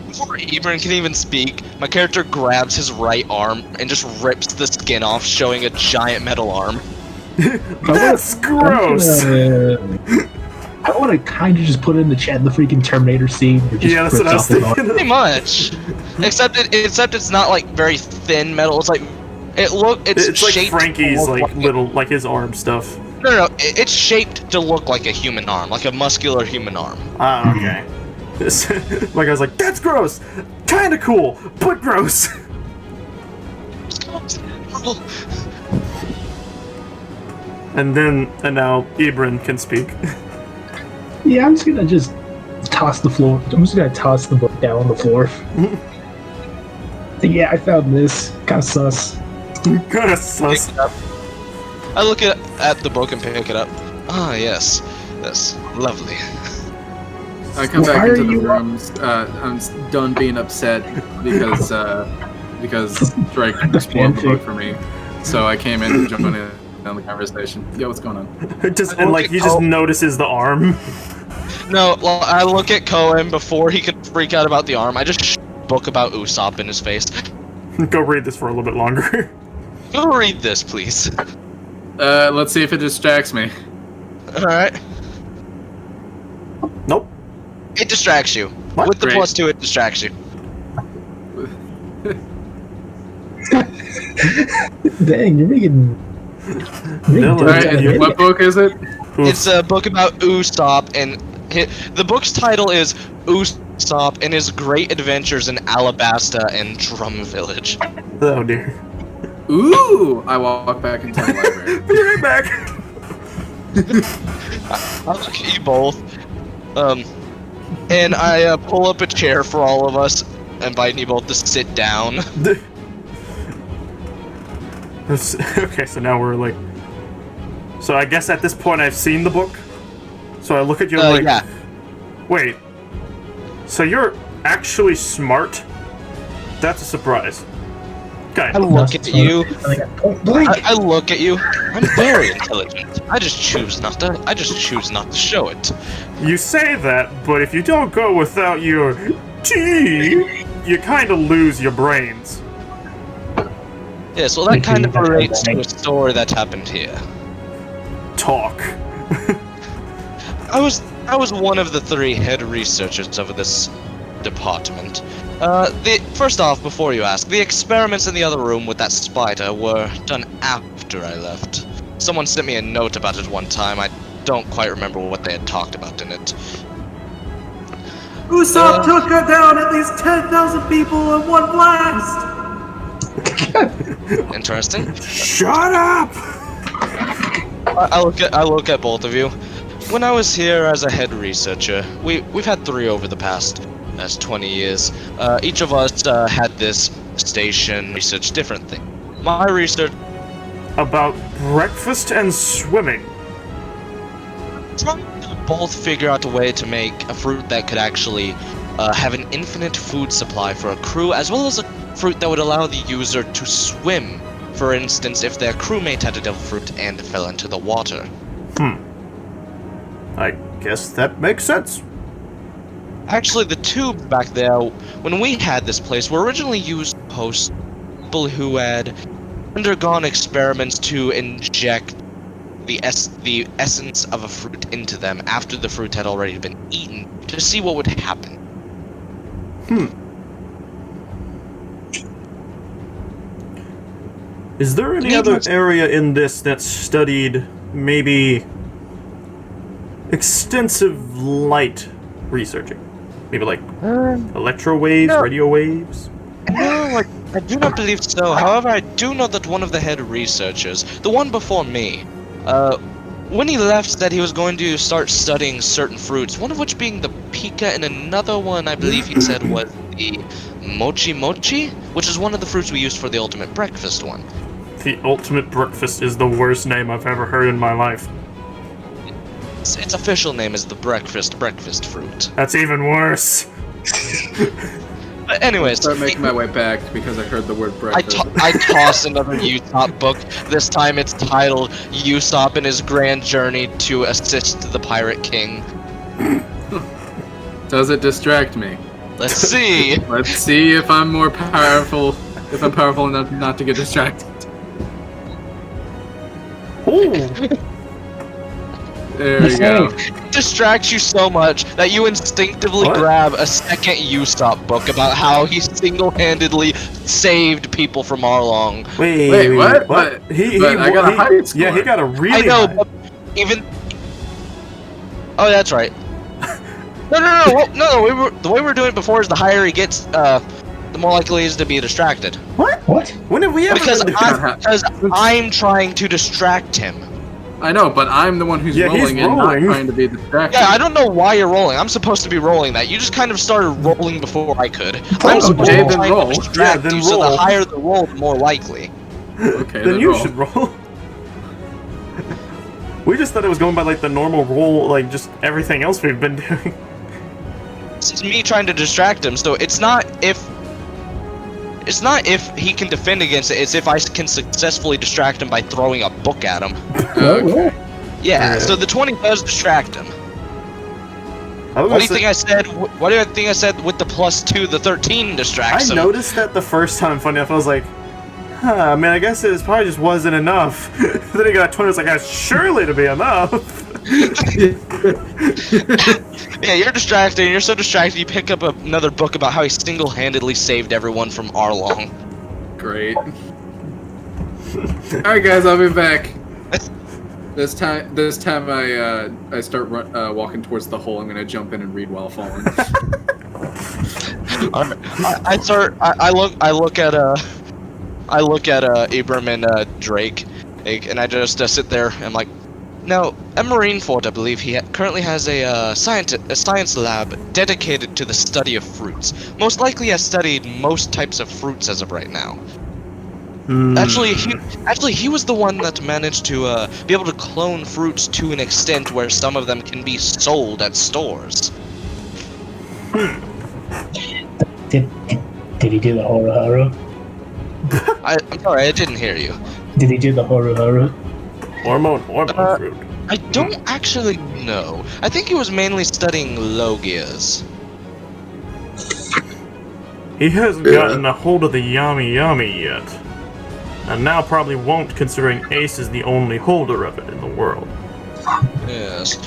[SPEAKER 3] Before Ebron can even speak, my character grabs his right arm and just rips the skin off, showing a giant metal arm.
[SPEAKER 1] That's gross.
[SPEAKER 2] I want to kind of just put it in the chat the freaking Terminator scene.
[SPEAKER 1] Yeah, that's what I was thinking.
[SPEAKER 3] Pretty much. Except it's not like very thin metal. It's like it's
[SPEAKER 1] like
[SPEAKER 3] shaped
[SPEAKER 1] Frankie's
[SPEAKER 3] to look
[SPEAKER 1] like little like his arm stuff.
[SPEAKER 3] No, it's shaped to look like a human arm, like a muscular human arm.
[SPEAKER 1] Ah, okay. Like I was like, that's gross. Kind of cool, but gross. And now Ebron can speak.
[SPEAKER 2] Yeah, I'm just gonna toss the floor. I'm just gonna toss the book down on the floor. So yeah, I found this. Kinda sus.
[SPEAKER 1] Kinda sus.
[SPEAKER 3] I look at the book and pick it up. Ah, yes. Yes, lovely.
[SPEAKER 4] I come
[SPEAKER 2] Why
[SPEAKER 4] back
[SPEAKER 2] are
[SPEAKER 4] into the
[SPEAKER 2] you-
[SPEAKER 4] rooms. I'm done being upset because Drake spoiled the book for me. So I came in to join in on the conversation. Yo, what's going on?
[SPEAKER 1] And like he just notices the arm.
[SPEAKER 3] No, well, I look at Cohen before he could freak out about the arm. I just book about Usopp in his face.
[SPEAKER 1] Go read this for a little bit longer.
[SPEAKER 3] Go read this, please.
[SPEAKER 4] Let's see if it distracts me.
[SPEAKER 3] Alright.
[SPEAKER 1] Nope.
[SPEAKER 3] It distracts you.
[SPEAKER 1] What?
[SPEAKER 3] With the
[SPEAKER 4] Great.
[SPEAKER 3] +2, it distracts you.
[SPEAKER 2] Dang, you're making.
[SPEAKER 1] No,
[SPEAKER 4] Alright, what book is it?
[SPEAKER 3] It's a book about Usopp, and the book's title is Usopp and His Great Adventures in Alabasta and Drum Village.
[SPEAKER 1] Oh dear.
[SPEAKER 4] Ooh! I walk back into the library.
[SPEAKER 1] Be right back.
[SPEAKER 3] I look at you both, and I pull up a chair for all of us, inviting you both to sit down.
[SPEAKER 1] Okay, so now we're like. So I guess at this point I've seen the book. So I look at you and like,
[SPEAKER 3] Yeah.
[SPEAKER 1] wait. So you're actually smart? That's a surprise. Okay.
[SPEAKER 3] I look at you.
[SPEAKER 2] Point blank.
[SPEAKER 3] I look at you. I'm very intelligent. I just choose not to show it.
[SPEAKER 1] You say that, but if you don't go without your tea, you kind of lose your brains.
[SPEAKER 3] Yes, well that kind of relates to a story that happened here.
[SPEAKER 1] Talk.
[SPEAKER 3] I was one of the 3 head researchers of this department. First off, before you ask, the experiments in the other room with that spider were done after I left. Someone sent me a note about it one time. I don't quite remember what they had talked about in it.
[SPEAKER 5] Usopp took down at least 10,000 people in one blast!
[SPEAKER 3] Interesting.
[SPEAKER 1] Shut up!
[SPEAKER 3] I look at both of you. When I was here as a head researcher, we've had 3 over the past 20 years. Each of us had this station research different thing. My research
[SPEAKER 1] About breakfast and swimming.
[SPEAKER 3] trying to both figure out a way to make a fruit that could actually have an infinite food supply for a crew, as well as a fruit that would allow the user to swim. For instance, if their crewmate had a devil fruit and fell into the water.
[SPEAKER 1] I guess that makes sense.
[SPEAKER 3] Actually, the tubes back there, when we had this place, were originally used to host people who had undergone experiments to inject the essence of a fruit into them after the fruit had already been eaten to see what would happen.
[SPEAKER 1] Is there any other area in this that's studied maybe extensive light researching? Maybe like electro waves,
[SPEAKER 3] no.
[SPEAKER 1] radio waves?
[SPEAKER 3] No, I do not believe so. However, I do know that one of the head researchers, the one before me, when he left, said he was going to start studying certain fruits, one of which being the pika, and another one I believe he said was the mochi mochi, which is one of the fruits we used for the ultimate breakfast one.
[SPEAKER 1] The ultimate breakfast is the worst name I've ever heard in my life.
[SPEAKER 3] Its official name is the breakfast fruit.
[SPEAKER 1] That's even worse.
[SPEAKER 3] But anyways,
[SPEAKER 4] Start making my way back because I heard the word breakfast.
[SPEAKER 3] I toss another Usopp book. This time it's titled Usopp and His Grand Journey to Assist the Pirate King.
[SPEAKER 4] Does it distract me?
[SPEAKER 3] Let's see.
[SPEAKER 4] Let's see if I'm more powerful. If I'm powerful enough not to get distracted.
[SPEAKER 1] Ooh.
[SPEAKER 4] There we go.
[SPEAKER 3] It distracts you so much that you instinctively
[SPEAKER 1] What?
[SPEAKER 3] grab a second Usopp book about how he single-handedly saved people from Arlong.
[SPEAKER 1] Wait,
[SPEAKER 4] what?
[SPEAKER 1] What?
[SPEAKER 4] But I got a high score.
[SPEAKER 1] Yeah, he got a really
[SPEAKER 3] I know,
[SPEAKER 1] high.
[SPEAKER 3] but even. Oh, that's right. No. The way we're doing it before is the higher he gets, the more likely he is to be distracted.
[SPEAKER 2] What?
[SPEAKER 1] When have we ever
[SPEAKER 3] Because
[SPEAKER 1] been
[SPEAKER 3] I'm trying to distract him.
[SPEAKER 4] I know, but I'm the one who's
[SPEAKER 1] Yeah, he's
[SPEAKER 4] rolling and not
[SPEAKER 1] rolling.
[SPEAKER 4] trying to be distracted.
[SPEAKER 3] Yeah, I don't know why you're rolling. I'm supposed to be rolling that. You just kind of started rolling before I could. I'm supposed
[SPEAKER 4] okay,
[SPEAKER 3] to
[SPEAKER 4] then
[SPEAKER 3] try
[SPEAKER 4] roll.
[SPEAKER 3] to distract
[SPEAKER 1] Yeah, then
[SPEAKER 3] you, so
[SPEAKER 1] roll.
[SPEAKER 3] the higher the roll, the more likely.
[SPEAKER 4] Okay,
[SPEAKER 1] Then you
[SPEAKER 4] roll.
[SPEAKER 1] should roll. We just thought it was going by like the normal rule, like just everything else we've been doing.
[SPEAKER 3] It's me trying to distract him, so it's not if he can defend against it, it's if I can successfully distract him by throwing a book at him.
[SPEAKER 4] Okay.
[SPEAKER 3] Yeah, so the 20 does distract him. What do you think I said? What do you think I said with the +2? The 13 distracts him.
[SPEAKER 1] I noticed that the first time. Funny enough, I was like, "Huh, I mean, I guess it probably just wasn't enough." Then he got 20. I was like, "That's surely to be enough."
[SPEAKER 3] Yeah, you're distracted. You're so distracted. You pick up another book about how he single-handedly saved everyone from Arlong.
[SPEAKER 4] Great. Alright guys, I'll be back. This time I start walking towards the hole. I'm gonna jump in and read while falling.
[SPEAKER 3] I look at Abram and Drake, and I just sit there and I'm like, now at Marineford, I believe he currently has a science lab dedicated to the study of fruits. Most likely has studied most types of fruits as of right now. Actually, he was the one that managed to be able to clone fruits to an extent where some of them can be sold at stores.
[SPEAKER 2] Did he do the Horo Horo?
[SPEAKER 3] I'm sorry, I didn't hear you.
[SPEAKER 2] Did he do the Horo Horo?
[SPEAKER 1] Hormone fruit.
[SPEAKER 3] I don't actually know. I think he was mainly studying Logias.
[SPEAKER 1] He hasn't gotten a hold of the Yummy Yummy yet. And now probably won't, considering Ace is the only holder of it in the world.
[SPEAKER 3] Yes.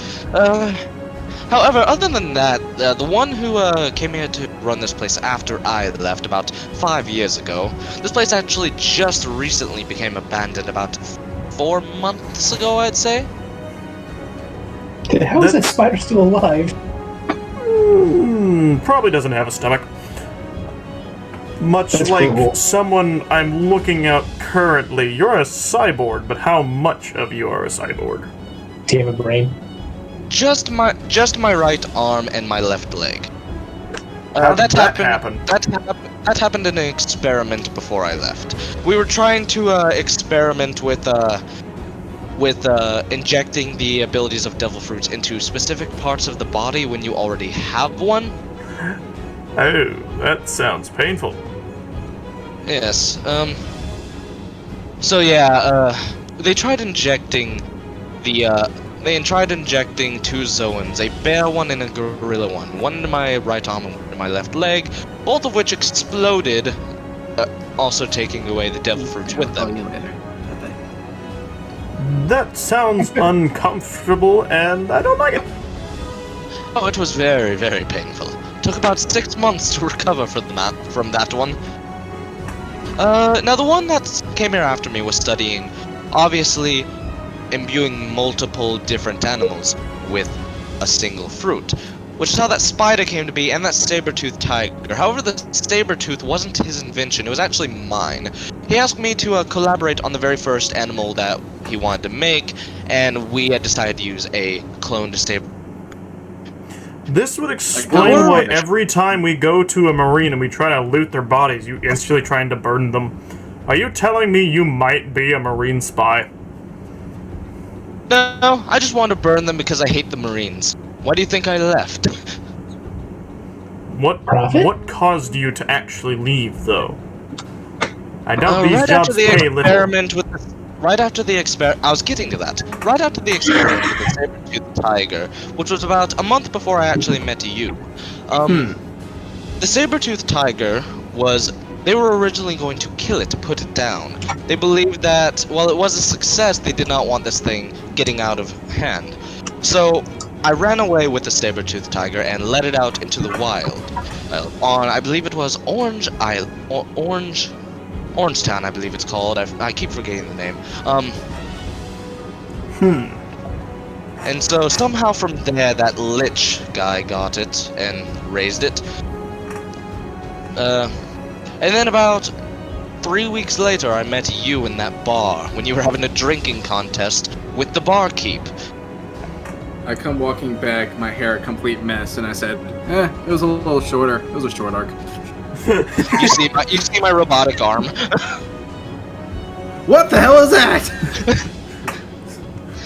[SPEAKER 3] However, other than that, the one who came here to run this place after I left about 5 years ago, this place actually just recently became abandoned about 4 months ago, I'd say.
[SPEAKER 2] How is that spider still alive?
[SPEAKER 1] Probably doesn't have a stomach. Much
[SPEAKER 2] That's
[SPEAKER 1] like
[SPEAKER 2] cool.
[SPEAKER 1] someone I'm looking at currently. You're a cyborg, but how much of you are a cyborg?
[SPEAKER 2] Do you have a brain?
[SPEAKER 3] Just my right arm and my left leg.
[SPEAKER 1] How did that happen?
[SPEAKER 3] That happened in an experiment before I left. We were trying to experiment with injecting the abilities of devil fruits into specific parts of the body when you already have one.
[SPEAKER 1] Oh, that sounds painful.
[SPEAKER 3] Yes. So yeah, they tried injecting the They tried injecting 2 zoans, a bear one and a gorilla one into my right arm and one into my left leg, both of which exploded, also taking away the devil fruits with them.
[SPEAKER 1] That sounds uncomfortable, and I don't like it.
[SPEAKER 3] Oh, it was very, very painful. Took about 6 months to recover from that one. Now the one that came here after me was studying, obviously, imbuing multiple different animals with a single fruit, which is how that spider came to be, and that saber-toothed tiger. However, the saber-tooth wasn't his invention, it was actually mine. He asked me to collaborate on the very first animal that he wanted to make, and we had decided to use a cloned saber.
[SPEAKER 1] This would explain why every time we go to a marine and we try to loot their bodies, you instantly trying to burn them. Are you telling me you might be a marine spy?
[SPEAKER 3] No, I just wanted to burn them because I hate the Marines. Why do you think I left?
[SPEAKER 1] What caused you to actually leave, though? I doubt these
[SPEAKER 3] right
[SPEAKER 1] jobs
[SPEAKER 3] after the
[SPEAKER 1] pay little.
[SPEAKER 3] experiment with the, right after the experiment, I was getting to that. Right after the experiment with the saber-toothed tiger, which was about a month before I actually met you. The saber-toothed tiger was. They were originally going to kill it, to put it down. They believed that, while it was a success, they did not want this thing getting out of hand. So, I ran away with the saber-toothed tiger and let it out into the wild. On, I believe it was Orangetown, I believe it's called. I keep forgetting the name. And so, somehow from there, that lich guy got it and raised it. And then about 3 weeks later, I met you in that bar when you were having a drinking contest with the barkeep.
[SPEAKER 4] I come walking back, my hair a complete mess, and I said, it was a little shorter. It was a short arc.
[SPEAKER 3] You see my robotic arm.
[SPEAKER 4] What the hell is that?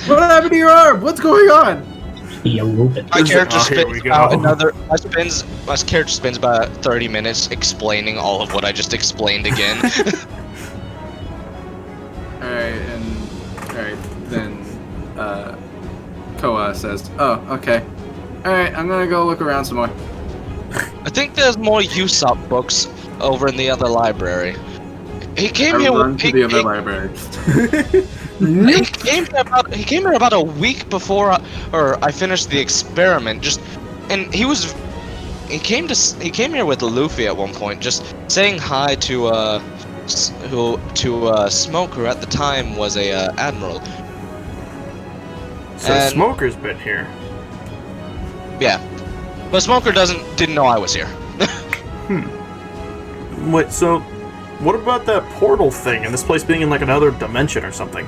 [SPEAKER 4] What happened to your arm? What's going on?
[SPEAKER 2] Yeah, a little bit.
[SPEAKER 3] My character
[SPEAKER 1] here we
[SPEAKER 3] spends
[SPEAKER 1] go.
[SPEAKER 3] about my character spends about 30 minutes explaining all of what I just explained again.
[SPEAKER 4] Alright, then, Koa says, oh, okay. Alright, I'm gonna go look around some more.
[SPEAKER 3] I think there's more Usopp books over in the other library. He came
[SPEAKER 4] I
[SPEAKER 3] here.
[SPEAKER 4] run to the other library.
[SPEAKER 3] He came here about a week before, I finished the experiment. And he came here with Luffy at one point, just saying hi to Smoke, who at the time was a admiral.
[SPEAKER 1] So
[SPEAKER 3] And-
[SPEAKER 1] Smoker's been here.
[SPEAKER 3] Yeah, but Smoker didn't know I was here.
[SPEAKER 1] Wait, so what about that portal thing and this place being in like another dimension or something?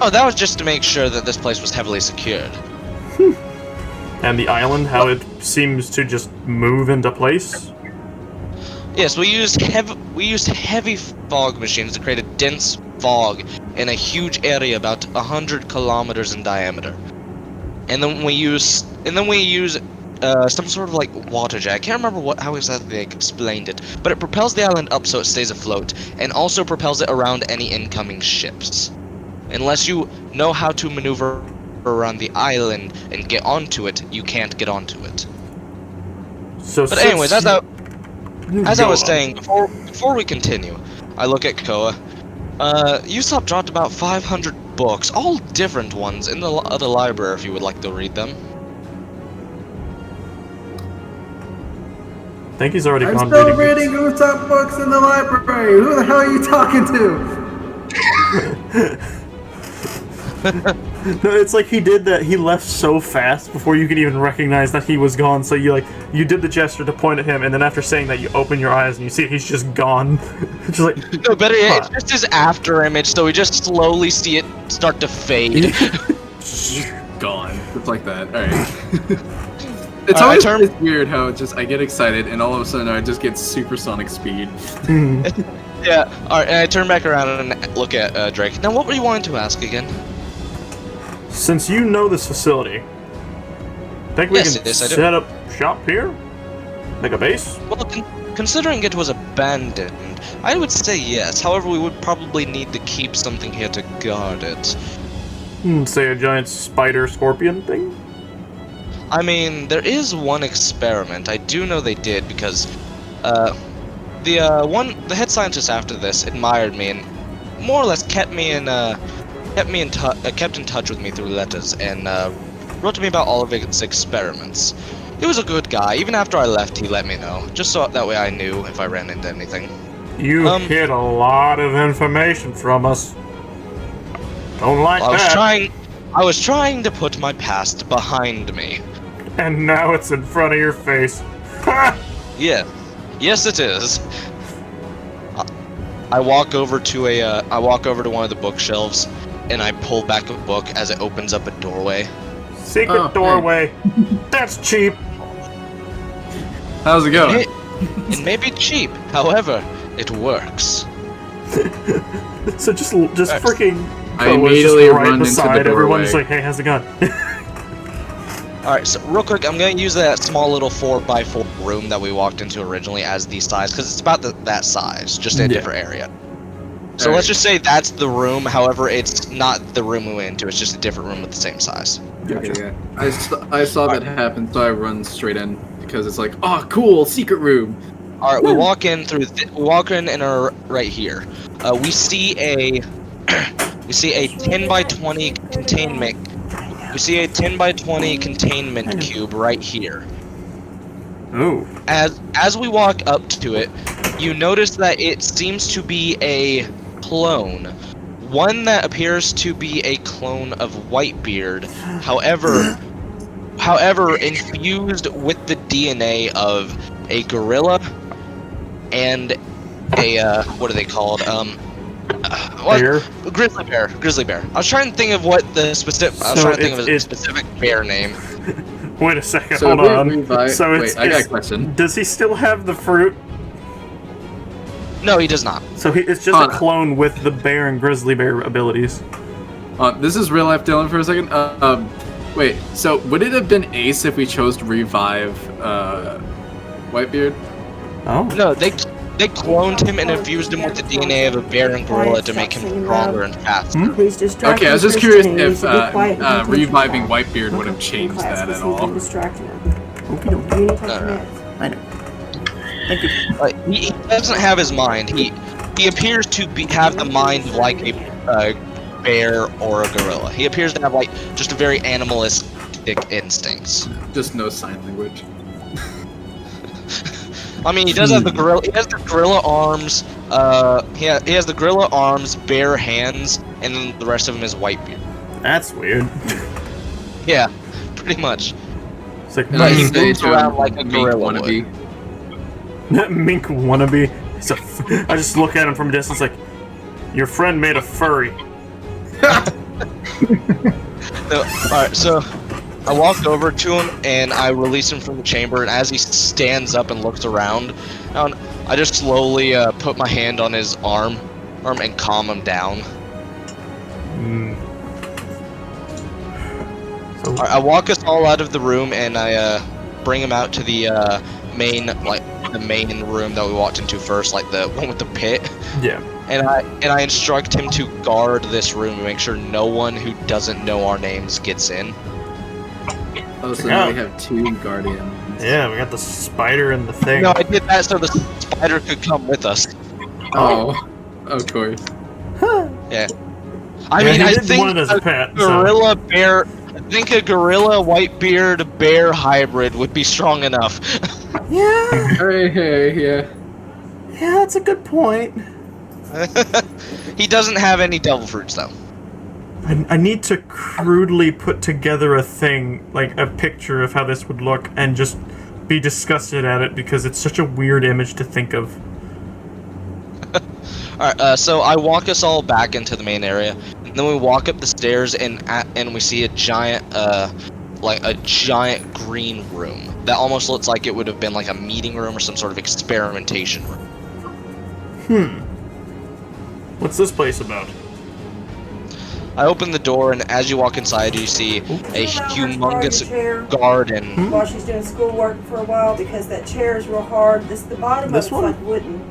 [SPEAKER 3] Oh, that was just to make sure that this place was heavily secured.
[SPEAKER 1] And the island, how it seems to just move into place?
[SPEAKER 3] Yes, we used heavy fog machines to create a dense fog in a huge area about 100 kilometers in diameter. And then we use some sort of like water jet. I can't remember how exactly they explained it, but it propels the island up so it stays afloat, and also propels it around any incoming ships. Unless you know how to maneuver around the island and get onto it, you can't get onto it.
[SPEAKER 1] So
[SPEAKER 3] But anyways, as I was saying, before we continue, I look at Koa. Usopp dropped about 500 books, all different ones, in the other library if you would like to read them.
[SPEAKER 1] I think he's already
[SPEAKER 4] I'm
[SPEAKER 1] gone
[SPEAKER 4] still
[SPEAKER 1] reading.
[SPEAKER 4] reading Usopp books in the library. Who the hell are you talking to?
[SPEAKER 1] No, it's like he did that. He left so fast before you could even recognize that he was gone. So you did the gesture to point at him, and then after saying that, you open your eyes and you see he's just gone. It's just like
[SPEAKER 3] No, better yet,
[SPEAKER 1] huh.
[SPEAKER 3] it's just his after image, so we just slowly see it start to fade.
[SPEAKER 4] Gone. It's like that. Alright. It's
[SPEAKER 3] I
[SPEAKER 4] always
[SPEAKER 3] turn-
[SPEAKER 4] it's weird how it just I get excited and all of a sudden I just get supersonic speed.
[SPEAKER 3] Yeah, alright, and I turn back around and look at Drake. Now, what were you wanting to ask again?
[SPEAKER 1] Since you know this facility, think we
[SPEAKER 3] Yes,
[SPEAKER 1] can
[SPEAKER 3] yes, I do.
[SPEAKER 1] set up shop here? Like a base?
[SPEAKER 3] Well, considering it was abandoned, I would say yes. However, we would probably need to keep something here to guard it.
[SPEAKER 1] Say a giant spider scorpion thing?
[SPEAKER 3] I mean, there is one experiment. I do know they did because the head scientist after this admired me and more or less kept in touch with me through letters and wrote to me about all of its experiments. He was a good guy. Even after I left, he let me know, just so that way I knew if I ran into anything.
[SPEAKER 1] You hid a lot of information from us. Don't like that.
[SPEAKER 3] I was trying to put my past behind me.
[SPEAKER 1] And now it's in front of your face. Ha!
[SPEAKER 3] Yeah. Yes, it is. I walk over to one of the bookshelves, and I pull back a book as it opens up a doorway.
[SPEAKER 1] Secret
[SPEAKER 4] Oh, hey.
[SPEAKER 1] doorway. That's cheap.
[SPEAKER 4] How's it going?
[SPEAKER 3] It may be cheap, however, it works.
[SPEAKER 1] So just freaking.
[SPEAKER 4] I
[SPEAKER 1] Koa's
[SPEAKER 4] immediately
[SPEAKER 1] just
[SPEAKER 4] run
[SPEAKER 1] right
[SPEAKER 4] into the
[SPEAKER 1] beside everyone, just
[SPEAKER 4] doorway.
[SPEAKER 1] like, hey, how's it going?
[SPEAKER 3] Alright, so real quick, I'm gonna use that small little 4x4 room that we walked into originally as the size, because it's about that size, just in a
[SPEAKER 1] Yeah.
[SPEAKER 3] different area. So
[SPEAKER 4] Alright.
[SPEAKER 3] let's just say that's the room, however, it's not the room we went into, it's just a different room with the same size.
[SPEAKER 4] Okay, yeah. I saw that happen, so I run straight in because it's like, oh, cool, secret room.
[SPEAKER 3] Alright, we walk in and are right here. We see a 10 by 20 containment. We see a 10 by 20 containment cube right here.
[SPEAKER 1] Ooh.
[SPEAKER 3] As we walk up to it, you notice that it seems to be a clone. One that appears to be a clone of Whitebeard. However, infused with the DNA of a gorilla and a what are they called?
[SPEAKER 1] Bear?
[SPEAKER 3] Grizzly bear. Grizzly bear. I was trying to think of what the specific. I was
[SPEAKER 1] So
[SPEAKER 3] trying to think of a
[SPEAKER 1] it's-
[SPEAKER 3] specific bear name.
[SPEAKER 1] Wait a second,
[SPEAKER 4] So
[SPEAKER 1] hold
[SPEAKER 4] we
[SPEAKER 1] on.
[SPEAKER 4] revive-
[SPEAKER 1] So
[SPEAKER 4] wait, I got a question.
[SPEAKER 1] Does he still have the fruit?
[SPEAKER 3] No, he does not.
[SPEAKER 1] So it's just a clone with the bear and grizzly bear abilities.
[SPEAKER 4] This is real life Dylan for a second. Wait, so would it have been Ace if we chose to revive Whitebeard?
[SPEAKER 1] Oh.
[SPEAKER 3] No, they cloned him and infused him with the DNA of a bear and gorilla to make him stronger and faster.
[SPEAKER 6] Please distract
[SPEAKER 4] Okay, I was
[SPEAKER 6] him
[SPEAKER 4] just
[SPEAKER 6] for
[SPEAKER 4] curious
[SPEAKER 6] staying.
[SPEAKER 4] if
[SPEAKER 6] He's a bit quiet and pay attention
[SPEAKER 4] reviving
[SPEAKER 6] to class.
[SPEAKER 4] Whitebeard would have changed
[SPEAKER 6] Class,
[SPEAKER 4] that
[SPEAKER 6] this
[SPEAKER 4] at
[SPEAKER 6] has been
[SPEAKER 4] all.
[SPEAKER 6] distracting him.
[SPEAKER 1] Okie dokie.
[SPEAKER 6] You need to take
[SPEAKER 3] No,
[SPEAKER 6] your
[SPEAKER 3] no.
[SPEAKER 6] meds.
[SPEAKER 1] I know. Thank you.
[SPEAKER 3] He doesn't have his mind. He appears to have the mind of like a bear or a gorilla. He appears to have like just a very animalistic instincts.
[SPEAKER 4] Just no sign language.
[SPEAKER 3] I mean, he does have the gorilla. He has the gorilla arms. He has the gorilla arms, bare hands, and then the rest of him is Whitebeard.
[SPEAKER 1] That's weird.
[SPEAKER 3] Yeah, pretty much.
[SPEAKER 1] It's like
[SPEAKER 3] But he
[SPEAKER 4] Say
[SPEAKER 3] moves
[SPEAKER 4] to
[SPEAKER 3] around like a
[SPEAKER 4] Mink
[SPEAKER 3] gorilla
[SPEAKER 4] wannabe.
[SPEAKER 1] Mink wannabe. I just look at him from a distance like, your friend made a furry.
[SPEAKER 3] Alright, so I walk over to him and I release him from the chamber, and as he stands up and looks around, I just slowly put my hand on his arm and calm him down.
[SPEAKER 1] So,
[SPEAKER 3] I walk us all out of the room and I bring him out to the main room that we walked into first, like the one with the pit.
[SPEAKER 1] yeah.
[SPEAKER 3] And I instruct him to guard this room and make sure no one who doesn't know our names gets in.
[SPEAKER 4] Oh, so
[SPEAKER 1] Check
[SPEAKER 4] now
[SPEAKER 1] out.
[SPEAKER 4] we have 2 guardians.
[SPEAKER 1] Yeah, we got the spider and the thing.
[SPEAKER 3] No, I did that so the spider could come with us.
[SPEAKER 4] Oh, of course.
[SPEAKER 3] Yeah. I
[SPEAKER 1] Yeah,
[SPEAKER 3] mean,
[SPEAKER 1] he
[SPEAKER 3] I
[SPEAKER 1] did
[SPEAKER 3] think
[SPEAKER 1] want it as a pet, so-
[SPEAKER 3] gorilla bear. I think a gorilla Whitebeard bear hybrid would be strong enough.
[SPEAKER 1] Yeah,
[SPEAKER 4] Hey, yeah.
[SPEAKER 1] yeah, that's a good point.
[SPEAKER 3] He doesn't have any devil fruits though.
[SPEAKER 1] I need to crudely put together a thing, like a picture of how this would look, and just be disgusted at it because it's such a weird image to think of.
[SPEAKER 3] Alright, so I walk us all back into the main area, and then we walk up the stairs and we see a giant, like a giant green room that almost looks like it would have been like a meeting room or some sort of experimentation room.
[SPEAKER 1] What's this place about?
[SPEAKER 3] I open the door, and as you walk inside, you see a humongous garden.
[SPEAKER 6] While she's doing schoolwork for a while, because that chair is real hard. The bottom
[SPEAKER 1] This
[SPEAKER 6] of it's
[SPEAKER 1] one?
[SPEAKER 6] like wooden.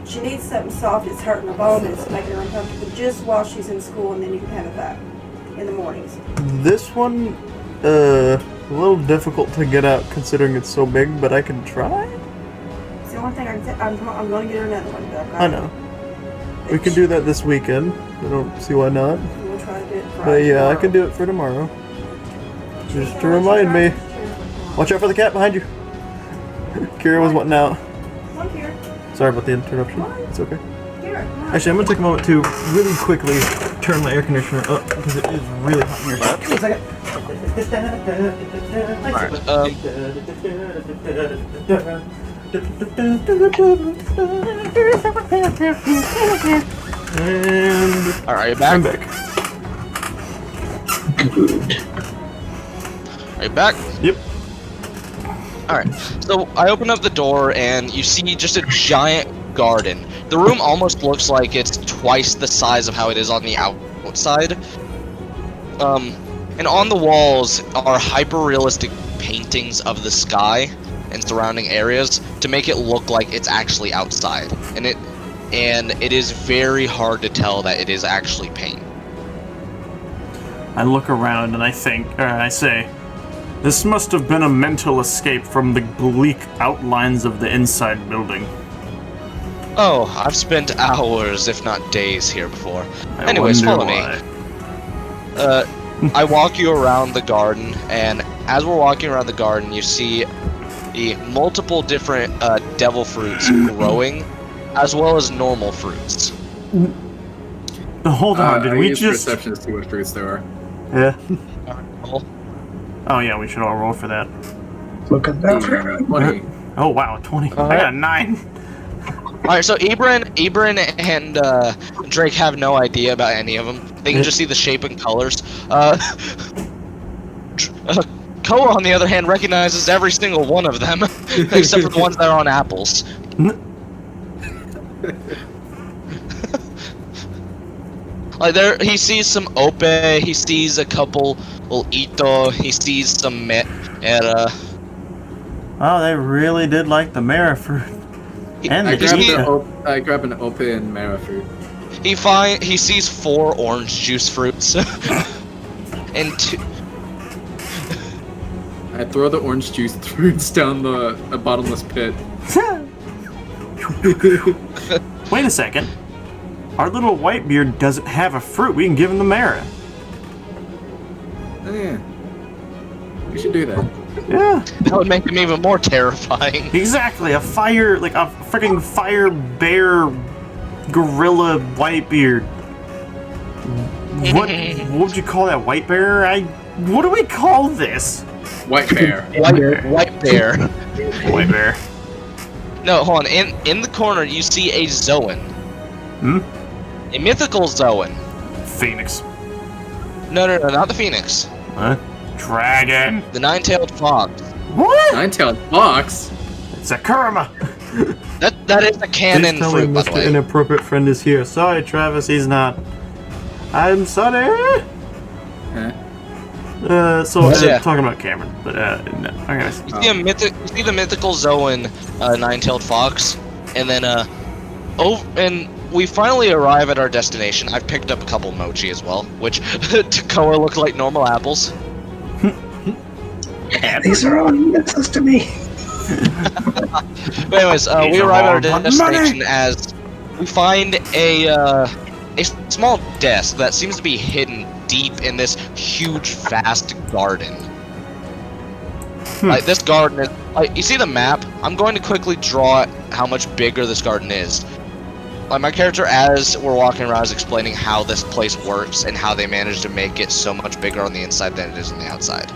[SPEAKER 6] She needs something soft. It's hurting her bone. It's making her uncomfortable. Just while she's in school, and then you can have it back in the mornings.
[SPEAKER 1] This one, a little difficult to get out considering it's so big, but I can try.
[SPEAKER 6] It's the only thing I can. I'm going to get her another one. But
[SPEAKER 1] I know. We can do that this weekend. I don't see why not.
[SPEAKER 6] We'll try to do it
[SPEAKER 1] But
[SPEAKER 6] Friday.
[SPEAKER 1] yeah, I can do it for tomorrow. Just to remind me. Watch out for the cat behind you. Kira was wanting out.
[SPEAKER 6] Come here.
[SPEAKER 1] Sorry about the interruption. It's okay.
[SPEAKER 6] Here. come on.
[SPEAKER 1] Actually, I'm gonna take a moment to really quickly turn my air conditioner up because it is really hot in here. Give me a second. And
[SPEAKER 3] Alright, are you back?
[SPEAKER 1] I'm back.
[SPEAKER 3] Are you back?
[SPEAKER 1] Yep.
[SPEAKER 3] Alright, so I open up the door and you see just a giant garden. The room almost looks like it's twice the size of how it is on the outside. And on the walls are hyper-realistic paintings of the sky and surrounding areas to make it look like it's actually outside. And it is very hard to tell that it is actually paint.
[SPEAKER 1] I look around and I say, this must have been a mental escape from the bleak outlines of the inside building.
[SPEAKER 3] Oh, I've spent hours, if not days, here before.
[SPEAKER 1] I
[SPEAKER 3] Anyways,
[SPEAKER 1] wonder
[SPEAKER 3] follow me.
[SPEAKER 1] why.
[SPEAKER 3] I walk you around the garden, and as we're walking around the garden, you see the multiple different devil fruits growing, as well as normal fruits.
[SPEAKER 1] Hold on, did
[SPEAKER 4] I
[SPEAKER 1] we
[SPEAKER 4] use
[SPEAKER 1] just...
[SPEAKER 4] perception to see what fruits there are.
[SPEAKER 1] Yeah. Oh yeah, we should all roll for that.
[SPEAKER 2] Look at that.
[SPEAKER 4] 20.
[SPEAKER 1] Oh wow, 20. I got a 9.
[SPEAKER 3] Alright, so Ebron and Drake have no idea about any of them. They can just see the shape and colors. Koa, on the other hand, recognizes every single one of them, except for the ones that are on apples. Like there, he sees some ope, he sees a couple little ito, he sees some mera.
[SPEAKER 1] Oh, they really did like the Mara fruit. And
[SPEAKER 4] I
[SPEAKER 1] the
[SPEAKER 4] grab
[SPEAKER 1] Ita.
[SPEAKER 4] I grab an ope and mara fruit.
[SPEAKER 3] He sees 4 orange juice fruits, and 2.
[SPEAKER 4] I throw the orange juice fruits down the bottomless pit.
[SPEAKER 1] Wait a second. Our little Whitebeard doesn't have a fruit. We can give him the Mara.
[SPEAKER 4] Oh yeah. We should do that.
[SPEAKER 1] Yeah.
[SPEAKER 3] That would make him even more terrifying.
[SPEAKER 1] Exactly. A fire, like a freaking fire bear gorilla Whitebeard. What would you call that? White bear? What do we call this?
[SPEAKER 4] White bear.
[SPEAKER 3] White bear.
[SPEAKER 1] White bear.
[SPEAKER 3] No, hold on. In the corner, you see a Zoan.
[SPEAKER 1] Hmm?
[SPEAKER 3] A mythical Zoan.
[SPEAKER 1] Phoenix.
[SPEAKER 3] No, not the Phoenix.
[SPEAKER 1] What? Dragon.
[SPEAKER 3] The 9-tailed fox.
[SPEAKER 1] What?
[SPEAKER 4] Nine-tailed fox.
[SPEAKER 1] It's a Kurama.
[SPEAKER 3] That is a canon
[SPEAKER 1] Please tell
[SPEAKER 3] fruit,
[SPEAKER 1] me
[SPEAKER 3] by the
[SPEAKER 1] Mr.
[SPEAKER 3] way.
[SPEAKER 1] Inappropriate Friend is here. Sorry, Travis, he's not. I'm sorry.
[SPEAKER 3] Yeah.
[SPEAKER 1] Talking about Cameron, but no. Okay.
[SPEAKER 3] You see the mythical Zoan 9-tailed fox, and then and we finally arrive at our destination. I've picked up a couple mochi as well, which to Koa look like normal apples.
[SPEAKER 2] These are all useless to me.
[SPEAKER 3] But anyways, we
[SPEAKER 1] These are
[SPEAKER 3] arrive at our
[SPEAKER 1] all but
[SPEAKER 3] destination
[SPEAKER 1] money.
[SPEAKER 3] as we find a small desk that seems to be hidden deep in this huge, vast garden. Like this garden is, like, you see the map? I'm going to quickly draw how much bigger this garden is. Like my character, as we're walking around, is explaining how this place works and how they managed to make it so much bigger on the inside than it is on the outside.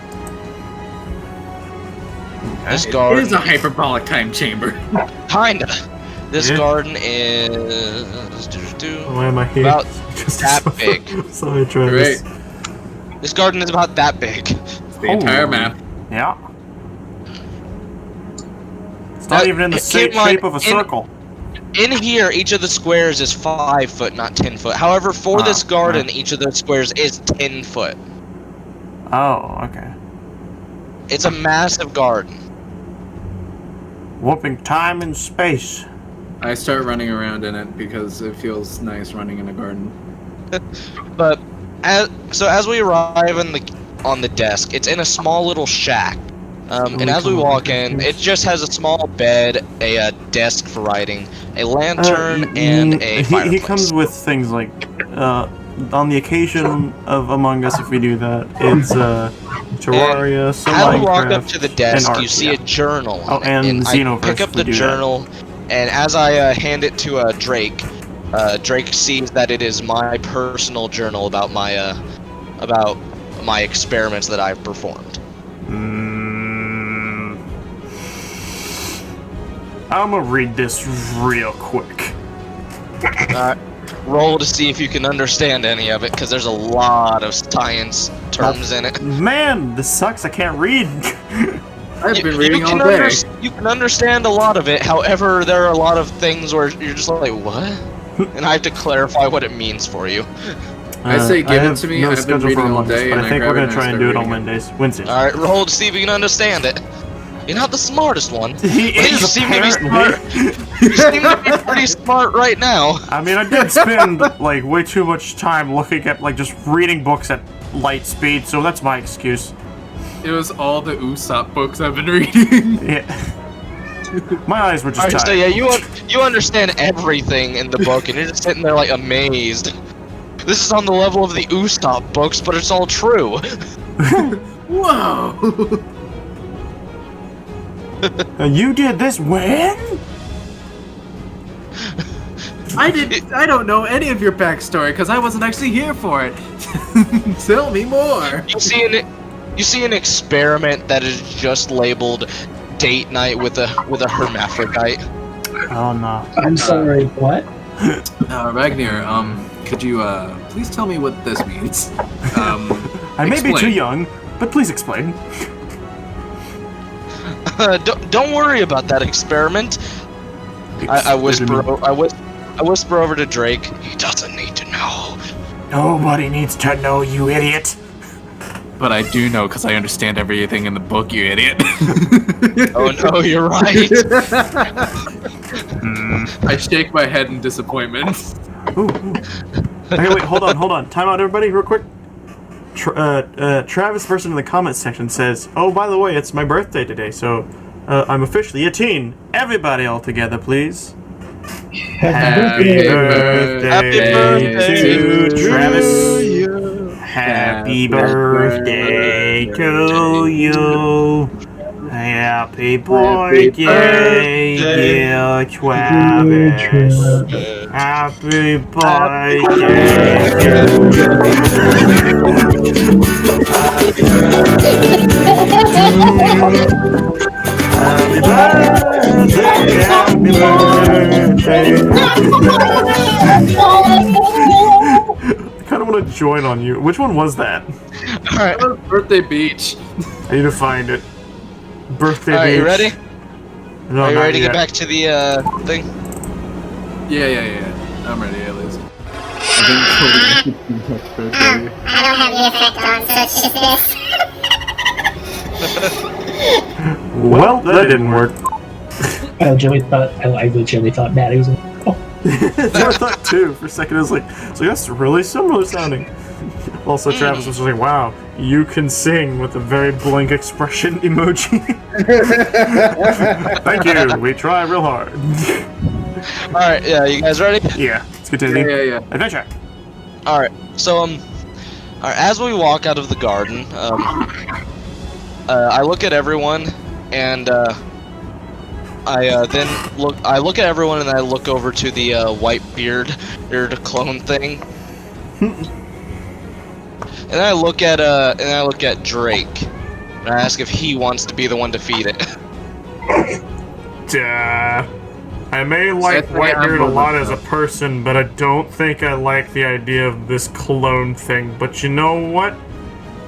[SPEAKER 3] This
[SPEAKER 4] It
[SPEAKER 3] garden
[SPEAKER 4] is a hyperbolic time chamber.
[SPEAKER 3] kinda. This
[SPEAKER 1] Yeah.
[SPEAKER 3] garden is
[SPEAKER 1] Why am I here?
[SPEAKER 3] about
[SPEAKER 1] Just
[SPEAKER 3] that big.
[SPEAKER 1] Sorry, Travis.
[SPEAKER 4] Great.
[SPEAKER 3] This garden is about that big.
[SPEAKER 4] It's the entire
[SPEAKER 1] Holy-
[SPEAKER 4] map.
[SPEAKER 1] Yeah. It's not
[SPEAKER 3] Now,
[SPEAKER 1] even in the
[SPEAKER 3] keep in
[SPEAKER 1] shape
[SPEAKER 3] mind,
[SPEAKER 1] of a circle.
[SPEAKER 3] In here, each of the squares is 5 foot, not 10 foot. However, for this
[SPEAKER 1] Ah,
[SPEAKER 3] garden,
[SPEAKER 1] right.
[SPEAKER 3] each of those squares is 10 foot.
[SPEAKER 1] Oh, okay.
[SPEAKER 3] It's a massive garden.
[SPEAKER 1] Whooping time and space.
[SPEAKER 4] I start running around in it because it feels nice running in a garden.
[SPEAKER 3] But as we arrive on the desk, it's in a small little shack. And as we walk in, it just has a small bed, a desk for writing, a lantern, and a fireplace.
[SPEAKER 1] He comes with things like, on the occasion of Among Us, if we do that, it's Terraria, some
[SPEAKER 3] As we walk
[SPEAKER 1] Minecraft,
[SPEAKER 3] up to the desk,
[SPEAKER 1] and art,
[SPEAKER 3] you see
[SPEAKER 1] yeah.
[SPEAKER 3] a journal.
[SPEAKER 1] Oh, and
[SPEAKER 3] I
[SPEAKER 1] Xenoverse
[SPEAKER 3] pick up
[SPEAKER 1] if
[SPEAKER 3] the
[SPEAKER 1] we do that.
[SPEAKER 3] journal, and as I hand it to Drake, Drake sees that it is my personal journal about my experiments that I've performed.
[SPEAKER 1] I'm gonna read this real quick.
[SPEAKER 3] Roll to see if you can understand any of it, because there's a lot of science terms in it.
[SPEAKER 1] Man, this sucks. I can't read.
[SPEAKER 4] I've been reading all
[SPEAKER 3] can
[SPEAKER 4] day.
[SPEAKER 3] You can understand a lot of it, however, there are a lot of things where you're just like, what? And I have to clarify what it means for you.
[SPEAKER 4] I say give it
[SPEAKER 1] have
[SPEAKER 4] to me,
[SPEAKER 1] No
[SPEAKER 4] I've been
[SPEAKER 1] schedule for
[SPEAKER 4] reading all
[SPEAKER 1] Among Us,
[SPEAKER 4] day,
[SPEAKER 1] but
[SPEAKER 4] and
[SPEAKER 1] I
[SPEAKER 4] I
[SPEAKER 1] think
[SPEAKER 4] grab
[SPEAKER 1] we're
[SPEAKER 4] it
[SPEAKER 1] gonna
[SPEAKER 4] and I
[SPEAKER 1] try and
[SPEAKER 4] start
[SPEAKER 1] do it on
[SPEAKER 4] reading
[SPEAKER 1] Wednesdays. Wednesdays.
[SPEAKER 3] Alright, roll to see if you can understand it. You're not the smartest one.
[SPEAKER 1] He
[SPEAKER 3] But you
[SPEAKER 1] is
[SPEAKER 3] seem to be
[SPEAKER 1] apparently.
[SPEAKER 3] smart. You seem to be pretty smart right now.
[SPEAKER 1] I mean, I did spend like way too much time looking at like just reading books at light speed, so that's my excuse.
[SPEAKER 4] It was all the Usopp books I've been reading.
[SPEAKER 1] Yeah. My eyes were just
[SPEAKER 3] Alright, so
[SPEAKER 1] tired.
[SPEAKER 3] yeah, you understand everything in the book, and you're just sitting there like amazed. This is on the level of the Usopp books, but it's all true.
[SPEAKER 4] Whoa!
[SPEAKER 1] You did this when?
[SPEAKER 5] I don't know any of your backstory because I wasn't actually here for it. Tell me more.
[SPEAKER 3] You see an experiment that is just labeled date night with a hermaphrodite.
[SPEAKER 1] Oh no.
[SPEAKER 2] I'm sorry, what?
[SPEAKER 4] Ragnar, could you, please tell me what this means?
[SPEAKER 1] I may be too
[SPEAKER 4] explain.
[SPEAKER 1] young, but please explain.
[SPEAKER 3] Don't worry about that experiment. I whisper over to Drake. He doesn't need to know.
[SPEAKER 1] Nobody needs to know, you idiot.
[SPEAKER 5] But I do know because I understand everything in the book, you idiot.
[SPEAKER 3] Oh no, you're right.
[SPEAKER 4] I shake my head in disappointment.
[SPEAKER 1] Ooh. Okay, wait, hold on. Time out, everybody, real quick. Travis person in the comments section says, "Oh, by the way, it's my birthday today, so I'm officially a teen. Everybody all together, please." Happy birthday to Travis. Happy birthday to you. Happy birthday, dear Travis. Happy Happy birthday. I kind of want to join on you. Which one was that?
[SPEAKER 3] Alright.
[SPEAKER 4] Birthday beach.
[SPEAKER 1] I need to find it. Birthday
[SPEAKER 3] Alright,
[SPEAKER 1] beach.
[SPEAKER 3] you ready?
[SPEAKER 1] No,
[SPEAKER 3] Are you
[SPEAKER 1] not
[SPEAKER 3] ready to
[SPEAKER 1] yet.
[SPEAKER 3] get back to the thing?
[SPEAKER 4] Yeah. I'm ready at least.
[SPEAKER 7] I don't have the effect on, so it's just this.
[SPEAKER 1] Well, that didn't work.
[SPEAKER 2] I legitimately thought Maddie was. Oh,
[SPEAKER 1] That's what I thought too. For a second, I was like, so that's really similar sounding. Also, Travis was like, wow, you can sing with a very blank expression emoji. Thank you. We try real hard.
[SPEAKER 3] Alright, yeah, you guys ready?
[SPEAKER 1] Yeah, let's continue.
[SPEAKER 4] Yeah.
[SPEAKER 1] Adventure.
[SPEAKER 3] Alright, so, alright, as we walk out of the garden, I look at everyone, and, I look at everyone and I look over to the, white beard clone thing. And I look at Drake, and I ask if he wants to be the one to feed it.
[SPEAKER 1] I may like
[SPEAKER 4] Sadly,
[SPEAKER 1] Whitebeard a
[SPEAKER 4] I'm
[SPEAKER 1] lot
[SPEAKER 4] not
[SPEAKER 1] as a person, but I don't think I like the idea of this clone thing. But you know what?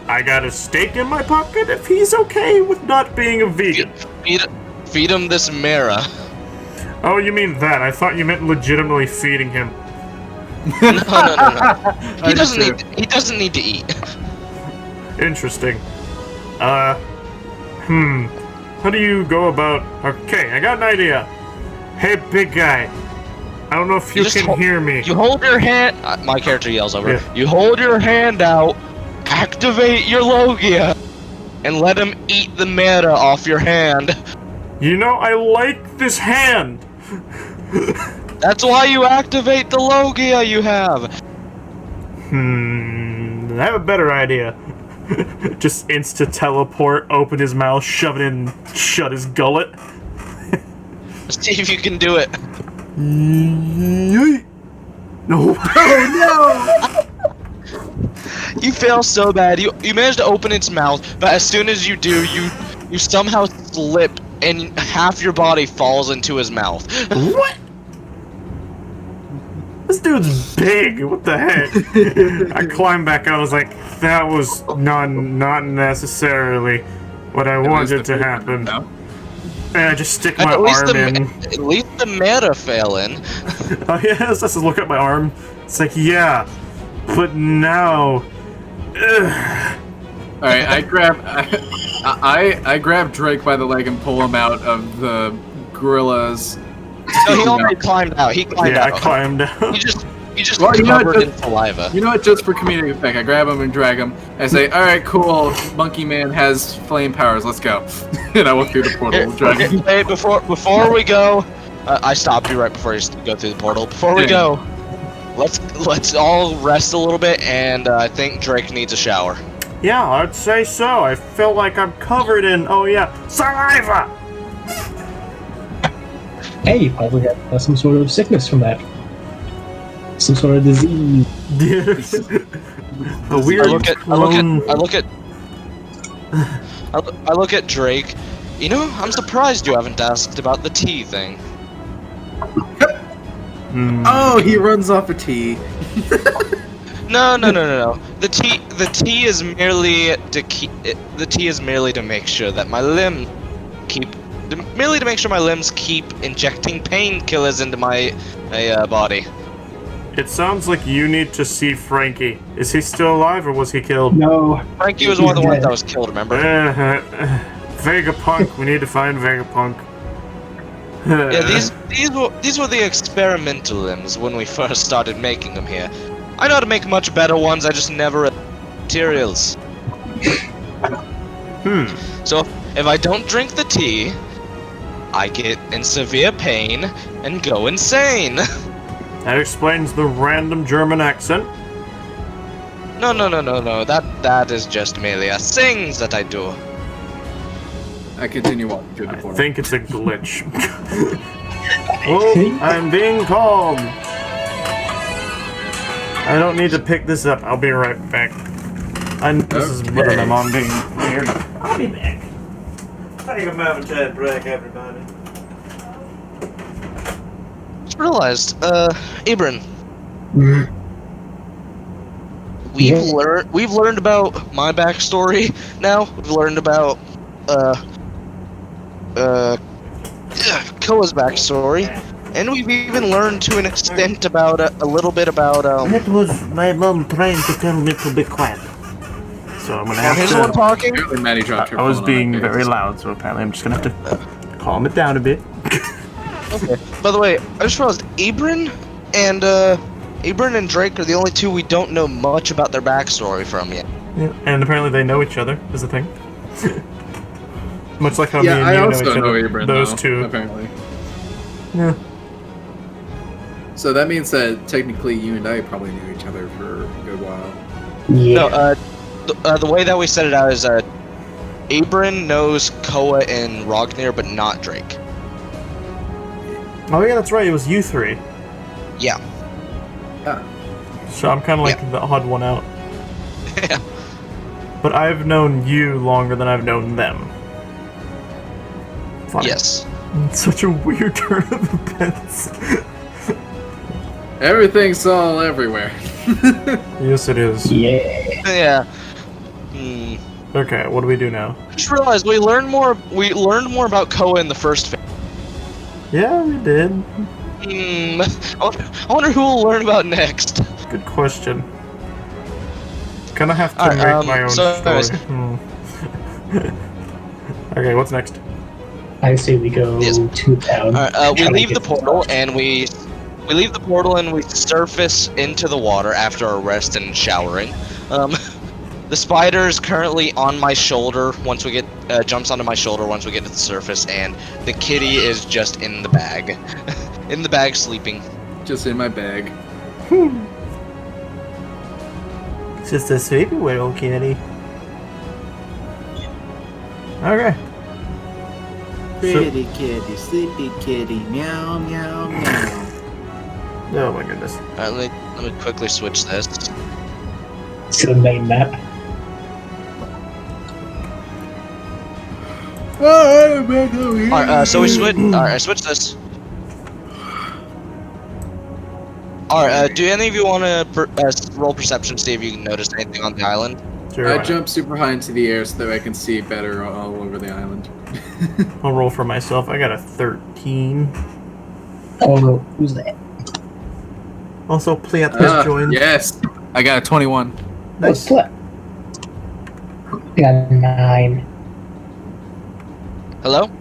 [SPEAKER 1] I got a steak in my pocket if he's okay with not being a vegan.
[SPEAKER 3] Feed him this Mara.
[SPEAKER 1] Oh, you mean that? I thought you meant legitimately feeding him.
[SPEAKER 3] No. He doesn't need to eat.
[SPEAKER 1] Interesting. How do you go about... Okay, I got an idea. Hey, big guy. I don't know if you can hear me.
[SPEAKER 3] You hold your hand... my character yells over.
[SPEAKER 1] Yeah.
[SPEAKER 3] You hold your hand out, activate your Logia, and let him eat the Mara off your hand.
[SPEAKER 1] You know, I like this hand.
[SPEAKER 3] That's why you activate the Logia you have.
[SPEAKER 1] I have a better idea. Just insta-teleport, open his mouth, shove it in, shut his gullet.
[SPEAKER 3] See if you can do it.
[SPEAKER 1] No.
[SPEAKER 3] You fail so bad. You manage to open its mouth, but as soon as you do, you somehow slip and half your body falls into his mouth.
[SPEAKER 1] What? This dude's big. What the heck? I climbed back out. I was like, that was not necessarily what I wanted to happen.
[SPEAKER 4] No?
[SPEAKER 1] And I just stick my
[SPEAKER 3] At least
[SPEAKER 1] arm in.
[SPEAKER 3] At least the Mara fell in.
[SPEAKER 1] Oh yeah, I just look at my arm. It's like, yeah, but now.
[SPEAKER 4] All right, I grab Drake by the leg and pull him out of the gorilla's.
[SPEAKER 3] No, he already climbed out. He climbed
[SPEAKER 1] Yeah,
[SPEAKER 3] out.
[SPEAKER 1] I climbed out.
[SPEAKER 3] You just
[SPEAKER 4] Well, you know,
[SPEAKER 3] covered in
[SPEAKER 4] just-
[SPEAKER 3] saliva.
[SPEAKER 4] You know what? Just for comedic effect, I grab him and drag him. I say, "All right, cool. Monkey Man has flame powers. Let's go." And I walk through the portal, drag him.
[SPEAKER 3] Hey, before we go, I stopped you right before you go through the portal. Before we go, let's all rest a little bit, and I think Drake needs a shower.
[SPEAKER 1] Yeah, I'd say so. I feel like I'm covered in, oh yeah, saliva!
[SPEAKER 2] hey, you probably got some sort of sickness from that. Some sort of disease.
[SPEAKER 1] A weird
[SPEAKER 3] I look at Drake. You know, I'm surprised you haven't asked about the tea thing.
[SPEAKER 5] Oh, he runs off a T.
[SPEAKER 3] No. The tea is merely to make sure that my limbs keep injecting painkillers into my body.
[SPEAKER 1] It sounds like you need to see Frankie. Is he still alive or was he killed?
[SPEAKER 2] No.
[SPEAKER 3] Frankie was one of the ones that was killed, remember?
[SPEAKER 1] Vegapunk. We need to find Vegapunk.
[SPEAKER 3] Yeah, these were the experimental limbs when we first started making them here. I know how to make much better ones, I just never had materials. So if I don't drink the tea, I get in severe pain and go insane.
[SPEAKER 1] That explains the random German accent.
[SPEAKER 3] No. That is just merely a things that I do.
[SPEAKER 4] I continue walking through the
[SPEAKER 1] I
[SPEAKER 4] portal.
[SPEAKER 1] think it's a glitch. Oh, I'm being called. I don't need to pick this up. I'll be right back. This is one of them on being weird. I'll be back. Take a momentary break, everybody.
[SPEAKER 3] Just realized, Abram.
[SPEAKER 2] Mm.
[SPEAKER 3] We've learned about my backstory now. We've learned about Koa's backstory, and we've even learned to an extent about a little bit about
[SPEAKER 1] That was my mom trying to tell me to be quiet. So I'm gonna have
[SPEAKER 3] here's the one
[SPEAKER 1] to.
[SPEAKER 3] talking.
[SPEAKER 4] Apparently Maddie dropped her
[SPEAKER 1] I was
[SPEAKER 4] phone on
[SPEAKER 1] being
[SPEAKER 4] my face.
[SPEAKER 1] very loud, so apparently I'm just gonna have to calm it down a bit.
[SPEAKER 3] Okay. By the way, I just realized Abram and Drake are the only two we don't know much about their backstory from yet.
[SPEAKER 1] Yeah, and apparently they know each other, is the thing. Much like how
[SPEAKER 4] Yeah,
[SPEAKER 1] me and
[SPEAKER 4] I
[SPEAKER 1] you know
[SPEAKER 4] also
[SPEAKER 1] each
[SPEAKER 4] know
[SPEAKER 1] other.
[SPEAKER 4] Abram,
[SPEAKER 1] Those
[SPEAKER 4] though,
[SPEAKER 1] two.
[SPEAKER 4] apparently.
[SPEAKER 1] Yeah.
[SPEAKER 4] So that means that technically you and I probably knew each other for a good while.
[SPEAKER 2] Yeah.
[SPEAKER 3] No, the way that we set it out is Abram knows Koa and Rognir, but not Drake.
[SPEAKER 1] Oh yeah, that's right. It was you three.
[SPEAKER 3] Yeah.
[SPEAKER 4] Yeah.
[SPEAKER 1] So I'm kind of like the odd one out.
[SPEAKER 3] Yeah.
[SPEAKER 1] But I've known you longer than I've known them. Funny.
[SPEAKER 3] Yes.
[SPEAKER 1] It's such a weird turn of events.
[SPEAKER 4] Everything's all everywhere.
[SPEAKER 1] Yes, it is.
[SPEAKER 2] Yeah.
[SPEAKER 3] Yeah.
[SPEAKER 1] Okay, what do we do now?
[SPEAKER 3] I just realized we learned more about Koa in the first phase.
[SPEAKER 1] Yeah, we did.
[SPEAKER 3] I wonder who we'll learn about next.
[SPEAKER 1] Good question. Gonna have to
[SPEAKER 3] Alright,
[SPEAKER 1] make my own
[SPEAKER 3] so
[SPEAKER 1] story.
[SPEAKER 3] anyways.
[SPEAKER 1] Okay, what's next?
[SPEAKER 2] I say we go
[SPEAKER 3] Yes.
[SPEAKER 2] to town.
[SPEAKER 3] Alright, we
[SPEAKER 2] Try to
[SPEAKER 3] leave
[SPEAKER 2] get
[SPEAKER 3] the portal and we surface into the water after a rest and showering. The spider is currently on my shoulder once we get jumps onto my shoulder once we get to the surface, and the kitty is just in the bag. In the bag sleeping.
[SPEAKER 4] Just in my bag.
[SPEAKER 1] It's just a sleepy little kitty. Okay.
[SPEAKER 5] Pretty kitty, sleepy kitty, meow, meow, meow.
[SPEAKER 1] Oh my goodness.
[SPEAKER 3] Alright, let me quickly switch this.
[SPEAKER 2] To the main map.
[SPEAKER 3] Alright, so we switch. Alright, I switched this. Alright, do any of you want to roll perception to see if you can notice anything on the island?
[SPEAKER 1] Sure.
[SPEAKER 4] I
[SPEAKER 1] why
[SPEAKER 4] jump super high into the air so that I can see better all over the island.
[SPEAKER 1] not? I'll roll for myself. I got a 13.
[SPEAKER 2] Oh, who's that?
[SPEAKER 1] Also, Pleathus joined.
[SPEAKER 4] Yes!
[SPEAKER 5] I got a 21.
[SPEAKER 1] Nice.
[SPEAKER 2] What's that? I got a 9.
[SPEAKER 3] Hello?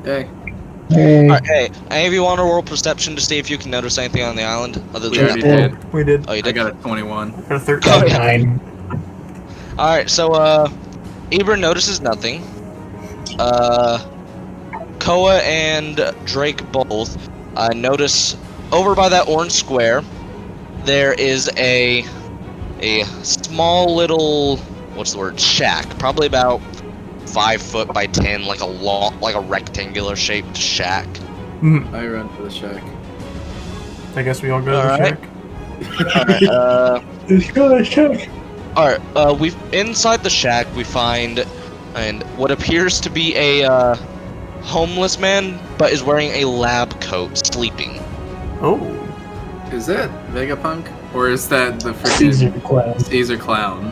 [SPEAKER 4] Hey.
[SPEAKER 2] Hey.
[SPEAKER 3] Alright, hey, any of you want to roll perception to see if you can notice anything on the island other
[SPEAKER 4] We
[SPEAKER 3] than
[SPEAKER 4] already
[SPEAKER 3] that?
[SPEAKER 4] did.
[SPEAKER 1] We did.
[SPEAKER 3] Oh, you
[SPEAKER 4] I
[SPEAKER 3] did?
[SPEAKER 4] got a 21.
[SPEAKER 1] I got a 13.
[SPEAKER 3] Oh, yeah.
[SPEAKER 2] 9.
[SPEAKER 3] Alright, so, Abram notices nothing. Koa and Drake both notice over by that orange square there is a small little, what's the word, shack, probably about 5 foot by 10, like a rectangular shaped shack.
[SPEAKER 4] I run for the shack.
[SPEAKER 1] I guess we all go to the
[SPEAKER 3] Alright.
[SPEAKER 1] shack.
[SPEAKER 3] Alright,
[SPEAKER 2] Let's go to the shack.
[SPEAKER 3] Alright, we've inside the shack we find what appears to be a homeless man, but is wearing a lab coat, sleeping.
[SPEAKER 1] Oh.
[SPEAKER 4] Is that Vegapunk? Or is that the
[SPEAKER 2] Caesar
[SPEAKER 4] freaking
[SPEAKER 2] Clown.
[SPEAKER 4] Caesar Clown?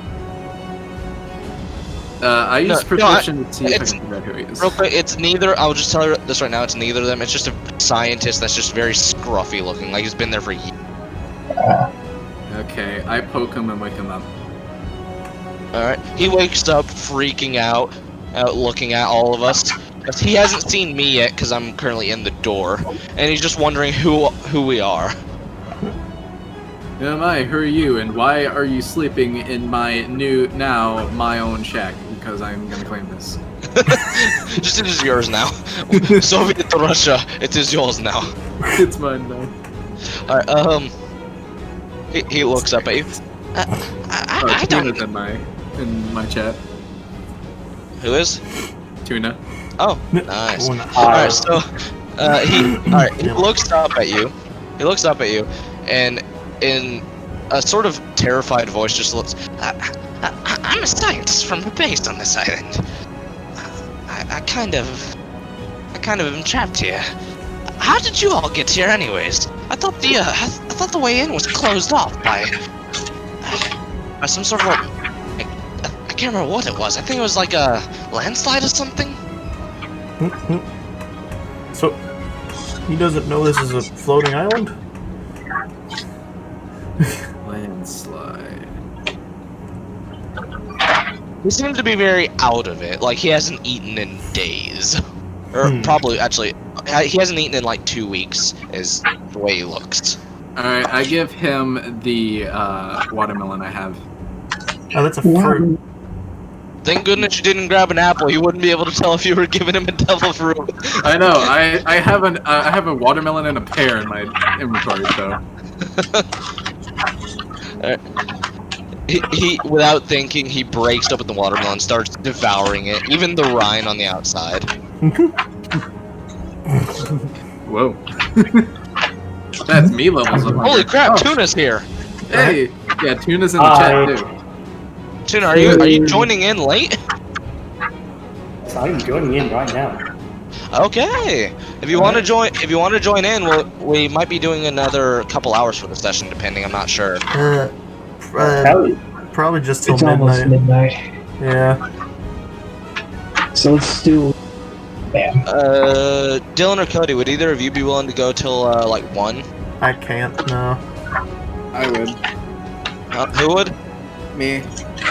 [SPEAKER 4] I use
[SPEAKER 3] No,
[SPEAKER 4] perception to see if I
[SPEAKER 3] it's-
[SPEAKER 4] can figure out who he is.
[SPEAKER 3] Real quick, it's neither. I'll just tell you this right now. It's neither of them. It's just a scientist that's just very scruffy looking, like he's been there for years.
[SPEAKER 4] Okay, I poke him and wake him up.
[SPEAKER 3] Alright. He wakes up freaking out, looking at all of us. 'Cause he hasn't seen me yet because I'm currently in the door. And he's just wondering who we are.
[SPEAKER 4] Who am I? Who are you? And why are you sleeping in my my own shack? Because I'm gonna claim this.
[SPEAKER 3] Just it is yours now. Soviet Russia, it is yours now.
[SPEAKER 4] It's mine now.
[SPEAKER 3] Alright, he looks up at you. I don't...
[SPEAKER 4] Tuna's in my chat.
[SPEAKER 3] Who is?
[SPEAKER 4] Tuna.
[SPEAKER 3] Oh, nice.
[SPEAKER 1] Oh, nice.
[SPEAKER 3] Alright, so, he looks up at you. He looks up at you, and in a sort of terrified voice just looks, I'm a scientist from the base on this island. I kind of am trapped here. How did you all get here anyways? I thought the way in was closed off by some sort of like, I can't remember what it was. I think it was like a landslide or something.
[SPEAKER 1] So, he doesn't know this is a floating island?
[SPEAKER 4] Landslide.
[SPEAKER 3] He seems to be very out of it. Like he hasn't eaten in days, or probably actually, he hasn't eaten in like 2 weeks. Is the way he looks.
[SPEAKER 4] All right, I give him the watermelon I have.
[SPEAKER 1] Oh, that's a fruit.
[SPEAKER 3] Thank goodness you didn't grab an apple. You wouldn't be able to tell if you were giving him a devil fruit.
[SPEAKER 4] I know. I have a watermelon and a pear in my inventory, so.
[SPEAKER 3] He without thinking, he breaks open the watermelon, starts devouring it, even the rind on the outside.
[SPEAKER 4] Whoa. That's me levels of
[SPEAKER 3] Holy crap! Tuna's here.
[SPEAKER 4] Hey, yeah, Tuna's in the chat too.
[SPEAKER 3] Tuna, are you joining in late?
[SPEAKER 8] I'm joining in right now.
[SPEAKER 3] Okay. If you want to join in, we might be doing another couple hours for the session, depending. I'm not sure.
[SPEAKER 1] Probably just till
[SPEAKER 2] It's almost midnight.
[SPEAKER 1] Yeah.
[SPEAKER 2] So let's do. Bam.
[SPEAKER 3] Dylan or Cody, would either of you be willing to go till like 1?
[SPEAKER 1] I can't, no.
[SPEAKER 4] I would.
[SPEAKER 3] Who would?
[SPEAKER 4] Me.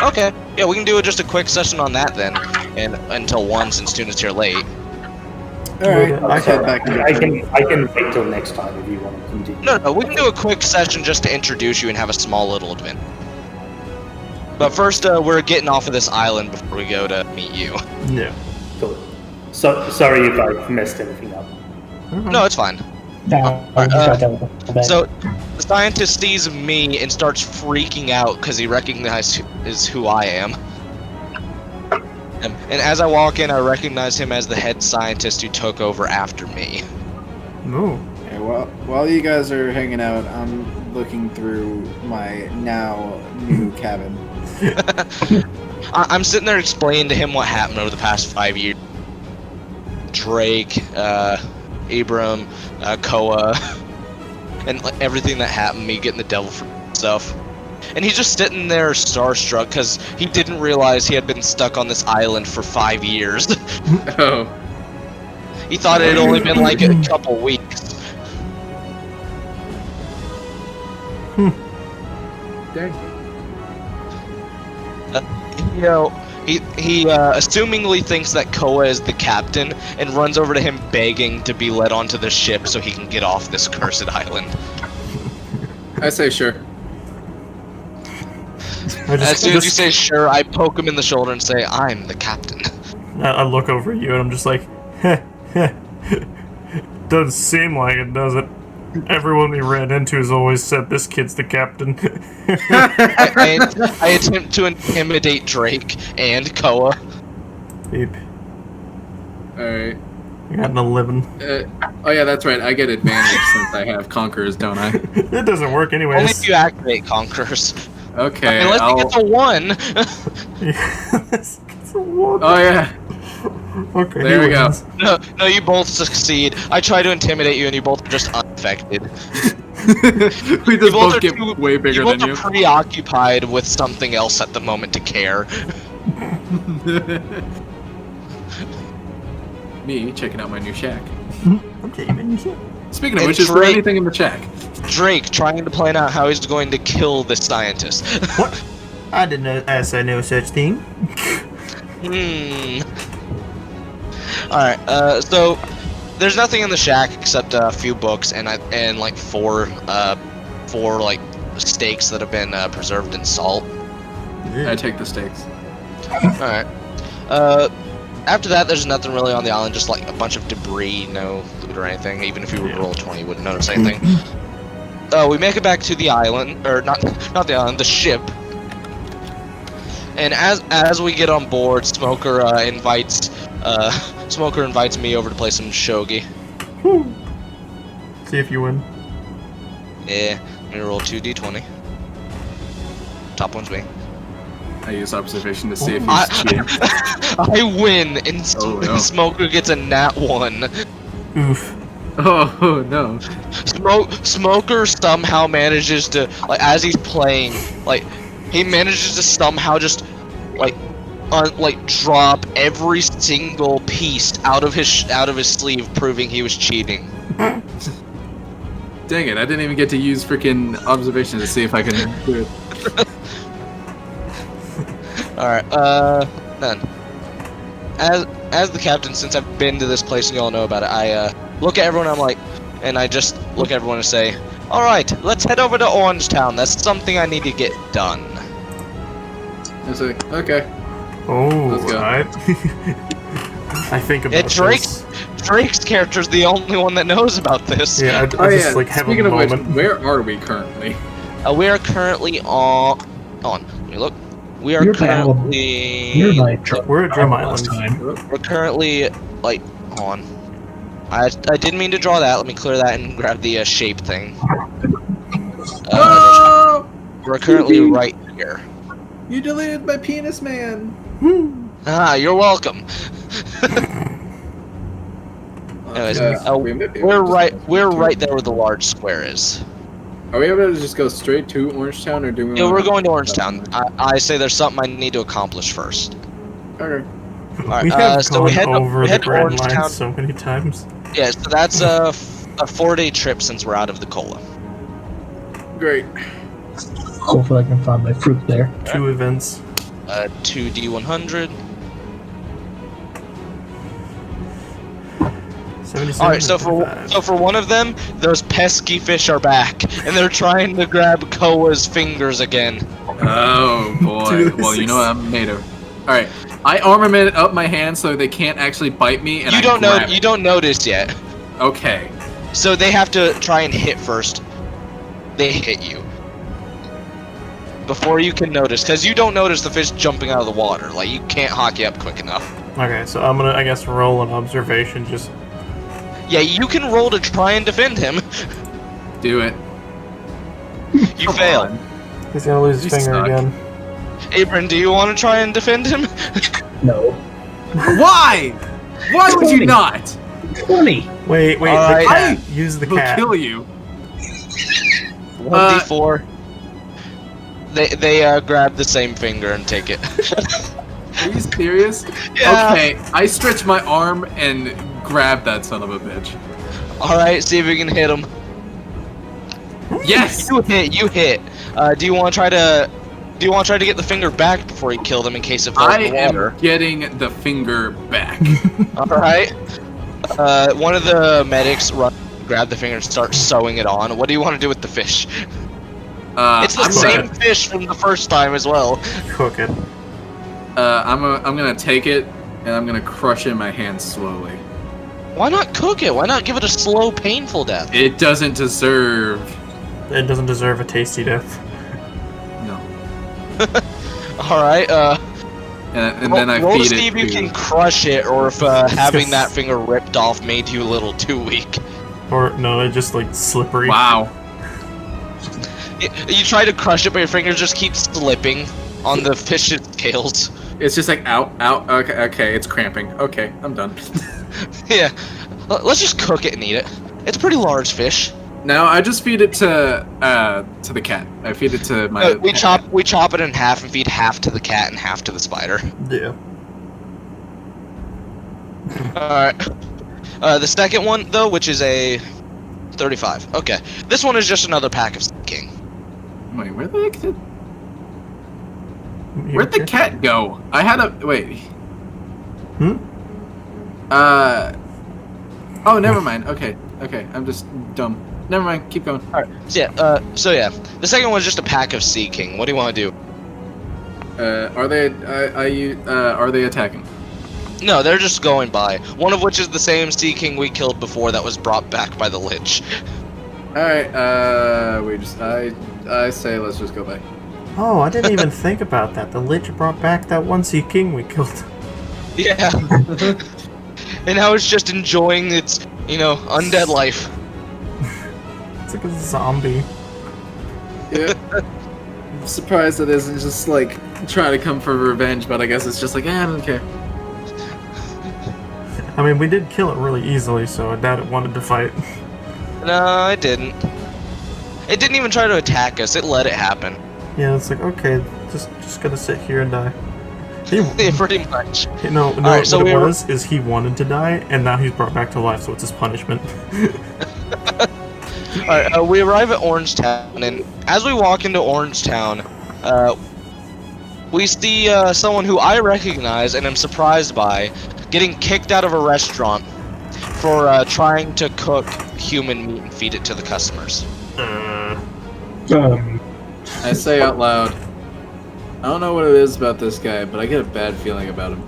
[SPEAKER 3] Okay. Yeah, we can do just a quick session on that then, and until 1 since Tuna's here late.
[SPEAKER 4] Alright,
[SPEAKER 1] I
[SPEAKER 4] head back and
[SPEAKER 8] I can wait till next time if you want to continue.
[SPEAKER 3] No, we can do a quick session just to introduce you and have a small little event. But first, we're getting off of this island before we go to meet you.
[SPEAKER 1] Yeah.
[SPEAKER 8] Cool. So sorry if I messed anything up.
[SPEAKER 3] No, it's fine. So, the scientist sees me and starts freaking out because he recognizes who I am. And as I walk in, I recognize him as the head scientist who took over after me.
[SPEAKER 1] No.
[SPEAKER 9] Okay, well, while you guys are hanging out, I'm looking through my now new cabin.
[SPEAKER 3] I'm sitting there explaining to him what happened over the past 5 years. Drake, Abram, Koa, and everything that happened, me getting the devil for stuff. And he's just sitting there starstruck because he didn't realize he had been stuck on this island for 5 years.
[SPEAKER 4] Oh.
[SPEAKER 3] He thought it had only been like a couple weeks.
[SPEAKER 4] Dang.
[SPEAKER 3] You know, he assumingly thinks that Koa is the captain and runs over to him begging to be led onto the ship so he can get off this cursed island.
[SPEAKER 4] I say sure.
[SPEAKER 3] As soon as you say sure, I poke him in the shoulder and say, I'm the captain.
[SPEAKER 1] I look over at you and I'm just like, heh, heh. Doesn't seem like it, does it? Everyone we ran into has always said this kid's the captain.
[SPEAKER 3] I attempt to intimidate Drake and Koa.
[SPEAKER 1] Beep.
[SPEAKER 4] Alright.
[SPEAKER 1] I got an 11.
[SPEAKER 4] Oh yeah, that's right. I get advantage since I have Conquerors, don't I?
[SPEAKER 1] It doesn't work anyways.
[SPEAKER 3] Only if you activate Conquerors.
[SPEAKER 4] Okay,
[SPEAKER 3] Unless he gets a 1.
[SPEAKER 1] Yes, it's a 1.
[SPEAKER 4] Oh yeah.
[SPEAKER 1] Okay,
[SPEAKER 4] There we go.
[SPEAKER 3] No, you both succeed. I try to intimidate you and you both are just unaffected.
[SPEAKER 4] We just both get
[SPEAKER 3] too-
[SPEAKER 4] way bigger than
[SPEAKER 3] You
[SPEAKER 4] you.
[SPEAKER 3] both are preoccupied with something else at the moment to care.
[SPEAKER 4] Me checking out my new shack.
[SPEAKER 1] Okay, man, you
[SPEAKER 4] Speaking of
[SPEAKER 3] And
[SPEAKER 4] which, is there
[SPEAKER 3] Drake-
[SPEAKER 4] anything in the shack?
[SPEAKER 3] Drake trying to plan out how he's going to kill the scientist.
[SPEAKER 1] What? I didn't say no such thing.
[SPEAKER 3] Alright, so there's nothing in the shack except a few books and like four like steaks that have been preserved in salt.
[SPEAKER 4] I take the steaks.
[SPEAKER 3] Alright. After that, there's nothing really on the island, just like a bunch of debris, no loot or anything. Even if you were to roll a 20, you wouldn't notice anything. We make it back to the island, or not the island, the ship. And as we get on board, Smoker invites me over to play some shogi.
[SPEAKER 1] See if you win.
[SPEAKER 3] Yeah, let me roll 2d20. Top one's me.
[SPEAKER 4] I use observation to see if he's cheating.
[SPEAKER 3] I win, and
[SPEAKER 4] no.
[SPEAKER 3] Smoker gets a nat 1.
[SPEAKER 1] Oof.
[SPEAKER 4] Oh no.
[SPEAKER 3] Smoker somehow manages to, like, as he's playing, like, he manages to somehow just, like, drop every single piece out of his sleeve, proving he was cheating.
[SPEAKER 4] Dang it! I didn't even get to use freaking observation to see if I can do it.
[SPEAKER 3] Alright, then. As the captain, since I've been to this place and y'all know about it, I look at everyone, I just look at everyone and say, alright, let's head over to Orangetown. That's something I need to get done.
[SPEAKER 4] I say, okay.
[SPEAKER 1] Oh,
[SPEAKER 4] Let's go.
[SPEAKER 1] right. I think about this.
[SPEAKER 3] Drake's character's the only one that knows about this.
[SPEAKER 1] Yeah, I just like have
[SPEAKER 4] Speaking
[SPEAKER 1] a
[SPEAKER 4] of which,
[SPEAKER 1] moment.
[SPEAKER 4] where are we currently?
[SPEAKER 3] We are currently on. Let me look. We are currently.
[SPEAKER 1] We're at Drum Island.
[SPEAKER 3] We're currently like on. I didn't mean to draw that. Let me clear that and grab the shape thing. We're currently right here.
[SPEAKER 4] You deleted my penis, man.
[SPEAKER 3] Ah, you're welcome. Anyways, we're right there where the large square is.
[SPEAKER 4] Are we able to just go straight to Orangetown, or do we?
[SPEAKER 3] Yeah, we're going to Orangetown. I say there's something I need to accomplish first.
[SPEAKER 4] Okay.
[SPEAKER 3] Alright,
[SPEAKER 1] We have
[SPEAKER 3] so
[SPEAKER 1] gone
[SPEAKER 3] we head
[SPEAKER 1] over the
[SPEAKER 3] to
[SPEAKER 1] Grand Line
[SPEAKER 3] Orangetown.
[SPEAKER 1] so many times.
[SPEAKER 3] Yeah, so that's a 4-day trip since we're out of the cola.
[SPEAKER 4] Great.
[SPEAKER 2] Hopefully I can find my fruit there.
[SPEAKER 1] 2 events.
[SPEAKER 3] 2d100.
[SPEAKER 1] 77.
[SPEAKER 3] Alright, so for one of them, those pesky fish are back, and they're trying to grab Koa's fingers again.
[SPEAKER 4] Oh boy. Well, you know what I'm made of. All right. I armament up my hand so they can't actually bite me, and
[SPEAKER 3] You don't notice yet.
[SPEAKER 4] Okay.
[SPEAKER 3] So they have to try and hit first. They hit you before you can notice, because you don't notice the fish jumping out of the water. Like, you can't hockey up quick enough.
[SPEAKER 1] Okay, so I'm gonna, I guess, roll an observation. Just
[SPEAKER 3] Yeah, you can roll to try and defend him.
[SPEAKER 4] Do it.
[SPEAKER 3] You fail.
[SPEAKER 1] he's gonna lose his
[SPEAKER 4] You
[SPEAKER 1] finger
[SPEAKER 4] suck.
[SPEAKER 1] again.
[SPEAKER 3] Abram, do you want to try and defend him?
[SPEAKER 2] No.
[SPEAKER 5] Why? Why would you
[SPEAKER 2] 20.
[SPEAKER 5] not?
[SPEAKER 2] 20.
[SPEAKER 1] Wait, the
[SPEAKER 3] Alright.
[SPEAKER 1] cat. Use the
[SPEAKER 5] We'll
[SPEAKER 1] cat.
[SPEAKER 5] kill you.
[SPEAKER 3] 1d4. They grab the same finger and take it.
[SPEAKER 4] Are you serious?
[SPEAKER 3] Yeah.
[SPEAKER 4] Okay. I stretch my arm and grab that son of a bitch.
[SPEAKER 3] Alright, see if we can hit him.
[SPEAKER 4] Yes.
[SPEAKER 3] You hit. Do you want to try to get the finger back before you kill them in case it falls
[SPEAKER 4] I
[SPEAKER 3] in the water?
[SPEAKER 4] am getting the finger back.
[SPEAKER 3] Alright. One of the medics grab the finger and start sewing it on. What do you want to do with the fish? It's the
[SPEAKER 4] I'm
[SPEAKER 3] same
[SPEAKER 4] gonna,
[SPEAKER 3] fish from the first time as well.
[SPEAKER 1] Cook it.
[SPEAKER 4] I'm gonna take it and I'm gonna crush it in my hand slowly.
[SPEAKER 3] Why not cook it? Why not give it a slow, painful death?
[SPEAKER 4] It doesn't deserve.
[SPEAKER 1] It doesn't deserve a tasty death.
[SPEAKER 4] No.
[SPEAKER 3] Alright,
[SPEAKER 4] And then I
[SPEAKER 3] roll
[SPEAKER 4] feed
[SPEAKER 3] to see
[SPEAKER 4] it
[SPEAKER 3] if you
[SPEAKER 4] to.
[SPEAKER 3] can crush it, or if having that finger ripped off made you a little too weak.
[SPEAKER 1] Or no, it's just like slippery.
[SPEAKER 4] Wow.
[SPEAKER 3] You try to crush it, but your fingers just keep slipping on the fish's scales.
[SPEAKER 4] It's just like out. Okay, it's cramping. Okay, I'm done.
[SPEAKER 3] Yeah, let's just cook it and eat it. It's a pretty large fish.
[SPEAKER 4] Now I just feed it to the cat. I feed it to my.
[SPEAKER 3] We chop it in half and feed half to the cat and half to the spider.
[SPEAKER 1] Yeah.
[SPEAKER 3] Alright. The second one, though, which is a 35. Okay. This one is just another pack of King.
[SPEAKER 5] Wait, where'd the cat go? I had a wait. Oh, never mind. Okay, I'm just dumb. Never mind. Keep going.
[SPEAKER 3] All right. So yeah. The second one is just a pack of Sea King. What do you want to do?
[SPEAKER 4] Are they attacking?
[SPEAKER 3] No, they're just going by. One of which is the same Sea King we killed before that was brought back by the Lich.
[SPEAKER 4] Alright, I say let's just go back.
[SPEAKER 1] Oh, I didn't even think about that. The Lich brought back that one Sea King we killed.
[SPEAKER 3] Yeah. And now it's just enjoying its, undead life.
[SPEAKER 1] It's like a zombie.
[SPEAKER 4] Yeah. I'm surprised it isn't just like trying to come for revenge, but I guess it's just like, I don't care.
[SPEAKER 1] I mean, we did kill it really easily, so I doubt it wanted to fight.
[SPEAKER 3] No, it didn't. It didn't even try to attack us. It let it happen.
[SPEAKER 1] Yeah, it's like, okay, just gonna sit here and die.
[SPEAKER 3] Yeah, pretty much.
[SPEAKER 1] Right, so what it was is he wanted to die, and now he's brought back to life, so it's his punishment.
[SPEAKER 3] Alright, we arrive at Orange Town, and as we walk into Orange Town, we see someone who I recognize and am surprised by getting kicked out of a restaurant for trying to cook human meat and feed it to the customers.
[SPEAKER 4] I say out loud, I don't know what it is about this guy, but I get a bad feeling about him.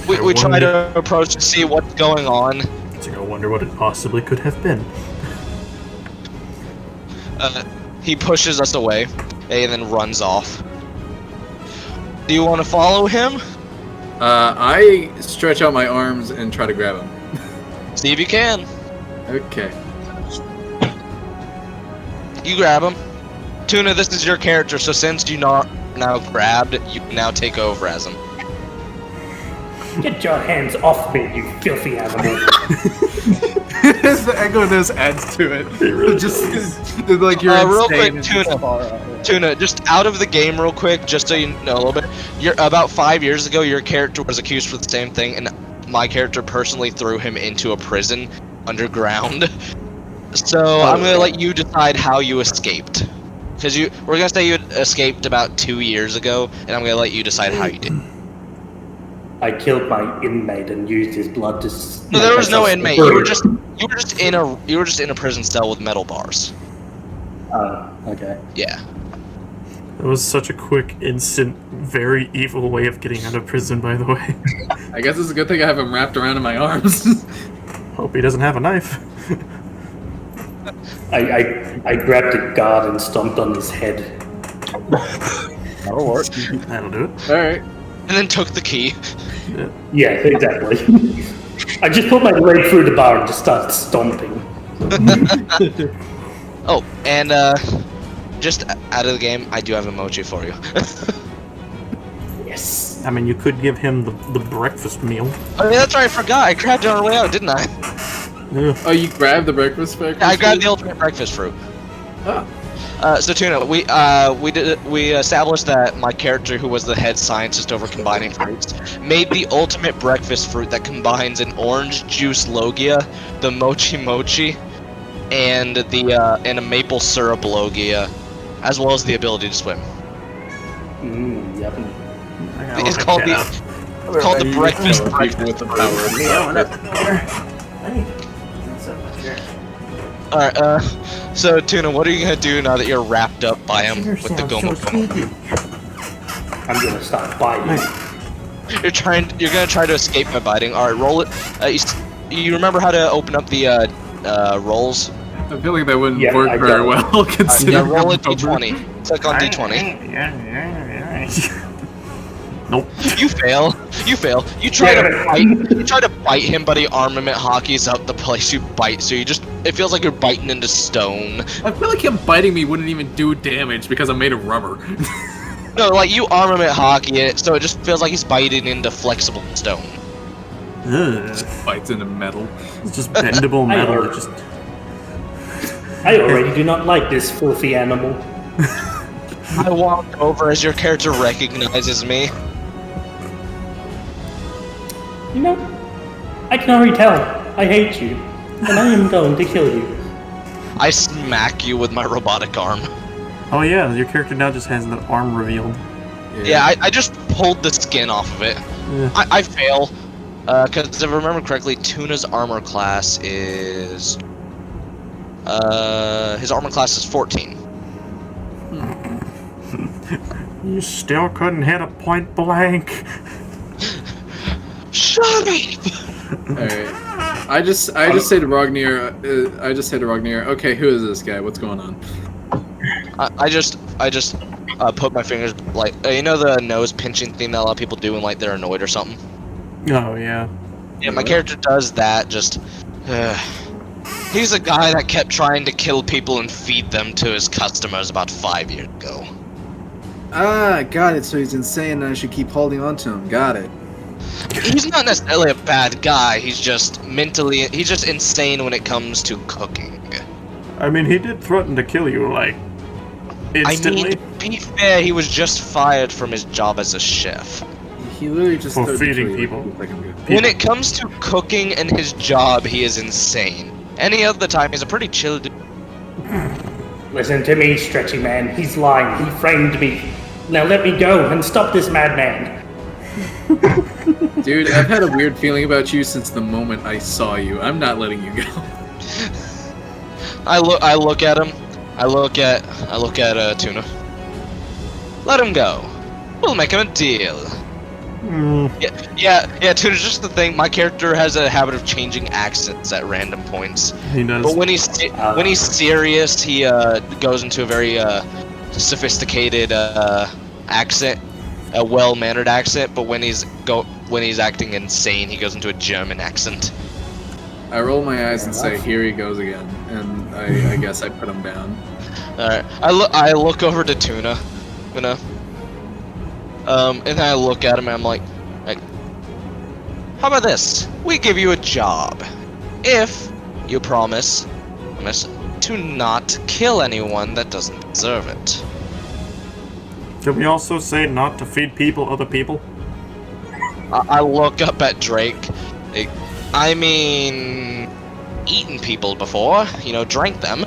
[SPEAKER 3] we try to approach to see what's going on.
[SPEAKER 1] It's like, I wonder what it possibly could have been.
[SPEAKER 3] He pushes us away and then runs off. Do you want to follow him?
[SPEAKER 4] I stretch out my arms and try to grab him.
[SPEAKER 3] See if you can.
[SPEAKER 4] Okay.
[SPEAKER 3] You grab him. Tuna, this is your character, so since you are now grabbed, you can now take over as him.
[SPEAKER 8] Get your hands off me, you filthy animal.
[SPEAKER 5] The echo of this adds to it. Really just like you're
[SPEAKER 3] real
[SPEAKER 5] insane.
[SPEAKER 3] quick, Tuna, just out of the game real quick, just so you know a little bit. About 5 years ago, your character was accused for the same thing, and my character personally threw him into a prison underground. So I'm gonna let you decide how you escaped. Because we're gonna say you escaped about 2 years ago, and I'm gonna let you decide how you did.
[SPEAKER 8] I killed my inmate and used his blood to.
[SPEAKER 3] No, there was no inmate. You were just in a prison cell with metal bars.
[SPEAKER 8] Oh, okay.
[SPEAKER 3] Yeah.
[SPEAKER 1] It was such a quick, instant, very evil way of getting out of prison, by the way.
[SPEAKER 4] I guess it's a good thing I have him wrapped around in my arms.
[SPEAKER 1] Hope he doesn't have a knife.
[SPEAKER 8] I grabbed a guard and stomped on his head.
[SPEAKER 4] That'll work.
[SPEAKER 1] That'll do it.
[SPEAKER 4] Alright.
[SPEAKER 3] And then took the key.
[SPEAKER 8] Yeah, exactly. I just put my leg through the bar and just started stomping.
[SPEAKER 3] Oh, and just out of the game, I do have emoji for you.
[SPEAKER 8] Yes.
[SPEAKER 1] I mean, you could give him the breakfast meal.
[SPEAKER 3] Oh, yeah, that's right, I forgot. I grabbed it on our way out, didn't I?
[SPEAKER 1] Yeah.
[SPEAKER 4] Oh, you grabbed the breakfast fruit?
[SPEAKER 3] Yeah, I grabbed the ultimate breakfast fruit.
[SPEAKER 4] Oh.
[SPEAKER 3] So Tuna, we established that my character, who was the head scientist over combining fruits, made the ultimate breakfast fruit that combines an orange juice logia, the mochi mochi, and a maple syrup logia, as well as the ability to swim.
[SPEAKER 8] Yep.
[SPEAKER 3] It's called the breakfast with the power. Alright, so Tuna, what are you gonna do now that you're wrapped up by him with the Gomu?
[SPEAKER 8] I'm gonna start biting.
[SPEAKER 3] You're gonna try to escape by biting. Alright, roll it. You remember how to open up the rolls?
[SPEAKER 5] I feel like that wouldn't work very well considering.
[SPEAKER 3] Roll a d20. Click on d20.
[SPEAKER 1] Nope.
[SPEAKER 3] You fail. You try to bite him, but he armament hockeys out the place you bite, so it feels like you're biting into stone.
[SPEAKER 5] I feel like him biting me wouldn't even do damage because I'm made of rubber.
[SPEAKER 3] No, like you armament hockey it, so it just feels like he's biting into flexible stone.
[SPEAKER 5] Just bites into metal.
[SPEAKER 1] It's just bendable metal.
[SPEAKER 8] I already do not like this filthy animal.
[SPEAKER 3] I walk over as your character recognizes me.
[SPEAKER 8] You know, I can already tell. I hate you. and I am going to kill you.
[SPEAKER 3] I smack you with my robotic arm.
[SPEAKER 1] Oh yeah, your character now just has the arm revealed.
[SPEAKER 3] Yeah, I just pulled the skin off of it.
[SPEAKER 1] Yeah.
[SPEAKER 3] I fail. Because if I remember correctly, Tuna's armor class is... his armor class is 14.
[SPEAKER 1] You still couldn't hit a point blank.
[SPEAKER 3] Shut up!
[SPEAKER 4] Alright. I just say to Rognir, okay, who is this guy? What's going on?
[SPEAKER 3] I just put my fingers, like, you know the nose pinching thing that a lot of people do when, like, they're annoyed or something?
[SPEAKER 1] Oh yeah.
[SPEAKER 3] Yeah, my character does that, just... he's a guy that kept trying to kill people and feed them to his customers about 5 years ago.
[SPEAKER 9] Ah, got it. So he's insane and I should keep holding on to him. Got it.
[SPEAKER 3] He's not necessarily a bad guy, he's just insane when it comes to cooking.
[SPEAKER 1] I mean, he did threaten to kill you, like, instantly.
[SPEAKER 3] I mean, to be fair, he was just fired from his job as a chef.
[SPEAKER 9] He literally just
[SPEAKER 1] For
[SPEAKER 9] started to
[SPEAKER 1] feeding
[SPEAKER 9] kill you.
[SPEAKER 1] people.
[SPEAKER 9] Like I'm good.
[SPEAKER 3] When it comes to cooking and his job, he is insane. Any other time, he's a pretty chill dude.
[SPEAKER 8] Listen to me, Stretchy Man. He's lying. He framed me. Now let me go and stop this madman.
[SPEAKER 4] Dude, I've had a weird feeling about you since the moment I saw you. I'm not letting you go.
[SPEAKER 3] I look at him. I look at Tuna. Let him go. We'll make him a deal. Yeah. Tuna's just the thing. My character has a habit of changing accents at random points.
[SPEAKER 1] He does.
[SPEAKER 3] But when he's serious, he goes into a very sophisticated accent, a well-mannered accent. But when he's acting insane, he goes into a German accent.
[SPEAKER 4] I roll my eyes and say, "Here he goes again," and I guess I put him down.
[SPEAKER 3] All right. I look over to Tuna, and then I look at him and I'm like, how about this? We give you a job, if you promise to not kill anyone that doesn't deserve it.
[SPEAKER 1] Can we also say not to feed people other people?
[SPEAKER 3] I look up at Drake. I mean, eaten people before, drank them.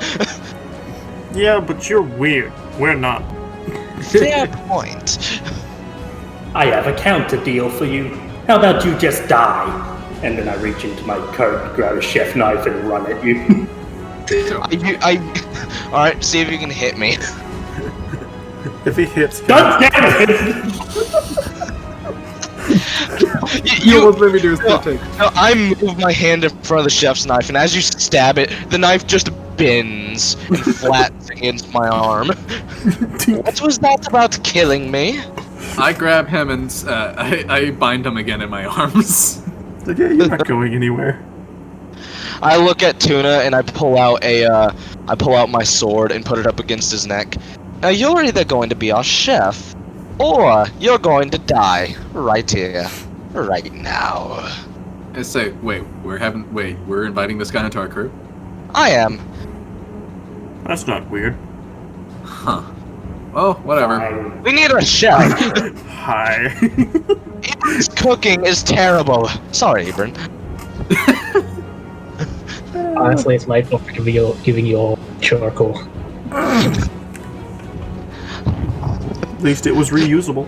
[SPEAKER 1] Yeah, but you're weird. We're not.
[SPEAKER 3] Fair point.
[SPEAKER 8] I have a counter deal for you. How about you just die? And then I reach into my coat, grab a chef knife, and run at you.
[SPEAKER 3] Alright, see if you can hit me.
[SPEAKER 1] If he hits,
[SPEAKER 8] God damn it!
[SPEAKER 4] You won't let me do a split take.
[SPEAKER 3] No, I move my hand in front of the chef's knife, and as you stab it, the knife just bends and flats against my arm. What was that about killing me?
[SPEAKER 4] I grab him and I bind him again in my arms.
[SPEAKER 1] Okay, you're not going anywhere.
[SPEAKER 3] I look at Tuna and I pull out my sword and put it up against his neck. Now you're either going to be our chef, or you're going to die right here, right now.
[SPEAKER 4] I say, we're inviting this guy into our crew?
[SPEAKER 3] I am.
[SPEAKER 1] That's not weird.
[SPEAKER 4] Huh. Well, whatever.
[SPEAKER 3] We need a chef.
[SPEAKER 1] Hi.
[SPEAKER 3] Ibran's cooking is terrible. Sorry, Ibran.
[SPEAKER 2] Honestly, it's my fault for giving you all charcoal.
[SPEAKER 1] At least it was reusable.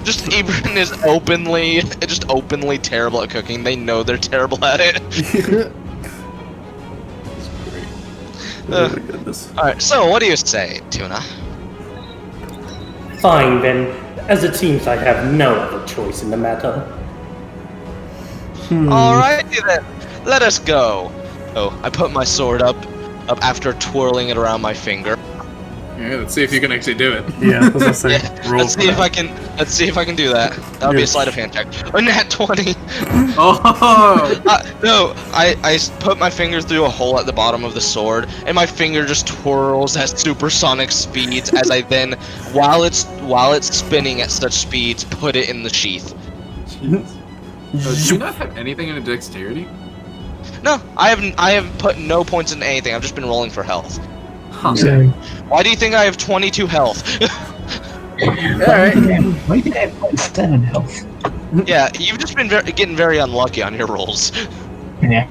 [SPEAKER 3] Just Ibran is openly terrible at cooking. They know they're terrible at it.
[SPEAKER 1] Oh my goodness.
[SPEAKER 3] Alright, so what do you say, Tuna?
[SPEAKER 8] Fine then, as it seems I have no other choice in the matter.
[SPEAKER 3] Alrighty then, let us go. Oh, I put my sword up after twirling it around my finger.
[SPEAKER 4] Yeah, let's see if you can actually do it.
[SPEAKER 1] Yeah, I was gonna say, roll
[SPEAKER 3] Let's
[SPEAKER 1] for
[SPEAKER 3] see
[SPEAKER 1] that.
[SPEAKER 3] if I can do that. That would be a
[SPEAKER 1] Yes.
[SPEAKER 3] sleight of hand check. A nat 20.
[SPEAKER 4] Oh!
[SPEAKER 3] No, I put my finger through a hole at the bottom of the sword, and my finger just twirls at supersonic speeds as I then, while it's spinning at such speeds, put it in the sheath.
[SPEAKER 4] Do you not have anything in a dexterity?
[SPEAKER 3] No, I have put no points into anything. I've just been rolling for health.
[SPEAKER 4] Huh.
[SPEAKER 2] So,
[SPEAKER 3] Why do you think I have 22 health?
[SPEAKER 2] Alright. Why did I have 7 health?
[SPEAKER 3] Yeah, you've just been getting very unlucky on your rolls.
[SPEAKER 2] Yeah.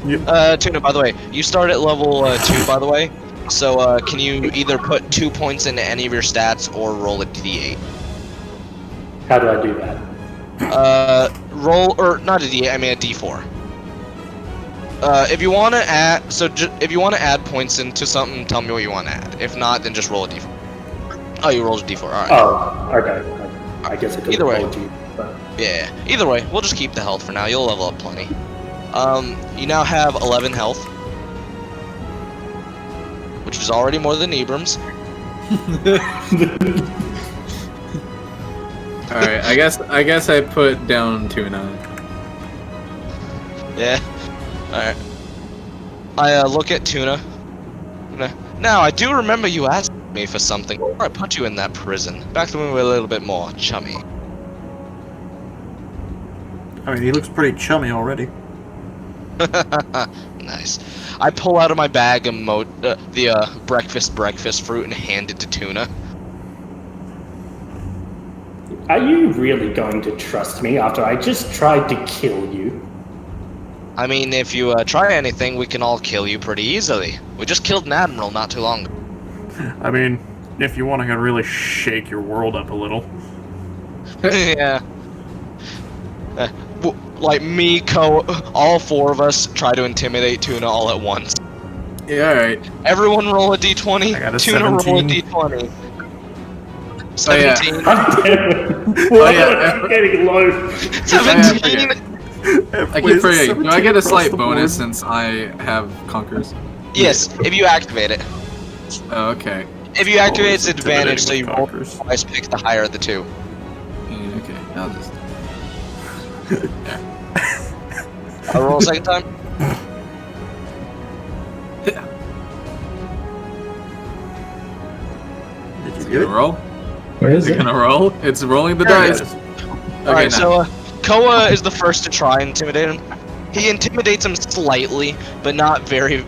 [SPEAKER 3] Tuna, by the way, you start at level 2, by the way. So, can you either put 2 points into any of your stats or roll a d8?
[SPEAKER 8] How do I do that?
[SPEAKER 3] Roll, or not a d8, I mean a d4. If you want to add, if you want to add points into something, tell me what you want to add. If not, then just roll a d4. Oh, you rolled a d4, alright.
[SPEAKER 8] Oh, okay. I guess I could
[SPEAKER 3] Either way.
[SPEAKER 8] have told you. But...
[SPEAKER 3] Yeah, either way, we'll just keep the health for now. You'll level up plenty. You now have 11 health, which is already more than Ibram's.
[SPEAKER 4] Alright, I guess I put down Tuna.
[SPEAKER 3] Yeah. Alright. I look at Tuna. Now, I do remember you asked me for something before I put you in that prison. Back when we were a little bit more chummy.
[SPEAKER 1] I mean, he looks pretty chummy already.
[SPEAKER 3] Nice. I pull out of my bag the breakfast fruit and hand it to Tuna.
[SPEAKER 8] Are you really going to trust me after I just tried to kill you?
[SPEAKER 3] I mean, if you try anything, we can all kill you pretty easily. We just killed an admiral not too long ago.
[SPEAKER 1] I mean, if you want to really shake your world up a little.
[SPEAKER 3] Yeah. Like me, all 4 of us try to intimidate Tuna all at once.
[SPEAKER 4] Yeah, alright.
[SPEAKER 3] Everyone roll a d20.
[SPEAKER 1] I got a
[SPEAKER 3] Tuna
[SPEAKER 1] 17.
[SPEAKER 3] roll a d20. 17.
[SPEAKER 4] Oh yeah.
[SPEAKER 8] I'm getting low.
[SPEAKER 3] 17.
[SPEAKER 4] I keep forgetting. Do I get a slight bonus since I have Conquers?
[SPEAKER 3] Yes, if you activate it.
[SPEAKER 4] Oh, okay.
[SPEAKER 3] If you activate its
[SPEAKER 1] intimidating
[SPEAKER 3] advantage, so you roll
[SPEAKER 1] Conquerors.
[SPEAKER 3] twice, pick the higher of the 2.
[SPEAKER 4] Yeah, okay. I'll just.
[SPEAKER 3] I'll roll a second time.
[SPEAKER 1] Did you
[SPEAKER 4] Is it
[SPEAKER 1] do
[SPEAKER 4] gonna
[SPEAKER 1] it?
[SPEAKER 4] roll?
[SPEAKER 2] Where is
[SPEAKER 4] Is it
[SPEAKER 2] it?
[SPEAKER 4] gonna roll? It's rolling the
[SPEAKER 3] There it
[SPEAKER 4] dice.
[SPEAKER 3] is.
[SPEAKER 4] Okay,
[SPEAKER 3] Alright,
[SPEAKER 4] now.
[SPEAKER 3] so Koa is the first to try and intimidate him. He intimidates him slightly, but not very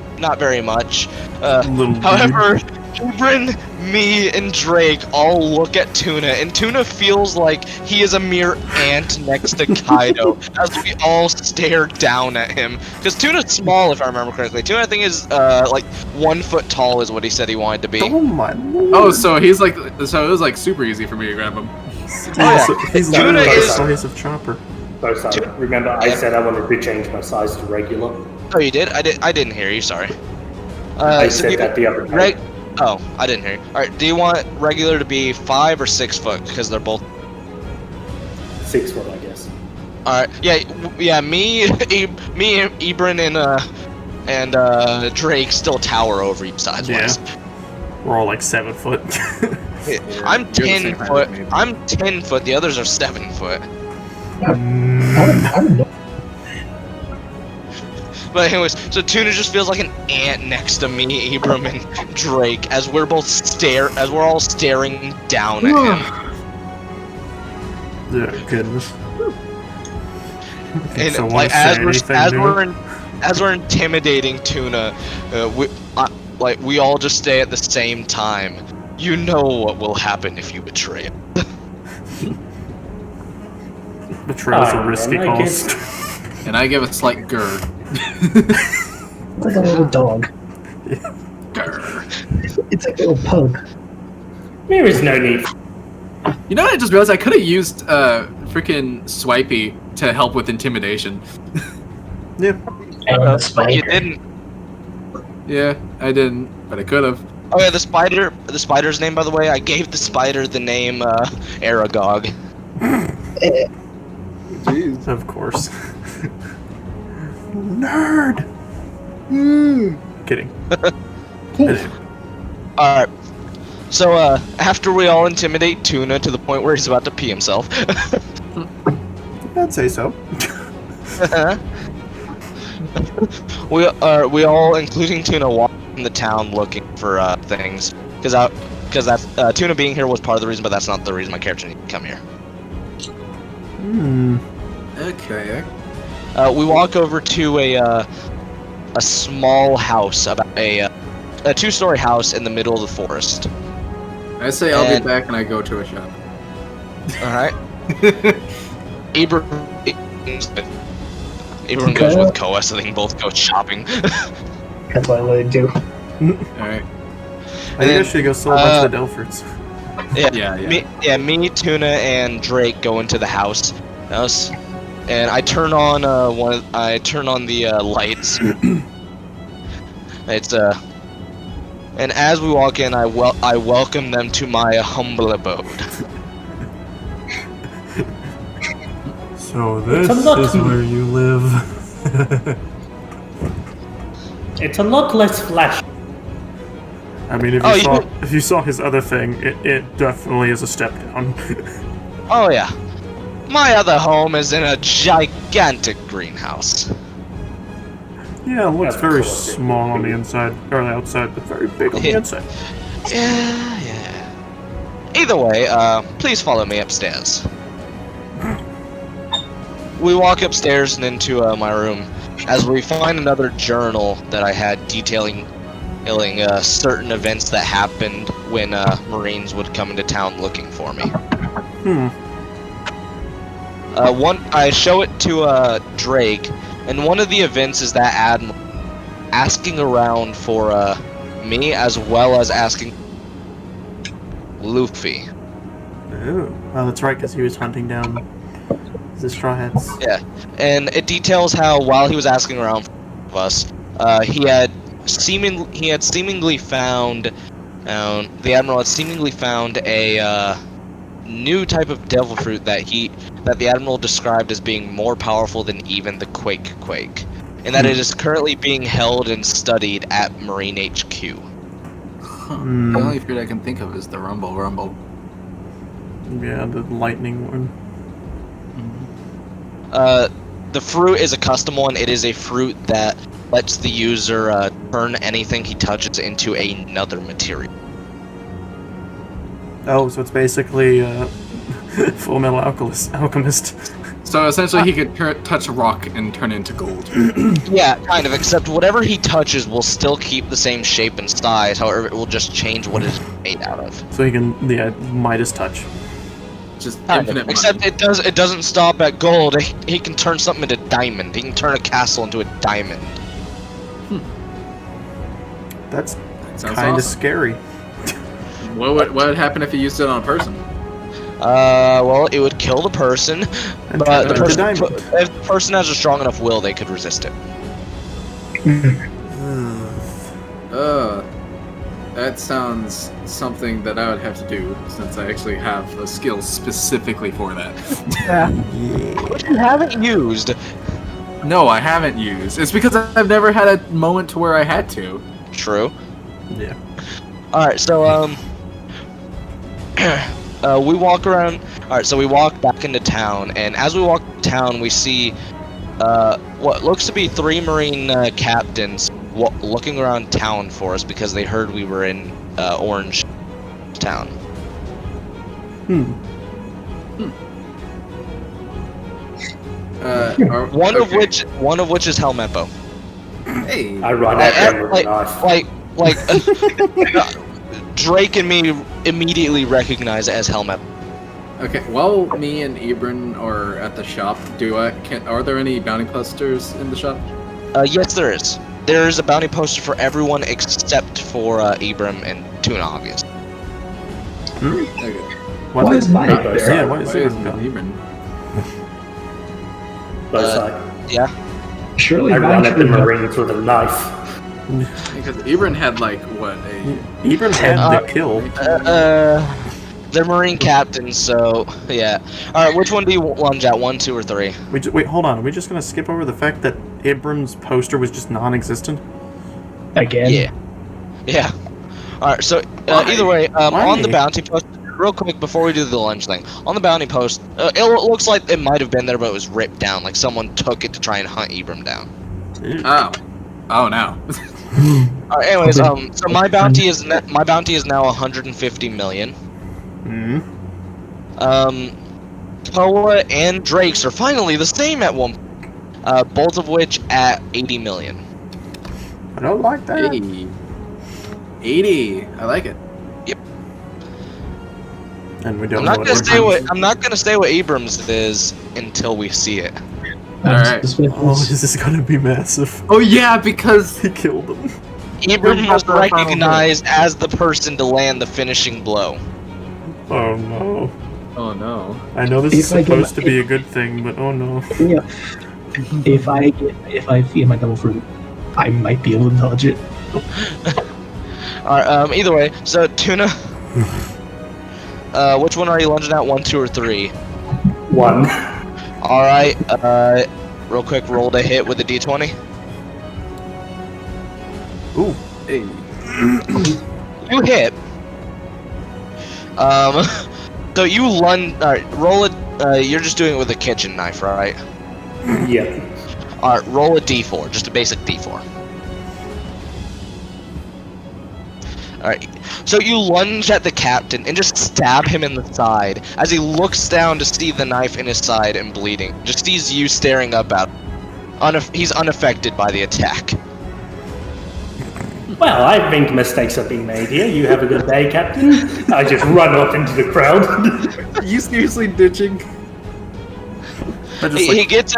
[SPEAKER 3] much.
[SPEAKER 1] Little dude.
[SPEAKER 3] However, Ibrin, me, and Drake all look at Tuna, and Tuna feels like he is a mere ant next to Kaido, as we all stare down at him. Because Tuna's small, if I remember correctly. Tuna, I think, is like 1 foot tall, is what he said he wanted to be.
[SPEAKER 1] Oh my lord.
[SPEAKER 4] Oh, so he's like, so it was like super easy for me to grab him.
[SPEAKER 1] He's
[SPEAKER 3] Tuna
[SPEAKER 1] literally the
[SPEAKER 3] is-
[SPEAKER 1] size of Chopper.
[SPEAKER 8] So sorry. Remember, I said I wanted to change my size to regular.
[SPEAKER 3] Oh, you did? I didn't hear you. Sorry.
[SPEAKER 8] I
[SPEAKER 3] so
[SPEAKER 8] said
[SPEAKER 3] you-
[SPEAKER 8] that the other day.
[SPEAKER 3] Oh, I didn't hear you. All right. Do you want regular to be 5 or 6 foot? Because they're both.
[SPEAKER 8] 6 foot, I guess.
[SPEAKER 3] All right. Yeah. Me, Ibrin, and Drake still tower over you size wise.
[SPEAKER 1] We're all like 7 foot.
[SPEAKER 3] I'm
[SPEAKER 4] you're the
[SPEAKER 3] 10
[SPEAKER 4] same height
[SPEAKER 3] foot.
[SPEAKER 4] as me.
[SPEAKER 3] I'm 10 foot. The others are 7 foot.
[SPEAKER 2] I don't know.
[SPEAKER 3] But anyways, so Tuna just feels like an ant next to me, Ibram, and Drake, as we're all staring down at him.
[SPEAKER 1] Yeah, goodness.
[SPEAKER 3] And
[SPEAKER 1] Someone
[SPEAKER 3] like
[SPEAKER 1] say anything, dude?
[SPEAKER 3] as we're intimidating Tuna, we all just stay at the same time. You know what will happen if you betray him.
[SPEAKER 1] Betrayal's a risky
[SPEAKER 8] I guess-
[SPEAKER 1] cost.
[SPEAKER 4] And I give a slight grr.
[SPEAKER 2] It's like a little dog.
[SPEAKER 4] Grr.
[SPEAKER 2] It's like a little pug.
[SPEAKER 8] There is no need.
[SPEAKER 4] You know what I just realized? I could have used freaking Swipey to help with intimidation.
[SPEAKER 1] Yeah.
[SPEAKER 2] And
[SPEAKER 3] But you
[SPEAKER 2] spider.
[SPEAKER 3] didn't.
[SPEAKER 4] Yeah, I didn't, but I could have.
[SPEAKER 3] Oh yeah, the spider's name, by the way, I gave the spider the name Aragog.
[SPEAKER 4] Jeez.
[SPEAKER 1] Of course. Nerd! Kidding.
[SPEAKER 3] Alright. So, after we all intimidate Tuna to the point where he's about to pee himself,
[SPEAKER 1] I'd say so.
[SPEAKER 3] we all, including Tuna, walk in the town looking for things. Because that's Tuna being here was part of the reason, but that's not the reason my character needed to come here.
[SPEAKER 4] Okay.
[SPEAKER 3] We walk over to a small house, about a 2-story house in the middle of the forest.
[SPEAKER 4] I say I'll
[SPEAKER 3] And-
[SPEAKER 4] be back and I go to a shop.
[SPEAKER 3] All right. Everyone goes with Koa, so they can both go shopping.
[SPEAKER 2] That's what I would do.
[SPEAKER 4] Alright.
[SPEAKER 1] I think I should go sell a bunch of the Delfords.
[SPEAKER 3] Me, Tuna, and Drake go into the house, and I turn on the lights. It's and as we walk in, I welcome them to my humble abode.
[SPEAKER 1] So this is where you live.
[SPEAKER 8] It's a lot less flashy.
[SPEAKER 1] I mean, if you saw his other thing, it definitely is a step down.
[SPEAKER 3] Oh yeah. My other home is in a gigantic greenhouse.
[SPEAKER 1] Yeah, it looks very small on the inside, or the outside, but very big on the inside.
[SPEAKER 3] Yeah. Either way, please follow me upstairs. We walk upstairs and into my room, as we find another journal that I had detailing certain events that happened when Marines would come into town looking for me. I show it to Drake, and one of the events is that Admiral asking around for me, as well as asking Luffy.
[SPEAKER 1] Oh, well, that's right, because he was hunting down the Straw Hats.
[SPEAKER 3] Yeah, and it details how while he was asking around for us, he had seemingly found, the Admiral had seemingly found a new type of devil fruit that the Admiral described as being more powerful than even the Quake, and that it is currently being held and studied at Marine HQ.
[SPEAKER 4] The only fruit I can think of is the Rumble.
[SPEAKER 1] Yeah, the lightning one.
[SPEAKER 3] The fruit is a custom one. It is a fruit that lets the user turn anything he touches into another material.
[SPEAKER 1] Oh, so it's basically Full Metal Alchemist.
[SPEAKER 4] So essentially, he could touch a rock and turn it into gold.
[SPEAKER 3] Yeah, kind of. Except whatever he touches will still keep the same shape and size. However, it will just change what it's made out of.
[SPEAKER 1] So he can, Midas touch.
[SPEAKER 4] Just
[SPEAKER 3] Kind
[SPEAKER 4] infinite
[SPEAKER 3] of.
[SPEAKER 4] money.
[SPEAKER 3] Except it doesn't stop at gold. He can turn something into diamond. He can turn a castle into a diamond.
[SPEAKER 1] That's
[SPEAKER 4] Sounds
[SPEAKER 1] kind of
[SPEAKER 4] awesome.
[SPEAKER 1] scary.
[SPEAKER 4] What would happen if you used it on a person?
[SPEAKER 3] Well, it would kill the person,
[SPEAKER 1] And
[SPEAKER 3] but
[SPEAKER 1] turn it into diamond.
[SPEAKER 3] if the person has a strong enough will, they could resist it.
[SPEAKER 4] That sounds something that I would have to do, since I actually have a skill specifically for that.
[SPEAKER 3] Which you haven't used.
[SPEAKER 4] No, I haven't used. It's because I've never had a moment to where I had to.
[SPEAKER 3] True.
[SPEAKER 1] Yeah.
[SPEAKER 3] Alright, so, we walk around. Alright, so we walk back into town, and as we walk town, we see, what looks to be 3 Marine captains looking around town for us because they heard we were in Orange Town. One of which is Helmeppo.
[SPEAKER 4] Hey.
[SPEAKER 8] I run at them with a knife.
[SPEAKER 3] Drake and me immediately recognize it as Helmeppo.
[SPEAKER 4] Okay, while me and Ibran are at the shop, are there any bounty posters in the shop?
[SPEAKER 3] Yes, there is. There is a bounty poster for everyone except for Ibram and Tuna, obviously.
[SPEAKER 4] Okay.
[SPEAKER 2] Why is mine there?
[SPEAKER 1] Yeah, why is
[SPEAKER 4] Why
[SPEAKER 1] it?
[SPEAKER 4] isn't Ibran?
[SPEAKER 3] Yeah.
[SPEAKER 2] Surely
[SPEAKER 8] I run
[SPEAKER 2] mine
[SPEAKER 8] at the
[SPEAKER 2] should have-
[SPEAKER 8] Marines with a knife.
[SPEAKER 4] Because Ibran had
[SPEAKER 1] Even had the kill.
[SPEAKER 3] They're Marine captains, so yeah. All right, which one do you lunge at? 1, 2, or 3?
[SPEAKER 1] Wait, hold on. Are we just gonna skip over the fact that Ibram's poster was just non-existent?
[SPEAKER 2] Again.
[SPEAKER 3] Yeah. All right. So either way, on the bounty post, real quick before we do the lunge thing, on the bounty post, it looks like it might have been there, but it was ripped down. Like someone took it to try and hunt Ibram down.
[SPEAKER 4] Oh no.
[SPEAKER 3] All right. Anyways, so my bounty is now 150 million. Koa and Drake's are finally the same at one, both of which at 80 million.
[SPEAKER 1] I don't like that.
[SPEAKER 4] 80. I like it.
[SPEAKER 3] Yep.
[SPEAKER 1] And we don't
[SPEAKER 3] I'm
[SPEAKER 1] know
[SPEAKER 3] not
[SPEAKER 1] what
[SPEAKER 3] gonna
[SPEAKER 1] Ibram's-
[SPEAKER 3] say what Ibram's is until we see it.
[SPEAKER 4] Alright.
[SPEAKER 1] Oh, this is gonna be massive.
[SPEAKER 5] Oh yeah, because
[SPEAKER 1] He killed him.
[SPEAKER 3] Ibram was recognized as the person to land the finishing blow.
[SPEAKER 1] Oh no.
[SPEAKER 5] oh no.
[SPEAKER 1] I know this is
[SPEAKER 2] If I get
[SPEAKER 1] supposed
[SPEAKER 2] my-
[SPEAKER 1] to be a good thing, but oh no.
[SPEAKER 2] Yeah. If I feed my double fruit, I might be able to dodge it.
[SPEAKER 3] Alright, either way, so Tuna. Which one are you lunging at? 1, 2, or 3?
[SPEAKER 8] 1.
[SPEAKER 3] Alright, real quick, roll to hit with a d20.
[SPEAKER 1] Ooh.
[SPEAKER 4] Hey.
[SPEAKER 3] You hit. So you alright, roll it, you're just doing it with a kitchen knife, right?
[SPEAKER 8] Yep.
[SPEAKER 3] Alright, roll a d4, just a basic d4. Alright, so you lunge at the captain and just stab him in the side as he looks down to see the knife in his side and bleeding. Just sees you staring up at him. He's unaffected by the attack.
[SPEAKER 8] Well, I think mistakes are being made here. You have a good day, Captain. I just run off into the crowd.
[SPEAKER 4] Are you seriously ditching?
[SPEAKER 1] I just,
[SPEAKER 3] He gets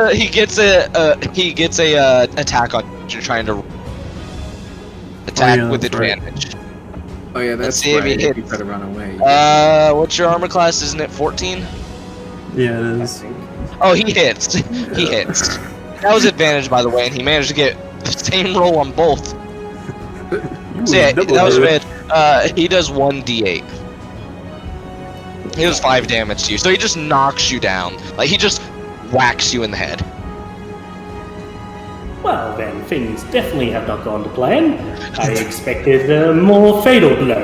[SPEAKER 3] a attack on you trying to attack
[SPEAKER 1] yeah,
[SPEAKER 3] with
[SPEAKER 1] that's right.
[SPEAKER 3] advantage.
[SPEAKER 4] Oh yeah,
[SPEAKER 3] Let's
[SPEAKER 4] that's
[SPEAKER 3] see if he
[SPEAKER 4] right.
[SPEAKER 3] hits.
[SPEAKER 4] You try to run away.
[SPEAKER 3] What's your armor class? Isn't it 14?
[SPEAKER 1] Yeah, it is.
[SPEAKER 3] Oh, he hits. He hits. That was advantage, by the way, and he managed to get the same roll on both. So yeah, that was bad. He does 1d8. He does 5 damage to you, so he just knocks you down. Like, he just whacks you in the head.
[SPEAKER 8] Well, then, things definitely have not gone to plan. I expected a more fatal blow.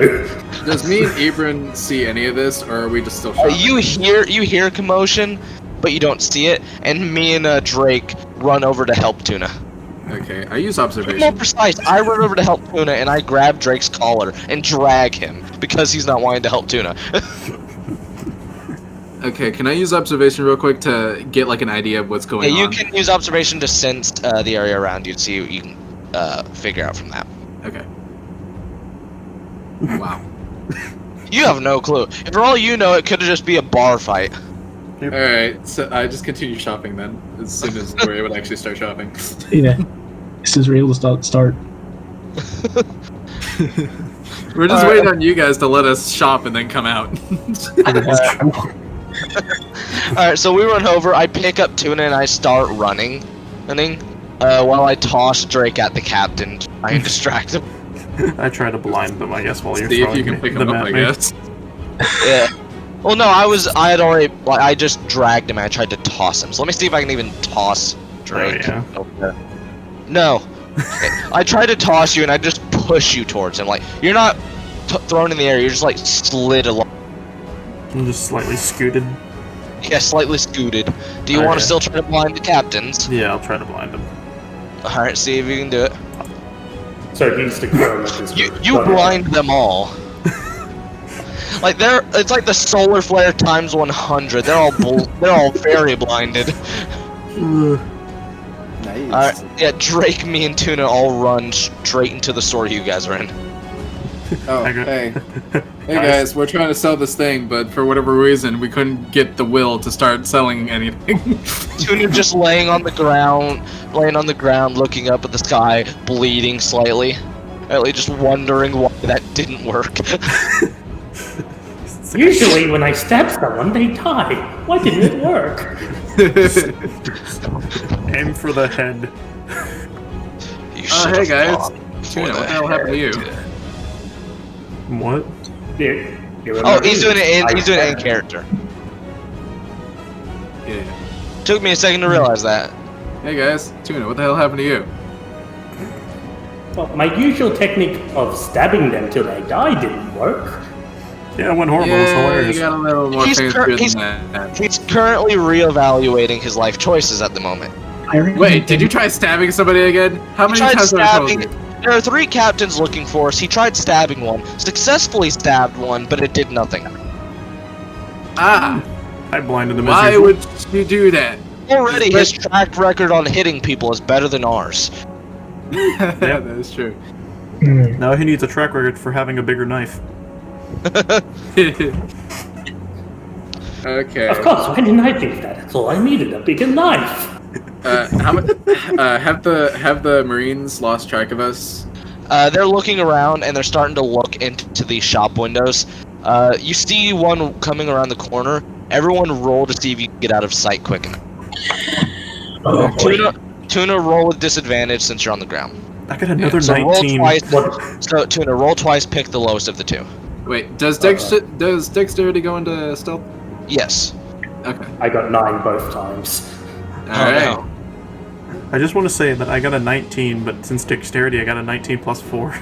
[SPEAKER 4] Does me and Ibram see any of this, or are we just still shopping?
[SPEAKER 3] You hear commotion, but you don't see it, and me and Drake run over to help Tuna.
[SPEAKER 4] Okay, I use
[SPEAKER 3] To be more
[SPEAKER 4] observation.
[SPEAKER 3] precise, I run over to help Tuna, and I grab Drake's collar and drag him because he's not wanting to help Tuna.
[SPEAKER 4] Okay, can I use observation real quick to get like an idea of what's going
[SPEAKER 3] Yeah, you
[SPEAKER 4] on?
[SPEAKER 3] can use observation to sense the area around you to see what you can figure out from that.
[SPEAKER 4] Okay. Wow.
[SPEAKER 3] You have no clue. For all you know, it could just be a bar fight.
[SPEAKER 4] Alright, so I just continue shopping then, as soon as we're able to actually start shopping.
[SPEAKER 2] Yeah. This is real to start.
[SPEAKER 4] We're just waiting on you guys to let us shop and then come out.
[SPEAKER 3] Alright, so we run over, I pick up Tuna and I start running. While I toss Drake at the captain, try and distract him.
[SPEAKER 1] I try to blind them, I guess, while you're
[SPEAKER 4] See if
[SPEAKER 1] throwing
[SPEAKER 4] you can pick them
[SPEAKER 1] them
[SPEAKER 4] up,
[SPEAKER 1] at
[SPEAKER 4] I
[SPEAKER 1] me.
[SPEAKER 4] guess.
[SPEAKER 3] Yeah. Well, no, I just dragged him and I tried to toss him. So let me see if I can even toss Drake.
[SPEAKER 1] yeah.
[SPEAKER 3] Okay. No. I tried to toss you and I just push you towards him. Like, you're not thrown in the air, you're just like slid along.
[SPEAKER 1] I'm just slightly scooted.
[SPEAKER 3] Yeah, slightly scooted. Do you want to still try to blind the captains?
[SPEAKER 1] Yeah, I'll try to blind him.
[SPEAKER 3] Alright, see if you can do it.
[SPEAKER 8] So he's the crown of this
[SPEAKER 3] You
[SPEAKER 8] group.
[SPEAKER 3] blind them all. Like it's like the solar flare times 100. They're all very blinded.
[SPEAKER 9] Nice.
[SPEAKER 3] Alright, yeah, Drake, me, and Tuna all run straight into the store you guys are in.
[SPEAKER 4] Oh,
[SPEAKER 1] I got-
[SPEAKER 4] hey. Hey guys, we're trying to sell this thing, but for whatever reason, we couldn't get the will to start selling anything.
[SPEAKER 3] Tuna just laying on the ground, looking up at the sky, bleeding slightly. Really just wondering why that didn't work.
[SPEAKER 8] Usually when I stab someone, they die. Why didn't it work?
[SPEAKER 1] Aim for the head.
[SPEAKER 3] You
[SPEAKER 4] Hey
[SPEAKER 3] should've
[SPEAKER 4] guys.
[SPEAKER 3] gone for
[SPEAKER 4] Tuna, what the hell happened to you?
[SPEAKER 1] What?
[SPEAKER 8] You
[SPEAKER 3] Oh, he's doing it in character.
[SPEAKER 4] Yeah.
[SPEAKER 3] Took me a second to realize that.
[SPEAKER 4] Hey guys, Tuna, what the hell happened to you?
[SPEAKER 8] Well, my usual technique of stabbing them till they die didn't work.
[SPEAKER 1] Yeah, it went horrible. It was
[SPEAKER 4] Yeah,
[SPEAKER 1] hilarious.
[SPEAKER 4] you got a little more
[SPEAKER 3] He's
[SPEAKER 4] fancier
[SPEAKER 3] cur-
[SPEAKER 4] than that.
[SPEAKER 3] He's currently reevaluating his life choices at the moment.
[SPEAKER 4] Wait, did you try stabbing somebody again? How many
[SPEAKER 3] Tried
[SPEAKER 4] times have I told
[SPEAKER 3] stabbing.
[SPEAKER 4] you?
[SPEAKER 3] There are 3 captains looking for us. He tried stabbing one, successfully stabbed one, but it did nothing.
[SPEAKER 4] Ah,
[SPEAKER 1] I blinded them
[SPEAKER 4] why
[SPEAKER 1] as usual.
[SPEAKER 4] would you do that?
[SPEAKER 3] Already, his track record on hitting people is better than ours.
[SPEAKER 4] Yeah, that is true.
[SPEAKER 1] Now he needs a track record for having a bigger knife.
[SPEAKER 4] Okay.
[SPEAKER 8] Of course, why didn't I think that? That's all I needed, a bigger knife.
[SPEAKER 4] How much? Have the Marines lost track of us?
[SPEAKER 3] They're looking around and they're starting to look into the shop windows. You see one coming around the corner. Everyone roll to see if you can get out of sight quick enough.
[SPEAKER 2] Oh, boy.
[SPEAKER 3] Tuna, roll with disadvantage since you're on the ground.
[SPEAKER 1] I got another
[SPEAKER 3] So
[SPEAKER 1] 19.
[SPEAKER 3] roll twice. So Tuna, roll twice. Pick the lowest of the two.
[SPEAKER 4] Wait, does dexterity go into stealth?
[SPEAKER 3] Yes.
[SPEAKER 4] Okay.
[SPEAKER 8] I got 9 both times.
[SPEAKER 4] All right.
[SPEAKER 3] No.
[SPEAKER 1] I just want to say that I got a 19, but since dexterity, I got a 19 plus 4.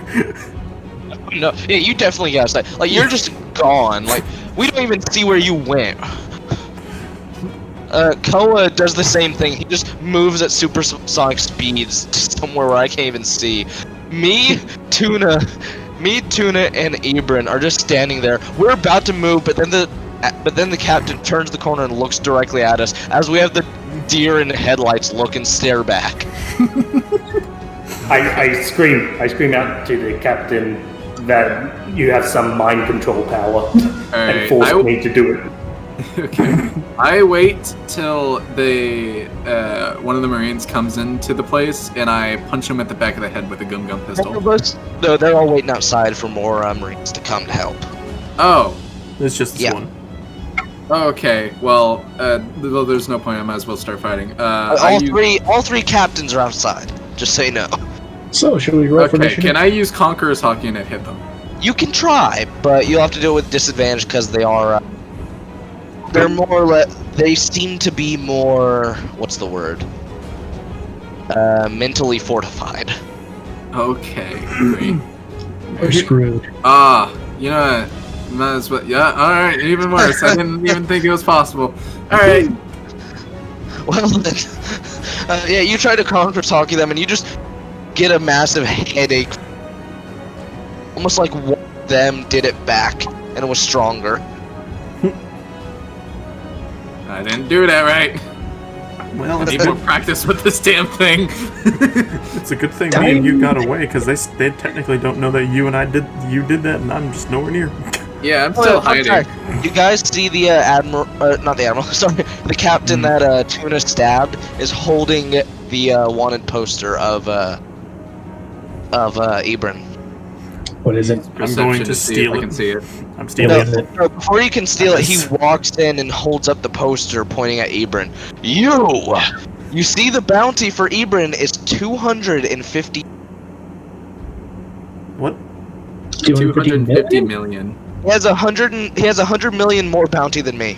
[SPEAKER 3] No. Yeah, you definitely got sight. Like you're just gone. Like we don't even see where you went. Koa does the same thing. He just moves at supersonic speeds to somewhere where I can't even see. Me, Tuna, and Ebron are just standing there. We're about to move, but then the captain turns the corner and looks directly at us as we have the deer in the headlights look and stare back.
[SPEAKER 8] I scream out to the captain that you have some mind control power and force me to do it.
[SPEAKER 4] Okay. I wait till one of the Marines comes into the place, and I punch him at the back of the head with a gum pistol.
[SPEAKER 3] No, they're all waiting outside for more Marines to come to help.
[SPEAKER 4] Oh.
[SPEAKER 1] It's just this one.
[SPEAKER 4] Okay. Well, there's no point. I might as well start fighting.
[SPEAKER 3] All three captains are outside. Just say no.
[SPEAKER 2] So, should we roll for
[SPEAKER 4] Okay.
[SPEAKER 2] initiative?
[SPEAKER 4] Can I use Conqueror's Hockey and hit them?
[SPEAKER 3] You can try, but you'll have to do it with disadvantage because they are. They're more or less. They seem to be more. What's the word? Mentally fortified.
[SPEAKER 4] Okay. Great.
[SPEAKER 2] We're screwed.
[SPEAKER 4] You know, might as well. Yeah. All right. Even worse. I didn't even think it was possible. All right.
[SPEAKER 3] Well then, yeah. You try to conquer talkie them, and you just get a massive headache. Almost like one of them did it back, and it was stronger.
[SPEAKER 4] I didn't do that right.
[SPEAKER 1] Well,
[SPEAKER 4] I need more practice with this damn thing.
[SPEAKER 1] it's a good thing me and you got away, because they technically don't know that you did that, and I'm just nowhere near.
[SPEAKER 4] Yeah, I'm still hiding.
[SPEAKER 3] You guys see the not the admiral, sorry, the captain that Tuna stabbed is holding the wanted poster of Ebron.
[SPEAKER 2] What is it?
[SPEAKER 1] I'm going to steal it.
[SPEAKER 4] I can see it.
[SPEAKER 1] I'm stealing it.
[SPEAKER 3] No, before you can steal it, he walks in and holds up the poster pointing at Ebron. You see the bounty for Ebron is 250.
[SPEAKER 1] What?
[SPEAKER 4] 250 million.
[SPEAKER 3] He has 100 million more bounty than me.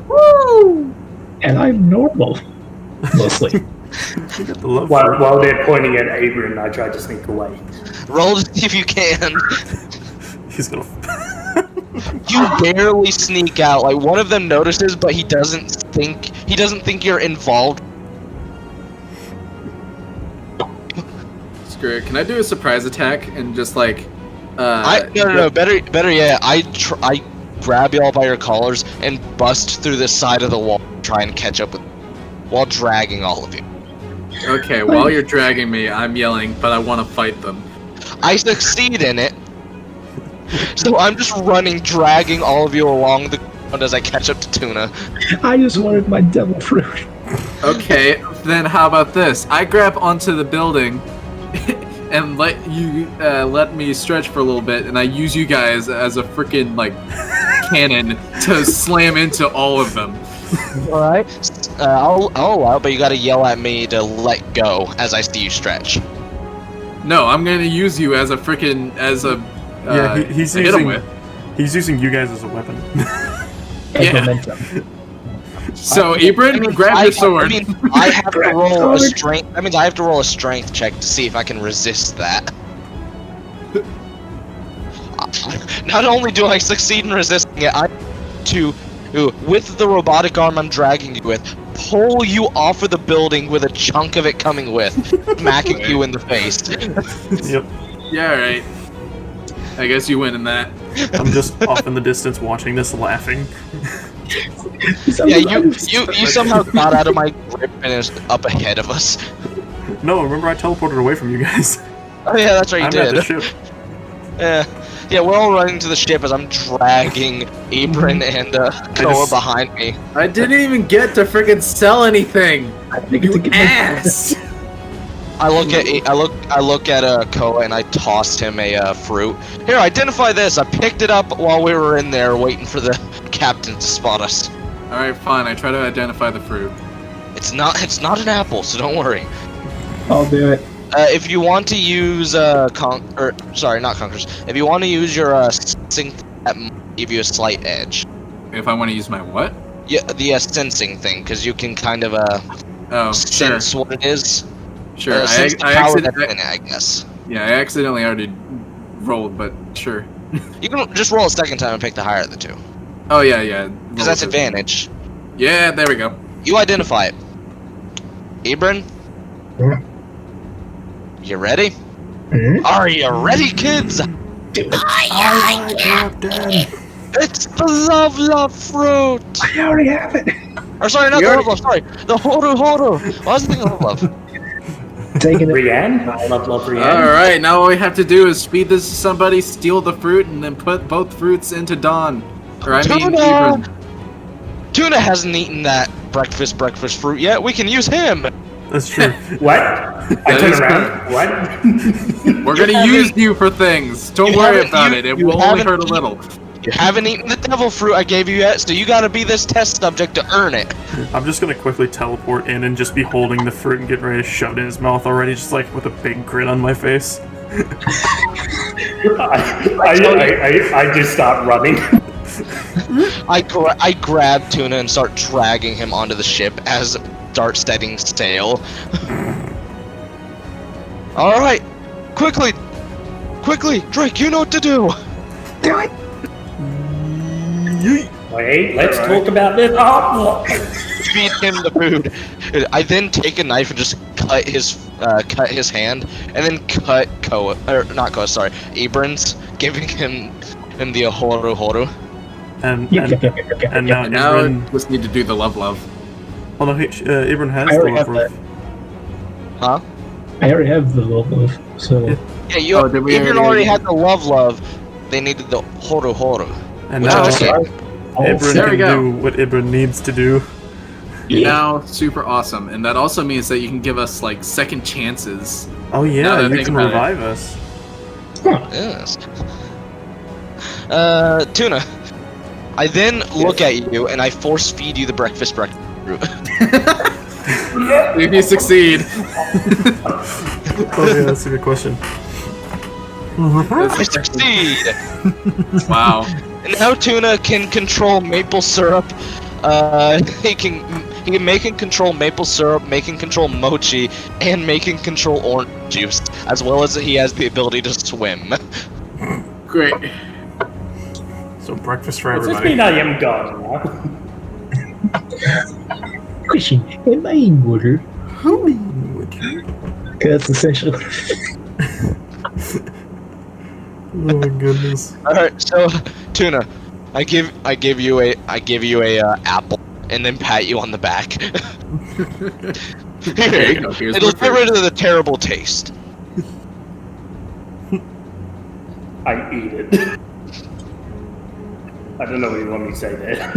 [SPEAKER 2] Woo! And I'm normal. Mostly.
[SPEAKER 8] While they're pointing at Abram, I try to sneak away.
[SPEAKER 3] Roll to see if you can.
[SPEAKER 1] He's gonna.
[SPEAKER 3] You barely sneak out. Like one of them notices, but he doesn't think you're involved.
[SPEAKER 4] Screw it. Can I do a surprise attack and just like?
[SPEAKER 3] No. Better yet, I grab you all by your collars and bust through the side of the wall, try and catch up with, while dragging all of you.
[SPEAKER 4] Okay, while you're dragging me, I'm yelling, but I want to fight them.
[SPEAKER 3] I succeed in it. So I'm just running, dragging all of you along the ground as I catch up to Tuna.
[SPEAKER 2] I just wanted my devil fruit.
[SPEAKER 4] Okay, then how about this? I grab onto the building and let me stretch for a little bit, and I use you guys as a freaking like cannon to slam into all of them.
[SPEAKER 3] All right. I'll allow, but you gotta yell at me to let go as I see you stretch.
[SPEAKER 4] No, I'm gonna use you as a freaking
[SPEAKER 1] he's
[SPEAKER 4] hit him with.
[SPEAKER 1] He's using you guys as a weapon.
[SPEAKER 4] Yeah. So, Ebron, grab your sword.
[SPEAKER 3] I mean, I have to roll a strength. That means I have to roll a strength check to see if I can resist that. Not only do I succeed in resisting it, I to, with the robotic arm I'm dragging you with, pull you off of the building with a chunk of it coming with, smacking you in the face.
[SPEAKER 1] Yep.
[SPEAKER 4] Yeah, alright. I guess you win in that.
[SPEAKER 1] I'm just off in the distance watching this, laughing.
[SPEAKER 3] Yeah, you somehow got out of my grip and is up ahead of us.
[SPEAKER 1] No, remember I teleported away from you guys.
[SPEAKER 3] Oh yeah, that's right, you
[SPEAKER 1] I'm
[SPEAKER 3] did.
[SPEAKER 1] at the ship.
[SPEAKER 3] Yeah, we're all running to the ship as I'm dragging Abram and Koa behind me.
[SPEAKER 4] I didn't even get to freaking sell anything. You ass.
[SPEAKER 3] I look at Koa and I tossed him a fruit. Here, identify this. I picked it up while we were in there waiting for the captain to spot us.
[SPEAKER 4] All right, fine. I try to identify the fruit.
[SPEAKER 3] It's not an apple, so don't worry.
[SPEAKER 2] I'll do it.
[SPEAKER 3] If you want to use not Conquerors. If you want to use your sensing, that might give you a slight edge.
[SPEAKER 4] If I want to use my what?
[SPEAKER 3] Yeah, the sensing thing, because you can kind of sense what it is.
[SPEAKER 4] Sure.
[SPEAKER 3] Sense the power that's in it, I guess.
[SPEAKER 4] Yeah, I accidentally already rolled, but sure.
[SPEAKER 3] You can just roll a second time and pick the higher of the two.
[SPEAKER 4] Oh yeah.
[SPEAKER 3] Because that's advantage.
[SPEAKER 4] Yeah, there we go.
[SPEAKER 3] You identify it. Abram?
[SPEAKER 2] Yeah.
[SPEAKER 3] You ready?
[SPEAKER 2] Mhm.
[SPEAKER 3] Are you ready, kids? It's the love fruit!
[SPEAKER 2] I already have it.
[SPEAKER 3] Or sorry, not the love, sorry. The horu. Why was I thinking of love?
[SPEAKER 2] Taking it.
[SPEAKER 8] Rianne? Love Rianne.
[SPEAKER 4] Alright, now all we have to do is feed this to somebody, steal the fruit, and then put both fruits into Dawn. Or I mean, Abram.
[SPEAKER 3] Tuna hasn't eaten that breakfast fruit yet. We can use him.
[SPEAKER 1] That's true.
[SPEAKER 8] What? I turn around. What?
[SPEAKER 4] We're gonna use you for things. Don't worry about it. It will only hurt a little.
[SPEAKER 3] You haven't eaten the devil fruit I gave you yet, so you gotta be this test subject to earn it.
[SPEAKER 1] I'm just gonna quickly teleport in and just be holding the fruit and getting ready to shove it in his mouth already, just like with a big grin on my face.
[SPEAKER 8] I just start running.
[SPEAKER 3] I grab Tuna and start dragging him onto the ship as start setting sail. Alright, quickly, Drake, you know what to do.
[SPEAKER 2] Do it.
[SPEAKER 8] Wait, let's talk about this. Oh,
[SPEAKER 3] Feed him the food. I then take a knife and just cut his hand, and then cut Abram's, giving him the horu.
[SPEAKER 1] And
[SPEAKER 2] Yeah.
[SPEAKER 1] now
[SPEAKER 4] Now
[SPEAKER 1] Abram.
[SPEAKER 4] we just need to do the love.
[SPEAKER 1] Oh no, Abram has
[SPEAKER 2] I
[SPEAKER 1] the
[SPEAKER 2] already
[SPEAKER 1] love
[SPEAKER 2] have
[SPEAKER 1] fruit.
[SPEAKER 3] Huh?
[SPEAKER 2] I already have the love, so
[SPEAKER 3] Yeah, you.
[SPEAKER 4] Oh, did we
[SPEAKER 3] Abram
[SPEAKER 4] already-
[SPEAKER 3] already had the love. They needed the horu.
[SPEAKER 1] And
[SPEAKER 3] Which
[SPEAKER 1] now
[SPEAKER 3] I just gave.
[SPEAKER 1] Abram
[SPEAKER 4] There we
[SPEAKER 1] can
[SPEAKER 4] go.
[SPEAKER 1] do what Abram needs to do.
[SPEAKER 4] You're now super awesome, and that also means that you can give us like second chances.
[SPEAKER 1] Oh
[SPEAKER 4] Now
[SPEAKER 1] yeah,
[SPEAKER 4] that I
[SPEAKER 1] you
[SPEAKER 4] think
[SPEAKER 1] can
[SPEAKER 4] about it.
[SPEAKER 1] revive us.
[SPEAKER 3] Yes. Tuna. I then look at you and I force feed you the breakfast fruit.
[SPEAKER 4] If you succeed,
[SPEAKER 1] Oh yeah, that's a good question.
[SPEAKER 3] I succeed.
[SPEAKER 4] wow.
[SPEAKER 3] And now Tuna can control maple syrup. He can control maple syrup, control mochi, and control orange juice, as well as he has the ability to swim.
[SPEAKER 4] Great.
[SPEAKER 1] So breakfast for
[SPEAKER 8] does this
[SPEAKER 1] everybody.
[SPEAKER 8] mean I am gone now?
[SPEAKER 2] Question, am I in water? That's essentially.
[SPEAKER 1] Oh my goodness.
[SPEAKER 3] All right, so Tuna, I give you a apple, and then pat you on the back.
[SPEAKER 4] There you go. Here's
[SPEAKER 3] It'll
[SPEAKER 4] my
[SPEAKER 3] get
[SPEAKER 4] fruit.
[SPEAKER 3] rid of the terrible taste.
[SPEAKER 8] I eat it. I don't know what you want me to say there.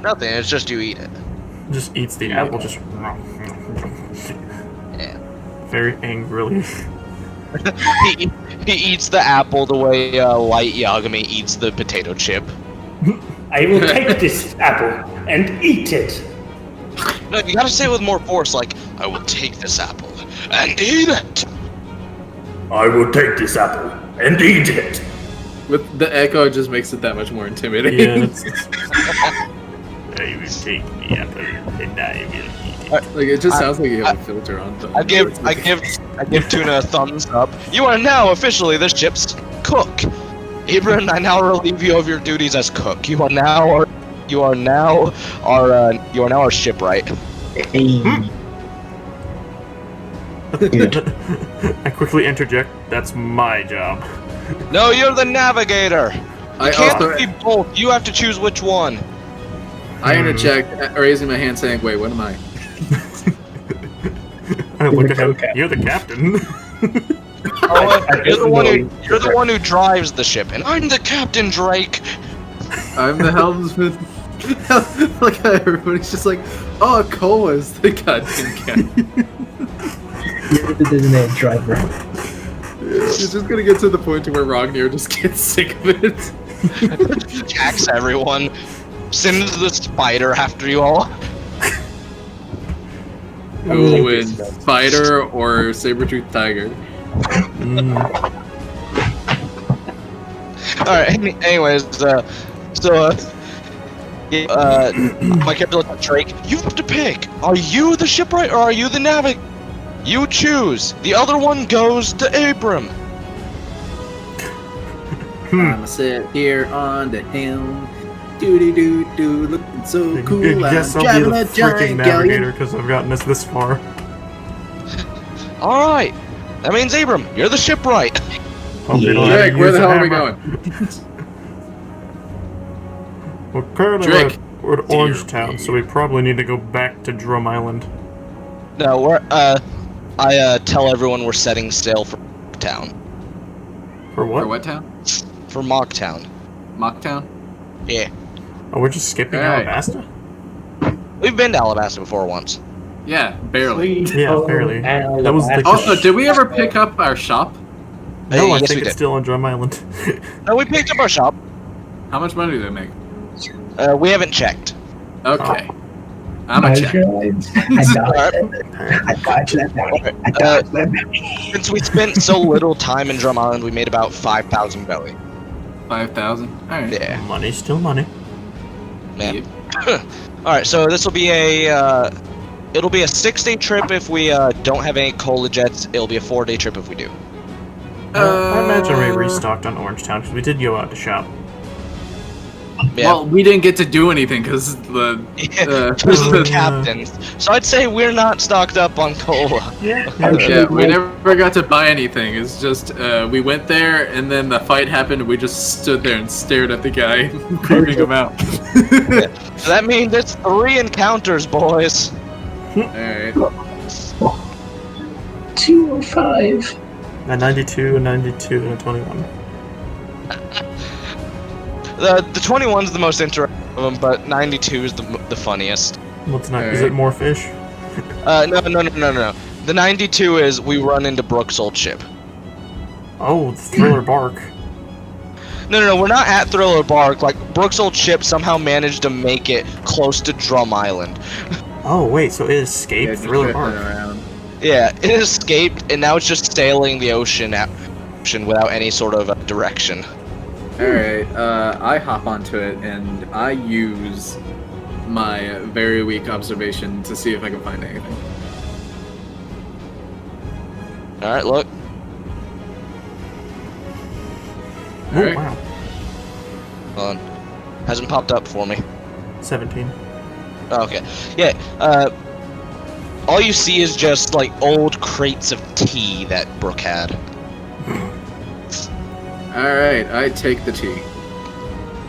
[SPEAKER 3] Nothing. It's just you eat it.
[SPEAKER 1] Just eats the apple, just
[SPEAKER 3] Yeah.
[SPEAKER 1] very angrily.
[SPEAKER 3] He eats the apple the way Light Yagami eats the potato chip.
[SPEAKER 8] I will take this apple and eat it.
[SPEAKER 3] No, you gotta say it with more force, like, I will take this apple and eat it!
[SPEAKER 8] I will take this apple and eat it.
[SPEAKER 4] With the echo, it just makes it that much more intimidating.
[SPEAKER 1] Yeah, it's I will take the apple and I will eat it.
[SPEAKER 4] Like it just sounds like you have a filter on.
[SPEAKER 3] I give Tuna a thumbs up. You are now officially the ship's cook. Abram, I now relieve you of your duties as cook. You are now our shipwright.
[SPEAKER 2] Hey.
[SPEAKER 1] I quickly interject, that's my job.
[SPEAKER 3] No, you're the navigator.
[SPEAKER 4] I
[SPEAKER 3] Can't
[SPEAKER 4] also
[SPEAKER 3] be both. You have to choose which one.
[SPEAKER 4] I interject, raising my hand, saying, "Wait, what am I?"
[SPEAKER 1] I look at him, you're the captain.
[SPEAKER 3] You're the one who drives the ship, and I'm the captain, Drake.
[SPEAKER 4] I'm the helmsman. Look at everybody's just like, oh, Cole is the goddamn captain.
[SPEAKER 2] You're the designated driver.
[SPEAKER 4] It's just gonna get to the point where Ragnir just gets sick of it.
[SPEAKER 3] Attacks everyone. Sends the spider after you all.
[SPEAKER 4] Who wins, spider or saber-toothed tiger?
[SPEAKER 3] Alright, anyways, my character looked at Drake. You have to pick. Are you the shipwright or are you the navigator? You choose. The other one goes to Abram.
[SPEAKER 4] I'ma sit here on the helm. Do looking so cool.
[SPEAKER 1] I guess I'll be the freaking navigator because I've gotten us this far.
[SPEAKER 3] Alright. That means Abram, you're the shipwright.
[SPEAKER 4] Drake, where the hell are we going?
[SPEAKER 1] We're currently
[SPEAKER 4] Drake,
[SPEAKER 1] we're at Orange Town, so we probably need to go back to Drum Island.
[SPEAKER 3] No, I tell everyone we're setting sail for town.
[SPEAKER 1] For what?
[SPEAKER 4] For what town?
[SPEAKER 3] For Mocktown.
[SPEAKER 4] Mocktown?
[SPEAKER 3] Yeah.
[SPEAKER 1] Oh, we're just skipping
[SPEAKER 4] Alright.
[SPEAKER 1] Alabasta?
[SPEAKER 3] We've been to Alabasta before once.
[SPEAKER 4] Yeah, barely.
[SPEAKER 1] Yeah, barely. That was like
[SPEAKER 4] Also, did we ever pick up our shop?
[SPEAKER 1] No, I
[SPEAKER 3] yes,
[SPEAKER 1] think
[SPEAKER 3] we
[SPEAKER 1] it's
[SPEAKER 3] did.
[SPEAKER 1] still on Drum Island.
[SPEAKER 3] No, we picked up our shop.
[SPEAKER 4] How much money do they make?
[SPEAKER 3] We haven't checked.
[SPEAKER 4] Okay. I'm a check.
[SPEAKER 2] I dodged that money. I dodged that money.
[SPEAKER 3] Since we spent so little time in Drum Island, we made about 5,000 belly.
[SPEAKER 4] 5,000? Alright.
[SPEAKER 3] Yeah.
[SPEAKER 1] Money's still money.
[SPEAKER 3] Man. Alright, so this will be a it'll be a 6-day trip if we don't have any cola jets. It'll be a 4-day trip if we do.
[SPEAKER 1] I imagine we restocked on Orange Town because we did go out to shop.
[SPEAKER 3] Yeah.
[SPEAKER 4] Well, we didn't get to do anything because the
[SPEAKER 3] Because of the captains. So I'd say we're not stocked up on cola.
[SPEAKER 4] yeah, we never got to buy anything. It's just we went there and then the fight happened. And we just stood there and stared at the guy, creeping him out.
[SPEAKER 3] So that means it's 3 encounters, boys.
[SPEAKER 4] All right.
[SPEAKER 2] 205.
[SPEAKER 1] A 92, a 92, and a 21.
[SPEAKER 3] The 21's the most interesting of them, but 92 is the funniest.
[SPEAKER 1] What's not? Is it more fish?
[SPEAKER 3] No. The 92 is we run into Brooks' old ship.
[SPEAKER 1] Oh, the Thriller Bark.
[SPEAKER 3] No, we're not at Thriller Bark. Like, Brooks' old ship somehow managed to make it close to Drum Island.
[SPEAKER 1] Oh, wait, so it escaped Thriller Bark.
[SPEAKER 3] Yeah, it escaped, and now it's just sailing the ocean without any sort of direction.
[SPEAKER 4] Alright, I hop onto it and I use my very weak observation to see if I can find anything.
[SPEAKER 3] Alright, look.
[SPEAKER 1] Oh,
[SPEAKER 4] Alright.
[SPEAKER 1] wow.
[SPEAKER 3] Hold on. Hasn't popped up for me.
[SPEAKER 1] 17.
[SPEAKER 3] Oh, okay. Yeah, all you see is just, like, old crates of tea that Brooke had.
[SPEAKER 4] Alright, I take the tea.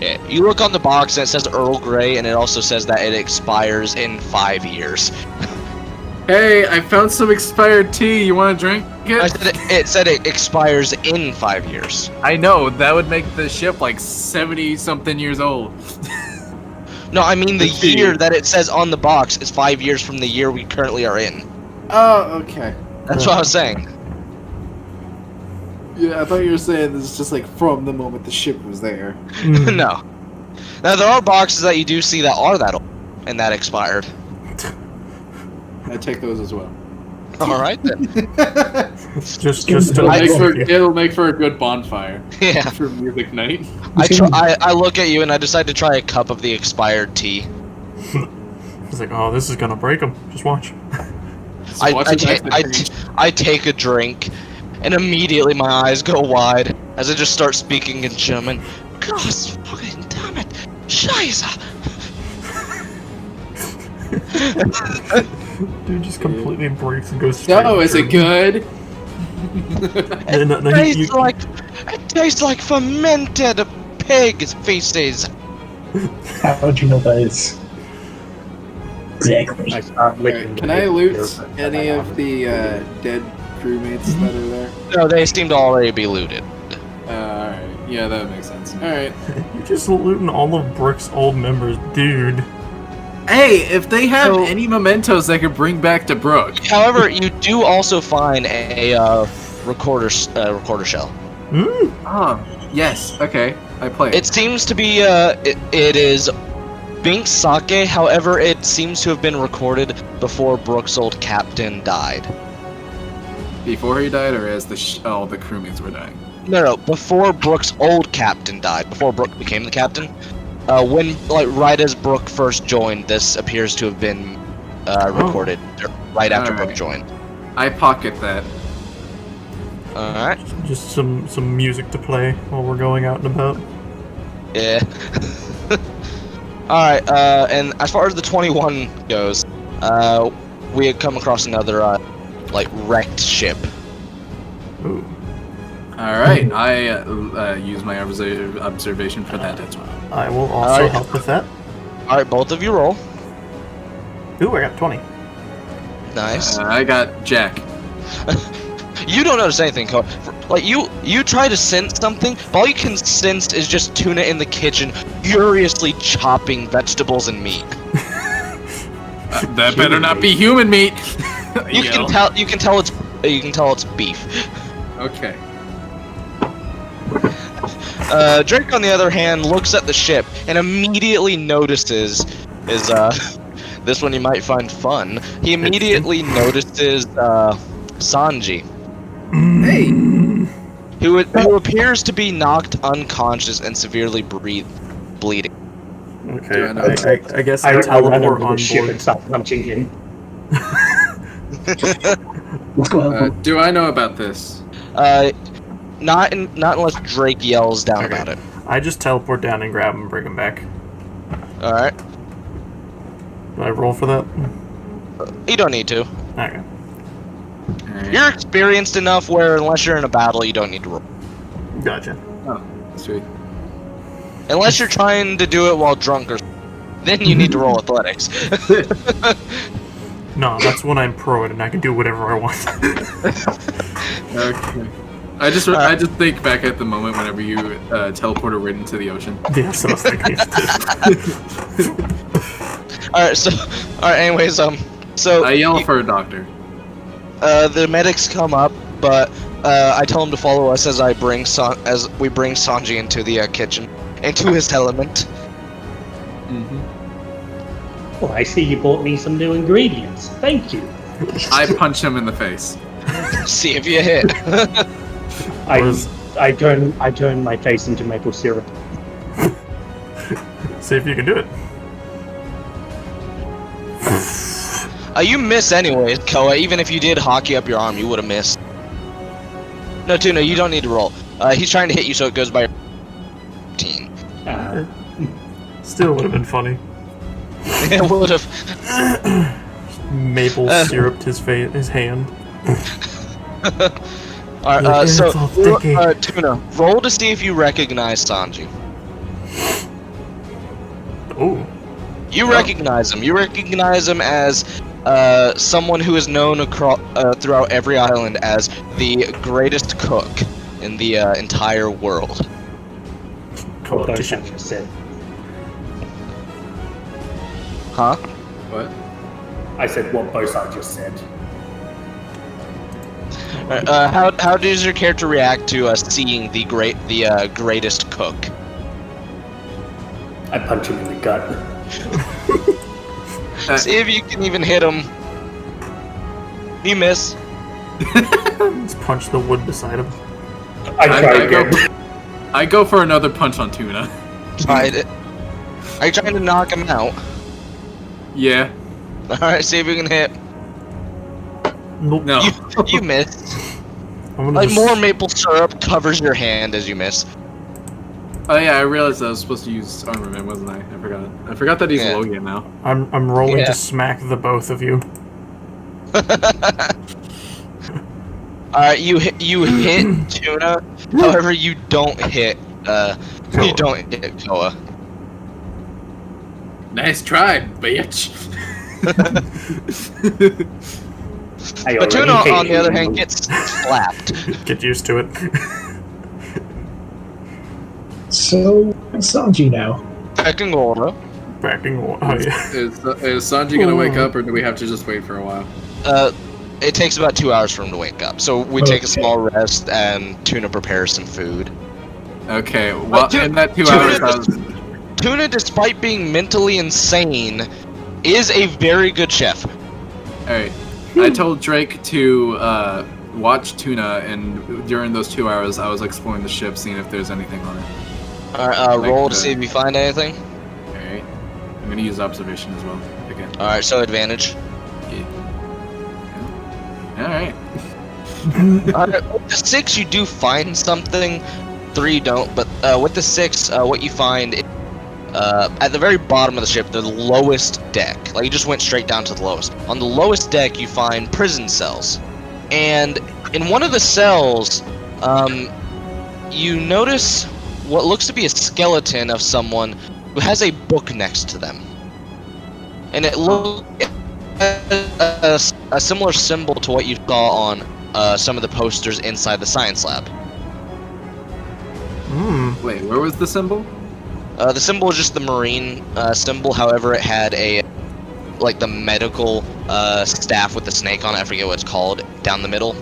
[SPEAKER 3] Yeah, you look on the box and it says Earl Grey, and it also says that it expires in 5 years.
[SPEAKER 4] Hey, I found some expired tea. You want to drink it?
[SPEAKER 3] It said it expires in 5 years.
[SPEAKER 4] I know, that would make the ship like 70-something years old.
[SPEAKER 3] No, I mean the
[SPEAKER 4] The tea.
[SPEAKER 3] year that it says on the box is 5 years from the year we currently are in.
[SPEAKER 9] Oh, okay.
[SPEAKER 3] That's what I was saying.
[SPEAKER 9] Yeah, I thought you were saying this is just like from the moment the ship was there.
[SPEAKER 3] No. Now, there are boxes that you do see that are that old and that expired.
[SPEAKER 9] I take those as well.
[SPEAKER 3] Alright then.
[SPEAKER 1] Just
[SPEAKER 4] It'll make for a good bonfire.
[SPEAKER 3] Yeah.
[SPEAKER 4] For music night.
[SPEAKER 3] I look at you and I decide to try a cup of the expired tea.
[SPEAKER 1] He's like, oh, this is gonna break him. Just watch.
[SPEAKER 3] I take a drink, and immediately my eyes go wide as I just start speaking in German. Gosh, fucking damn it! Scheiße!
[SPEAKER 1] Dude just completely breaks and goes straight.
[SPEAKER 4] No, is it good?
[SPEAKER 3] It tastes like fermented pig's feces.
[SPEAKER 2] How would you know that is? Exactly.
[SPEAKER 8] I start licking
[SPEAKER 9] Can
[SPEAKER 8] the
[SPEAKER 9] I
[SPEAKER 8] big
[SPEAKER 9] loot
[SPEAKER 8] ears
[SPEAKER 9] any
[SPEAKER 8] and I
[SPEAKER 9] of the dead crewmates that are there?
[SPEAKER 3] No, they seem to already be looted.
[SPEAKER 9] Alright. Yeah, that makes sense. Alright.
[SPEAKER 1] You're just looting all of Brooke's old members, dude.
[SPEAKER 5] Hey, if they have
[SPEAKER 3] So-
[SPEAKER 5] any mementos they could bring back to Brooke.
[SPEAKER 3] However, you do also find a recorder shell.
[SPEAKER 5] Oh, yes. Okay, I play it.
[SPEAKER 3] It seems to be it is Bink's sake. However, it seems to have been recorded before Brooke's old captain died.
[SPEAKER 4] Before he died, or as the crewmates were dying?
[SPEAKER 3] No, before Brooke's old captain died. Before Brooke became the captain. When right as Brooke first joined, this appears to have been recorded right after
[SPEAKER 4] Alright.
[SPEAKER 3] Brooke joined.
[SPEAKER 4] I pocket that.
[SPEAKER 3] Alright.
[SPEAKER 1] Just some music to play while we're going out and about.
[SPEAKER 3] Yeah. Alright, and as far as the 21 goes, we had come across another, wrecked ship.
[SPEAKER 1] Ooh.
[SPEAKER 4] Alright, I use my observation for that as well.
[SPEAKER 1] I will also
[SPEAKER 3] Alright.
[SPEAKER 1] help with that.
[SPEAKER 3] Alright, both of you roll.
[SPEAKER 1] Ooh, I got 20.
[SPEAKER 3] Nice.
[SPEAKER 4] I got Jack.
[SPEAKER 3] You don't notice anything, Cole. Like, you try to sense something, but all you can sense is just Tuna in the kitchen furiously chopping vegetables and meat.
[SPEAKER 4] That better not be human meat.
[SPEAKER 3] You can tell it's beef.
[SPEAKER 4] Okay.
[SPEAKER 3] Drake, on the other hand, looks at the ship and immediately notices this one you might find fun. He immediately notices Sanji,
[SPEAKER 4] Hey.
[SPEAKER 3] who appears to be knocked unconscious and severely bleeding.
[SPEAKER 1] Okay,
[SPEAKER 4] Do I know
[SPEAKER 1] I guess
[SPEAKER 8] I
[SPEAKER 1] I
[SPEAKER 8] run
[SPEAKER 1] teleport
[SPEAKER 8] over
[SPEAKER 1] on
[SPEAKER 8] the ship
[SPEAKER 1] board.
[SPEAKER 8] and start punching him.
[SPEAKER 2] Let's go help him.
[SPEAKER 4] Do I know about this?
[SPEAKER 3] Not unless Drake yells down
[SPEAKER 1] Okay.
[SPEAKER 3] about it.
[SPEAKER 1] I just teleport down and grab him and bring him back.
[SPEAKER 3] All right,
[SPEAKER 1] Do I roll for that?
[SPEAKER 3] you don't need to.
[SPEAKER 1] Okay.
[SPEAKER 4] Alright.
[SPEAKER 3] You're experienced enough where unless you're in a battle, you don't need to roll.
[SPEAKER 1] Gotcha.
[SPEAKER 4] Sweet.
[SPEAKER 3] Unless you're trying to do it while drunk or then you need to roll athletics.
[SPEAKER 1] No, that's when I'm pro and I can do whatever I want.
[SPEAKER 4] Okay. I just think back at the moment whenever you teleported right into the ocean.
[SPEAKER 1] Yeah, so I was thinking.
[SPEAKER 3] Alright, anyways, so
[SPEAKER 4] I yell for a doctor.
[SPEAKER 3] the medics come up, but I tell them to follow us as we bring Sanji into the kitchen, into his element.
[SPEAKER 8] Well, I see you bought me some new ingredients. Thank you.
[SPEAKER 4] I punch him in the face.
[SPEAKER 3] See if you hit.
[SPEAKER 8] I turn my face into maple syrup.
[SPEAKER 1] See if you can do it.
[SPEAKER 3] You miss anyways, Koa. Even if you did hockey up your arm, you would have missed. No, Tuna, you don't need to roll. He's trying to hit you, so it goes by your 15.
[SPEAKER 1] Still would have been funny.
[SPEAKER 3] It would have.
[SPEAKER 1] Maple syruped his hand.
[SPEAKER 3] Alright,
[SPEAKER 1] Yeah, it's all sticky.
[SPEAKER 3] Tuna, roll to see if you recognize Sanji.
[SPEAKER 1] Oh.
[SPEAKER 3] You recognize him. You recognize him as someone who is known throughout every island as the greatest cook in the entire world.
[SPEAKER 8] What those I just said.
[SPEAKER 3] Huh?
[SPEAKER 4] What?
[SPEAKER 8] I said what both I just said.
[SPEAKER 3] How does your character react to seeing the greatest cook?
[SPEAKER 8] I punch him in the gut.
[SPEAKER 3] See if you can even hit him. You miss.
[SPEAKER 1] Let's punch the wood beside him.
[SPEAKER 8] I try again.
[SPEAKER 4] I go for another punch on Tuna.
[SPEAKER 3] Tried it. Are you trying to knock him out?
[SPEAKER 4] Yeah.
[SPEAKER 3] Alright, see if you can hit.
[SPEAKER 1] Nope.
[SPEAKER 4] No.
[SPEAKER 3] You missed.
[SPEAKER 1] I'm gonna
[SPEAKER 3] Like
[SPEAKER 1] just-
[SPEAKER 3] more maple syrup covers your hand as you miss.
[SPEAKER 4] Oh yeah, I realized I was supposed to use armament, wasn't I? I forgot. I forgot that he's
[SPEAKER 3] Yeah.
[SPEAKER 4] Logan now.
[SPEAKER 1] I'm rolling
[SPEAKER 3] Yeah.
[SPEAKER 1] to smack the both of you.
[SPEAKER 3] Alright, you hit Tuna. However, you don't hit Koa.
[SPEAKER 4] Nice try, bitch.
[SPEAKER 8] I
[SPEAKER 3] But
[SPEAKER 8] already
[SPEAKER 3] Tuna,
[SPEAKER 8] hate
[SPEAKER 3] on the other
[SPEAKER 8] you.
[SPEAKER 3] hand, gets slapped.
[SPEAKER 1] Get used to it.
[SPEAKER 2] So, Sanji now.
[SPEAKER 3] Pecking order.
[SPEAKER 1] Backing. Oh yeah.
[SPEAKER 4] Is Sanji gonna wake up, or do we have to just wait for a while?
[SPEAKER 3] It takes about 2 hours for him to wake up. So we take a
[SPEAKER 2] Okay.
[SPEAKER 3] small rest, and Tuna prepares some food.
[SPEAKER 4] Okay, well,
[SPEAKER 3] Tuna-
[SPEAKER 4] in that 2
[SPEAKER 3] Tuna
[SPEAKER 4] hours, I
[SPEAKER 3] does-
[SPEAKER 4] was,
[SPEAKER 3] Tuna, despite being mentally insane, is a very good chef.
[SPEAKER 4] alright. I told Drake to watch Tuna, and during those 2 hours, I was exploring the ship, seeing if there's anything on it.
[SPEAKER 3] Alright,
[SPEAKER 4] Like
[SPEAKER 3] roll to
[SPEAKER 4] the-
[SPEAKER 3] see if you find anything.
[SPEAKER 4] Alright. I'm gonna use observation as well. Again.
[SPEAKER 3] Alright, so advantage.
[SPEAKER 4] Alright.
[SPEAKER 3] With the 6, you do find something. 3 you don't, but with the 6, what you find at the very bottom of the ship, the lowest deck. Like, you just went straight down to the lowest. On the lowest deck, you find prison cells. And in one of the cells, you notice what looks to be a skeleton of someone who has a book next to them. And it looks a similar symbol to what you saw on some of the posters inside the science lab.
[SPEAKER 4] Wait, where was the symbol?
[SPEAKER 3] The symbol is just the marine symbol. However, it had like the medical staff with the snake on it. I forget what it's called. Down the middle.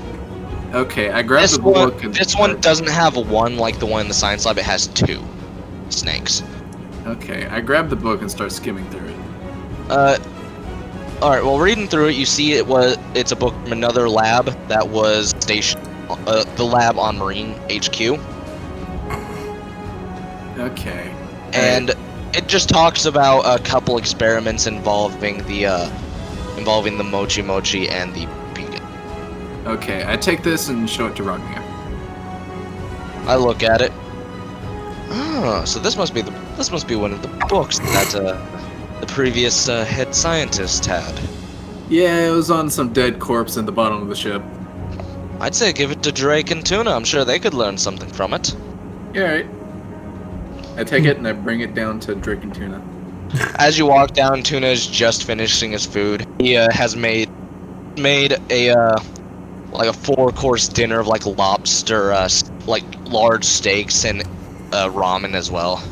[SPEAKER 4] Okay, I grabbed
[SPEAKER 3] This
[SPEAKER 4] the book and...
[SPEAKER 3] this one doesn't have a 1 like the one in the science lab. It has 2 snakes.
[SPEAKER 4] Okay, I grabbed the book and start skimming through it.
[SPEAKER 3] Alright, well, reading through it, you see it's a book from another lab that was stationed, the lab on Marine HQ.
[SPEAKER 4] Okay.
[SPEAKER 3] And it just talks about a couple experiments involving the Mochi Mochi and the beacon.
[SPEAKER 4] Okay, I take this and show it to Ragnar.
[SPEAKER 3] I look at it. Oh, so this must be one of the books that the previous head scientist had.
[SPEAKER 4] Yeah, it was on some dead corpse in the bottom of the ship.
[SPEAKER 3] I'd say give it to Drake and Tuna. I'm sure they could learn something from it.
[SPEAKER 4] Yeah, right. I take it and I bring it down to Drake and Tuna.
[SPEAKER 3] As you walk down, Tuna is just finishing his food. He has made a like a 4-course dinner of like lobster, like large steaks and ramen as well.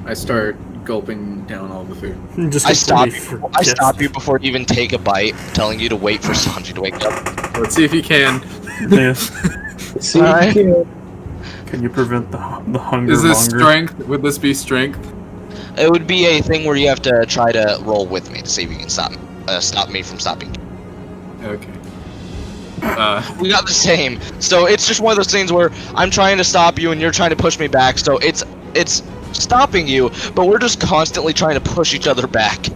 [SPEAKER 4] I start gulping down all the food.
[SPEAKER 1] Just
[SPEAKER 3] I stop
[SPEAKER 1] forget.
[SPEAKER 3] you before you even take a bite, telling you to wait for Sanji to wake up.
[SPEAKER 4] Let's see if you can.
[SPEAKER 1] Yeah.
[SPEAKER 2] See,
[SPEAKER 3] Alright.
[SPEAKER 1] Can you prevent the hunger
[SPEAKER 4] Is this
[SPEAKER 1] longer?
[SPEAKER 4] strength? Would this be strength?
[SPEAKER 3] It would be a thing where you have to try to roll with me to see if you can stop me from stopping.
[SPEAKER 4] Okay.
[SPEAKER 3] We got the same. So it's just one of those things where I'm trying to stop you and you're trying to push me back. So it's stopping you, but we're just constantly trying to push each other back.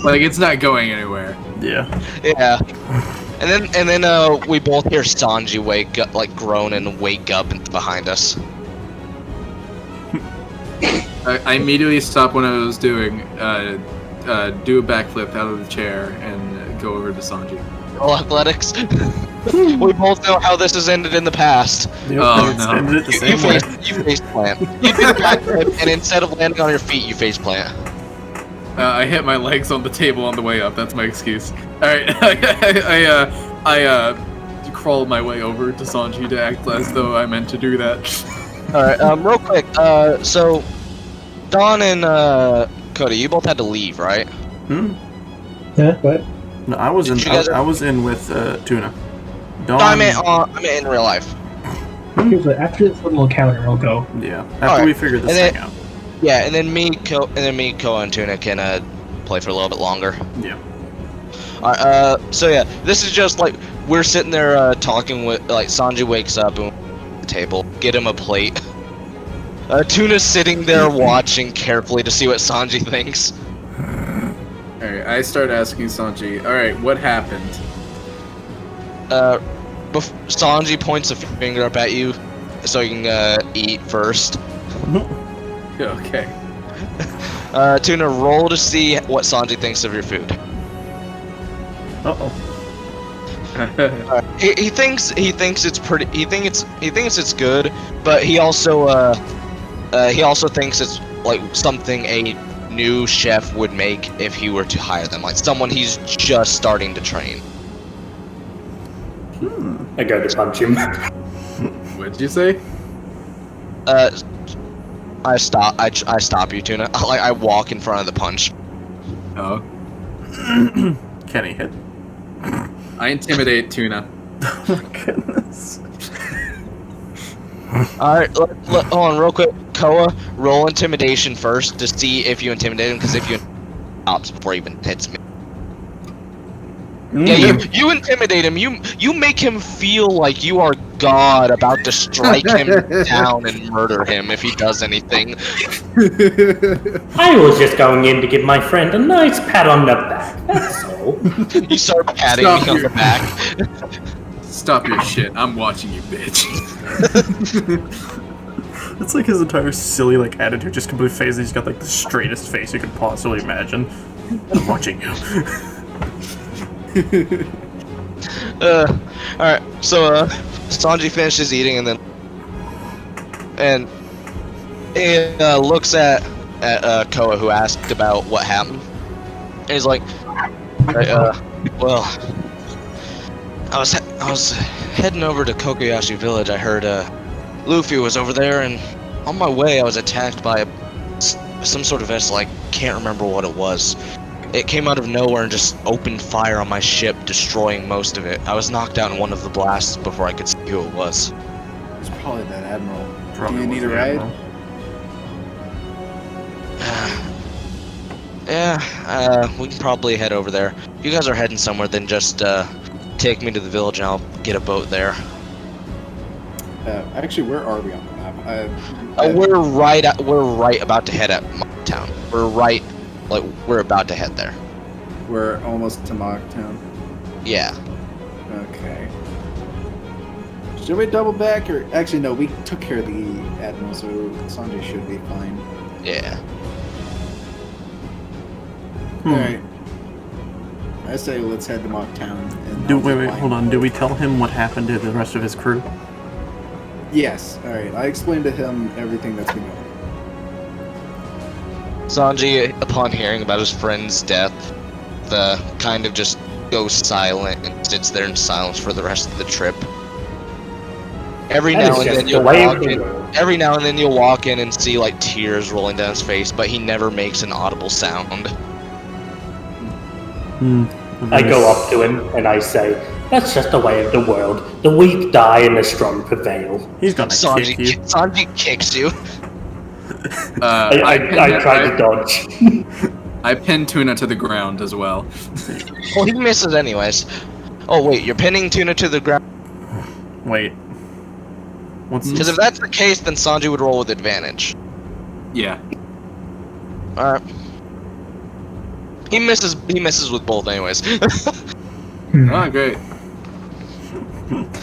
[SPEAKER 4] Like it's not going anywhere.
[SPEAKER 1] Yeah.
[SPEAKER 3] Yeah. And then we both hear Sanji wake up, like groan and wake up behind us.
[SPEAKER 4] I immediately stop what I was doing, do a backflip out of the chair, and go over to Sanji.
[SPEAKER 3] All athletics. We both know how this has ended in the past.
[SPEAKER 1] Yep,
[SPEAKER 4] Oh,
[SPEAKER 1] it's
[SPEAKER 4] no.
[SPEAKER 1] ended it the
[SPEAKER 3] You
[SPEAKER 1] same way.
[SPEAKER 3] face plant. You do the backflip, and instead of landing on your feet, you face plant.
[SPEAKER 4] I hit my legs on the table on the way up. That's my excuse. All right, I crawl my way over to Sanji to act as though I meant to do that.
[SPEAKER 3] Alright, real quick, so Don and Cody, you both had to leave, right?
[SPEAKER 2] Yeah, what?
[SPEAKER 1] No, I was in.
[SPEAKER 3] Did you guys-
[SPEAKER 1] I was in with Tuna. Dawn.
[SPEAKER 3] No, I meant in real life.
[SPEAKER 2] After this little encounter, we'll go.
[SPEAKER 1] Yeah. After
[SPEAKER 3] Alright.
[SPEAKER 1] we figure this
[SPEAKER 3] And then-
[SPEAKER 1] thing out.
[SPEAKER 3] Yeah, and then me, Ko, and Tuna can play for a little bit longer.
[SPEAKER 1] Yeah.
[SPEAKER 3] Alright, so yeah, this is just like we're sitting there talking with like Sanji wakes up and the table, get him a plate. Tuna's sitting there watching carefully to see what Sanji thinks.
[SPEAKER 4] Alright, I start asking Sanji, alright, what happened?
[SPEAKER 3] Sanji points a finger up at you so you can eat first.
[SPEAKER 4] Okay.
[SPEAKER 3] Tuna, roll to see what Sanji thinks of your food.
[SPEAKER 1] Uh-oh.
[SPEAKER 3] He thinks it's pretty. He thinks it's good, but he also thinks it's like something a new chef would make if he were to hire them, like someone he's just starting to train.
[SPEAKER 8] I go to punch him.
[SPEAKER 4] What'd you say?
[SPEAKER 3] I stop you, Tuna. I walk in front of the punch.
[SPEAKER 4] Oh.
[SPEAKER 1] Can he hit?
[SPEAKER 4] I intimidate Tuna.
[SPEAKER 1] Oh my goodness.
[SPEAKER 3] Alright, hold on real quick. Koa, roll intimidation first to see if you intimidate him, because if you stops before he even hits me. Yeah, you intimidate him. You make him feel like you are God about to strike him down and murder him if he does anything.
[SPEAKER 8] I was just going in to give my friend a nice pat on the back, that's all.
[SPEAKER 3] You start patting me on the back.
[SPEAKER 4] Stop your shit. I'm watching you, bitch.
[SPEAKER 1] It's like his entire silly like attitude just completely phased. He's got like the straightest face you could possibly imagine. I'm watching you.
[SPEAKER 3] Alright, so Sanji finishes eating and he looks at Koa, who asked about what happened. And he's like, well, I was heading over to Kokoyashi Village. I heard Luffy was over there, and on my way I was attacked by some sort of vessel. I can't remember what it was. It came out of nowhere and just opened fire on my ship, destroying most of it. I was knocked out in one of the blasts before I could see who it was.
[SPEAKER 9] It's probably that admiral.
[SPEAKER 1] Probably
[SPEAKER 9] Do you
[SPEAKER 1] was
[SPEAKER 9] need a
[SPEAKER 1] the
[SPEAKER 9] ride?
[SPEAKER 1] admiral.
[SPEAKER 3] Yeah, we can probably head over there. If you guys are heading somewhere, then just take me to the village and I'll get a boat there.
[SPEAKER 9] Actually, where are we on the map?
[SPEAKER 3] We're right about to head at Mocktown. We're about to head there.
[SPEAKER 9] We're almost to Mocktown.
[SPEAKER 3] Yeah.
[SPEAKER 9] Okay. Should we double back or actually no? We took care of the admiral, so Sanjay should be fine.
[SPEAKER 3] Yeah.
[SPEAKER 9] All right. I say let's head to Mocktown. And
[SPEAKER 1] Wait, hold on. Do we tell him what happened to the rest of his crew?
[SPEAKER 9] Yes. All right. I explained to him everything that's been going on.
[SPEAKER 3] Sanji, upon hearing about his friend's death, kind of just goes silent and sits there in silence for the rest of the trip. Every now and then you'll walk in and see like tears rolling down his face, but he never makes an audible sound.
[SPEAKER 8] I go up to him and I say, that's just the way of the world. The weak die and the strong prevail.
[SPEAKER 1] He's gonna kick you.
[SPEAKER 3] Sanji kicks you.
[SPEAKER 8] I try to dodge.
[SPEAKER 4] I pin Tuna to the ground as well.
[SPEAKER 3] Well, he misses anyways. Oh wait, you're pinning Tuna to the ground?
[SPEAKER 1] Wait. What's
[SPEAKER 3] Because if that's the case, then Sanji would roll with advantage.
[SPEAKER 4] Yeah.
[SPEAKER 3] Alright. He misses with both anyways.
[SPEAKER 4] Oh, great.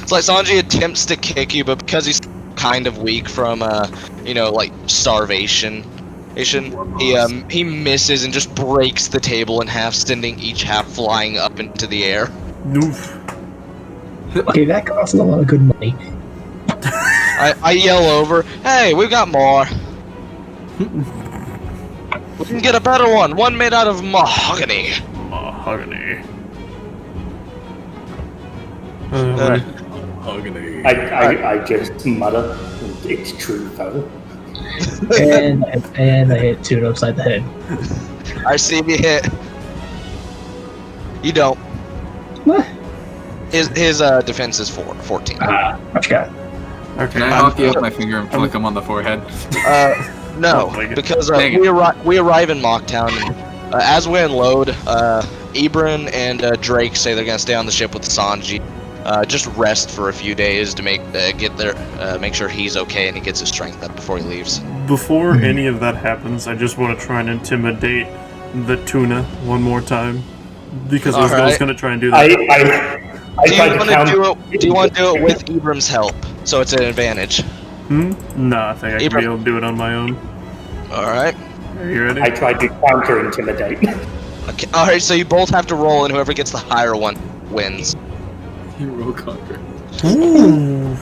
[SPEAKER 3] It's like Sanji attempts to kick you, but because he's kind of weak from like starvation, he misses and just breaks the table in half, sending each half flying up into the air.
[SPEAKER 1] Noof.
[SPEAKER 2] Okay, that costs a lot of good money.
[SPEAKER 3] I yell over, hey, we've got more. We can get a better one made out of mahogany.
[SPEAKER 1] Mahogany.
[SPEAKER 4] Mahogany.
[SPEAKER 8] I just mutter, it's true though.
[SPEAKER 2] and I hit Tuna upside the head.
[SPEAKER 3] I see me hit. You don't.
[SPEAKER 2] What?
[SPEAKER 3] His defense is 14.
[SPEAKER 2] I forgot.
[SPEAKER 1] Okay.
[SPEAKER 4] Can I hockey up my finger and flick him on the forehead?
[SPEAKER 3] No,
[SPEAKER 1] Oh my God.
[SPEAKER 3] because
[SPEAKER 4] Dang
[SPEAKER 3] we arrive in Mocktown, and as we unload, Ibran and Drake say they're gonna stay on the ship with Sanji, just rest for a few days to make sure he's okay and he gets his strength up before he leaves.
[SPEAKER 1] Before any of that happens, I just want to try and intimidate the Tuna one more time, because I was
[SPEAKER 3] Alright.
[SPEAKER 1] gonna try and do that.
[SPEAKER 8] I tried to count.
[SPEAKER 3] Do you want to do it with Ibram's help, so it's an advantage?
[SPEAKER 1] No, I think I can be able to do it on my own.
[SPEAKER 3] All right.
[SPEAKER 1] Are you ready?
[SPEAKER 8] I tried to counter intimidate.
[SPEAKER 3] Okay. All right. So you both have to roll, and whoever gets the higher one wins.
[SPEAKER 4] Hero conquer.
[SPEAKER 1] Ooh.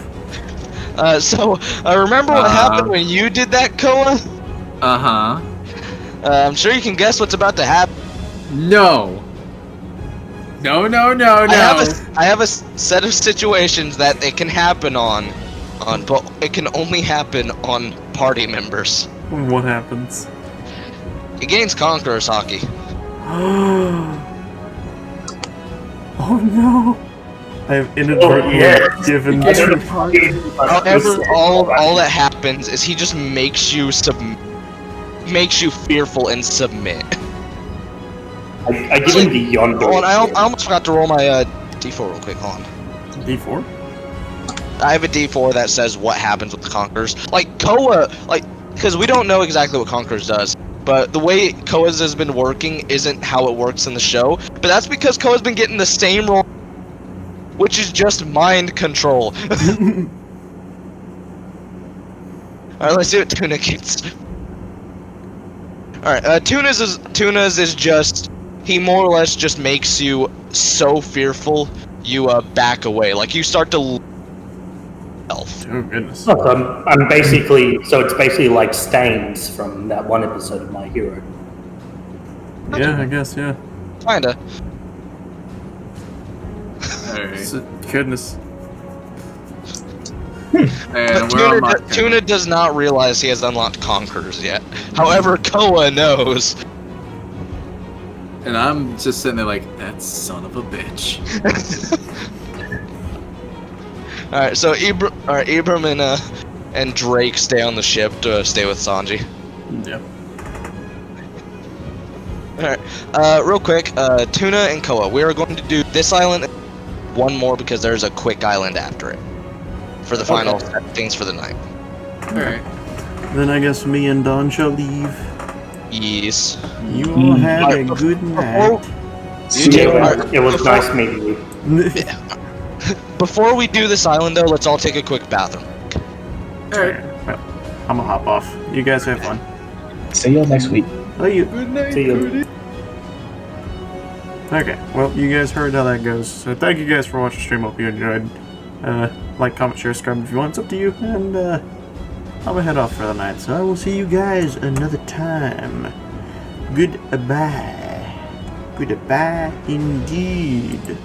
[SPEAKER 3] So remember what happened when you did that, Koa?
[SPEAKER 4] Uh-huh.
[SPEAKER 3] I'm sure you can guess what's about to happen.
[SPEAKER 4] No. No.
[SPEAKER 3] I have a set of situations that it can happen on, but it can only happen on party members.
[SPEAKER 1] What happens?
[SPEAKER 3] He gains Conqueror's Hockey.
[SPEAKER 1] Oh no! I have inadvertently given
[SPEAKER 3] However, all that happens is he just makes you fearful and submit.
[SPEAKER 8] I give him the yonder.
[SPEAKER 3] Hold on, I almost forgot to roll my D4 real quick. Hold on.
[SPEAKER 1] D4?
[SPEAKER 3] I have a D4 that says what happens with the Conquerors. Like Koa, because we don't know exactly what Conquerors does. But the way Koa's has been working isn't how it works in the show. But that's because Koa's been getting the same roll, which is just mind control. Alright, let's see what Tuna gets. Alright, Tuna's is just, he more or less just makes you so fearful, you back away. Like, you start to health.
[SPEAKER 1] Oh goodness.
[SPEAKER 8] Look, I'm basically, so it's basically like Stains from that one episode of My Hero.
[SPEAKER 1] Yeah, I guess, yeah.
[SPEAKER 3] Kinda.
[SPEAKER 4] Alright.
[SPEAKER 1] Goodness.
[SPEAKER 4] And
[SPEAKER 3] But Tuna does not realize he has unlocked Conquerors yet. However, Koa knows.
[SPEAKER 4] And I'm just sitting there like, that son of a bitch.
[SPEAKER 3] Alright, so Ibram and Drake stay on the ship to stay with Sanji.
[SPEAKER 1] Yeah.
[SPEAKER 3] Alright, real quick, Tuna and Koa, we are going to do this island and one more because there's a quick island after it. For the final things for the night.
[SPEAKER 4] Alright.
[SPEAKER 1] Then I guess me and Don shall leave.
[SPEAKER 3] Yes.
[SPEAKER 1] You all have a good night.
[SPEAKER 8] It was nice meeting you.
[SPEAKER 3] Before we do this island, though, let's all take a quick bathroom.
[SPEAKER 4] Alright.
[SPEAKER 1] Well, I'm gonna hop off. You guys have fun.
[SPEAKER 2] See you next week.
[SPEAKER 1] Oh, you.
[SPEAKER 4] Good night,
[SPEAKER 8] See you.
[SPEAKER 4] Cody.
[SPEAKER 1] Okay, well, you guys heard how that goes. So thank you guys for watching the stream. Hope you enjoyed. Like, comment, share, subscribe if you want. It's up to you. And I'm gonna head off for the night. So I will see you guys another time. Goodbye. Goodbye indeed.